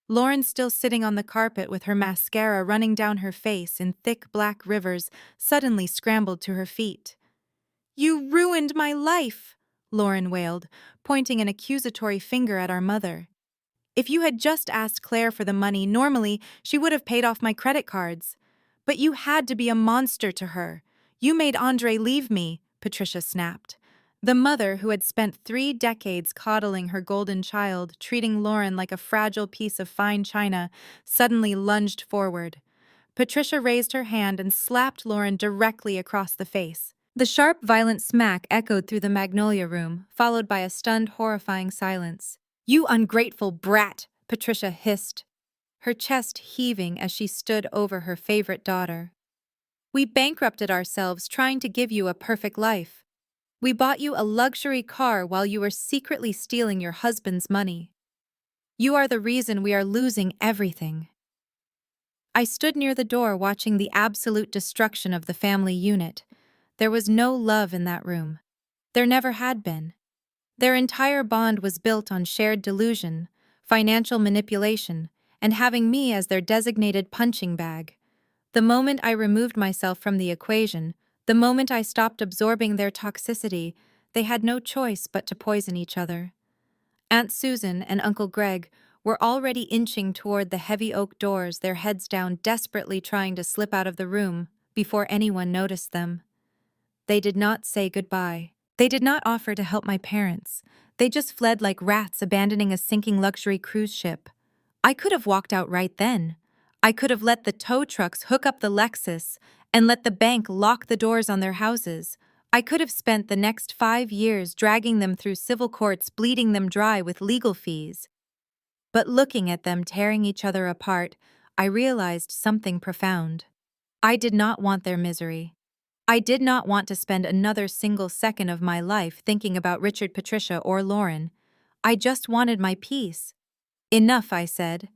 Lauren, still sitting on the carpet with her mascara running down her face in thick black rivers, suddenly scrambled to her feet. "You ruined my life," Lauren wailed, pointing an accusatory finger at our mother. "If you had just asked Claire for the money, normally she would have paid off my credit cards. But you had to be a monster to her. You made Andre leave me," Patricia snapped. The mother, who had spent 3 decades coddling her golden child, treating Lauren like a fragile piece of fine china, suddenly lunged forward. Patricia raised her hand and slapped Lauren directly across the face. The sharp, violent smack echoed through the Magnolia room, followed by a stunned, horrifying silence. "You ungrateful brat!" Patricia hissed, her chest heaving as she stood over her favorite daughter. "We bankrupted ourselves trying to give you a perfect life. We bought you a luxury car while you were secretly stealing your husband's money. You are the reason we are losing everything." I stood near the door watching the absolute destruction of the family unit. There was no love in that room. There never had been. Their entire bond was built on shared delusion, financial manipulation, and having me as their designated punching bag. The moment I removed myself from the equation, the moment I stopped absorbing their toxicity, they had no choice but to poison each other. Aunt Susan and Uncle Greg were already inching toward the heavy oak doors, their heads down, desperately trying to slip out of the room before anyone noticed them. They did not say goodbye. They did not offer to help my parents. They just fled like rats abandoning a sinking luxury cruise ship. I could have walked out right then. I could have let the tow trucks hook up the Lexus and let the bank lock the doors on their houses. I could have spent the next 5 years dragging them through civil courts, bleeding them dry with legal fees. But looking at them tearing each other apart, I realized something profound. I did not want their misery. I did not want to spend another single second of my life thinking about Richard, Patricia, or Lauren. I just wanted my peace. Enough, I said.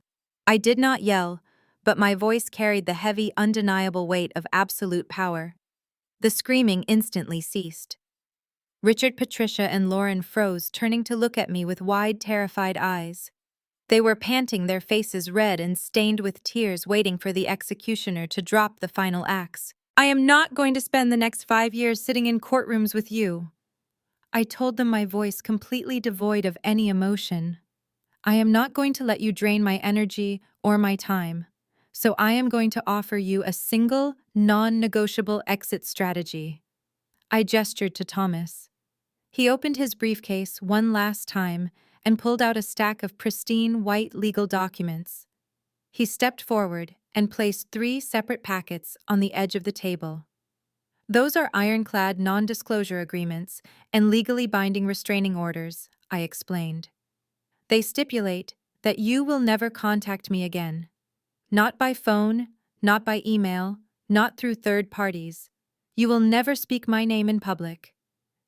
I did not yell, but my voice carried the heavy, undeniable weight of absolute power. The screaming instantly ceased. Richard, Patricia, and Lauren froze, turning to look at me with wide, terrified eyes. They were panting, their faces red and stained with tears, waiting for the executioner to drop the final axe. I am not going to spend the next 5 years sitting in courtrooms with you, I told them, my voice completely devoid of any emotion. I am not going to let you drain my energy or my time. So I am going to offer you a single, non-negotiable exit strategy. I gestured to Thomas. He opened his briefcase one last time and pulled out a stack of pristine white legal documents. He stepped forward and placed 3 separate packets on the edge of the table. Those are ironclad non-disclosure agreements and legally binding restraining orders, I explained. They stipulate that you will never contact me again. Not by phone, not by email, not through third parties. You will never speak my name in public.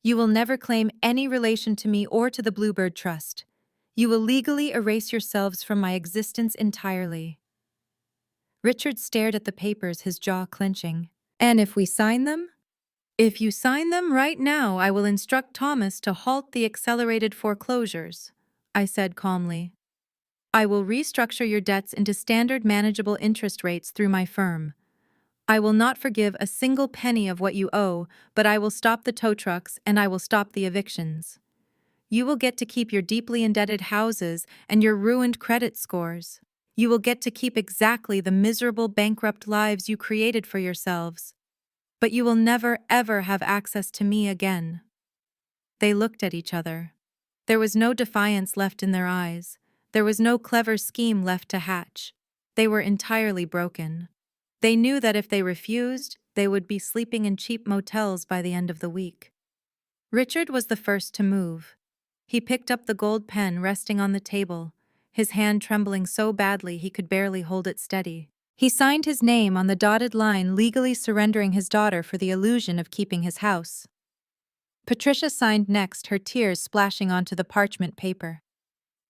You will never claim any relation to me or to the Bluebird Trust. You will legally erase yourselves from my existence entirely. Richard stared at the papers, his jaw clenching. And if we sign them? If you sign them right now, I will instruct Thomas to halt the accelerated foreclosures, I said calmly. I will restructure your debts into standard manageable interest rates through my firm. I will not forgive a single penny of what you owe, but I will stop the tow trucks and I will stop the evictions. You will get to keep your deeply indebted houses and your ruined credit scores. You will get to keep exactly the miserable, bankrupt lives you created for yourselves. But you will never, ever have access to me again. They looked at each other. There was no defiance left in their eyes. There was no clever scheme left to hatch. They were entirely broken. They knew that if they refused, they would be sleeping in cheap motels by the end of the week. Richard was the first to move. He picked up the gold pen resting on the table, his hand trembling so badly he could barely hold it steady. He signed his name on the dotted line, legally surrendering his daughter for the illusion of keeping his house. Patricia signed next, her tears splashing onto the parchment paper.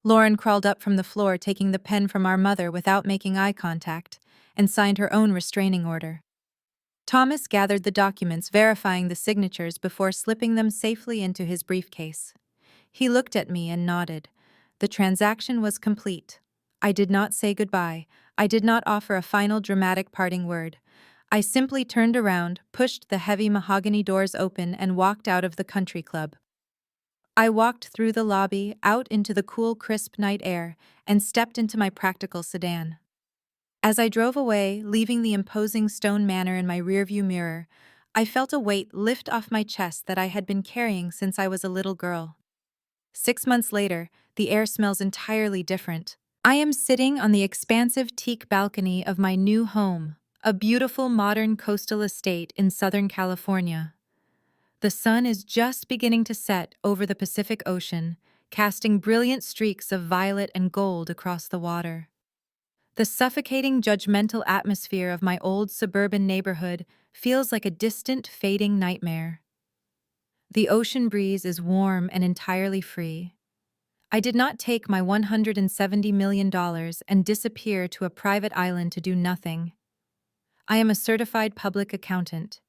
Lauren crawled up from the floor, taking the pen from our mother without making eye contact, and signed her own restraining order. Thomas gathered the documents, verifying the signatures before slipping them safely into his briefcase. He looked at me and nodded. The transaction was complete. I did not say goodbye. I did not offer a final dramatic parting word. I simply turned around, pushed the heavy mahogany doors open, and walked out of the country club. I walked through the lobby, out into the cool, crisp night air, and stepped into my practical sedan. As I drove away, leaving the imposing stone manor in my rearview mirror, I felt a weight lift off my chest that I had been carrying since I was a little girl. 6 months later, the air smells entirely different. I am sitting on the expansive teak balcony of my new home, a beautiful modern coastal estate in Southern California. The sun is just beginning to set over the Pacific Ocean, casting brilliant streaks of violet and gold across the water. The suffocating, judgmental atmosphere of my old suburban neighborhood feels like a distant, fading nightmare. The ocean breeze is warm and entirely free. I did not take my $170 million and disappear to a private island to do nothing. I am a certified public accountant.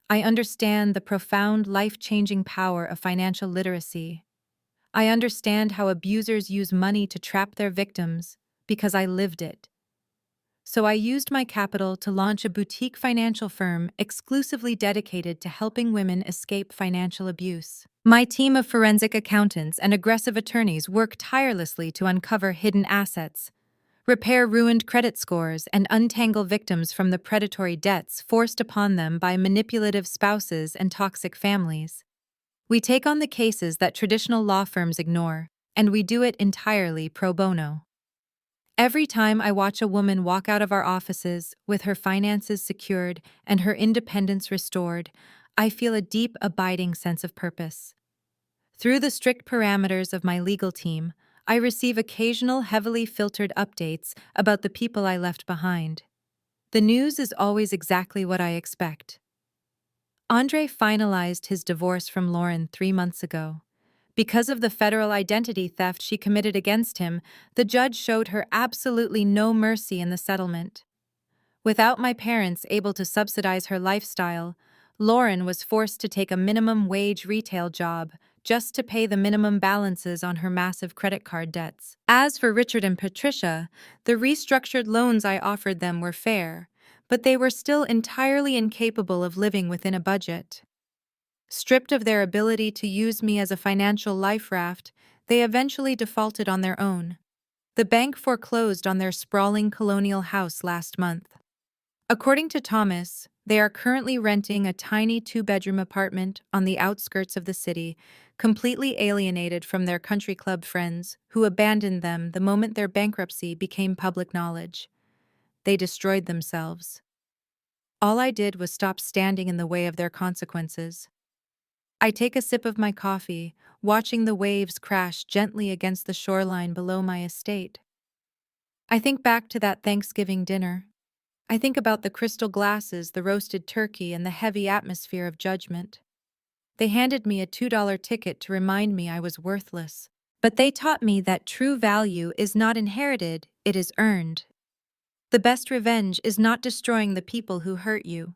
I understand the profound, life-changing power of financial literacy. I understand how abusers use money to trap their victims, because I lived it. So I used my capital to launch a boutique financial firm exclusively dedicated to helping women escape financial abuse. My team of forensic accountants and aggressive attorneys work tirelessly to uncover hidden assets, repair ruined credit scores, and untangle victims from the predatory debts forced upon them by manipulative spouses and toxic families. We take on the cases that traditional law firms ignore, and we do it entirely pro bono. Every time I watch a woman walk out of our offices with her finances secured and her independence restored, I feel a deep, abiding sense of purpose. Through the strict parameters of my legal team, I receive occasional heavily filtered updates about the people I left behind. The news is always exactly what I expect. Andre finalized his divorce from Lauren 3 months ago. Because of the federal identity theft she committed against him, the judge showed her absolutely no mercy in the settlement. Without my parents able to subsidize her lifestyle, Lauren was forced to take a minimum wage retail job just to pay the minimum balances on her massive credit card debts. As for Richard and Patricia, the restructured loans I offered them were fair, but they were still entirely incapable of living within a budget. Stripped of their ability to use me as a financial life raft, they eventually defaulted on their own. The bank foreclosed on their sprawling colonial house last month. According to Thomas, they are currently renting a tiny two-bedroom apartment on the outskirts of the city, completely alienated from their country club friends who abandoned them the moment their bankruptcy became public knowledge. They destroyed themselves. All I did was stop standing in the way of their consequences. I take a sip of my coffee, watching the waves crash gently against the shoreline below my estate. I think back to that Thanksgiving dinner. I think about the crystal glasses, the roasted turkey, and the heavy atmosphere of judgment. They handed me a $2 ticket to remind me I was worthless. But they taught me that true value is not inherited, it is earned. The best revenge is not destroying the people who hurt you.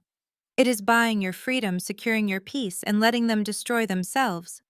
It is buying your freedom, securing your peace, and letting them destroy themselves.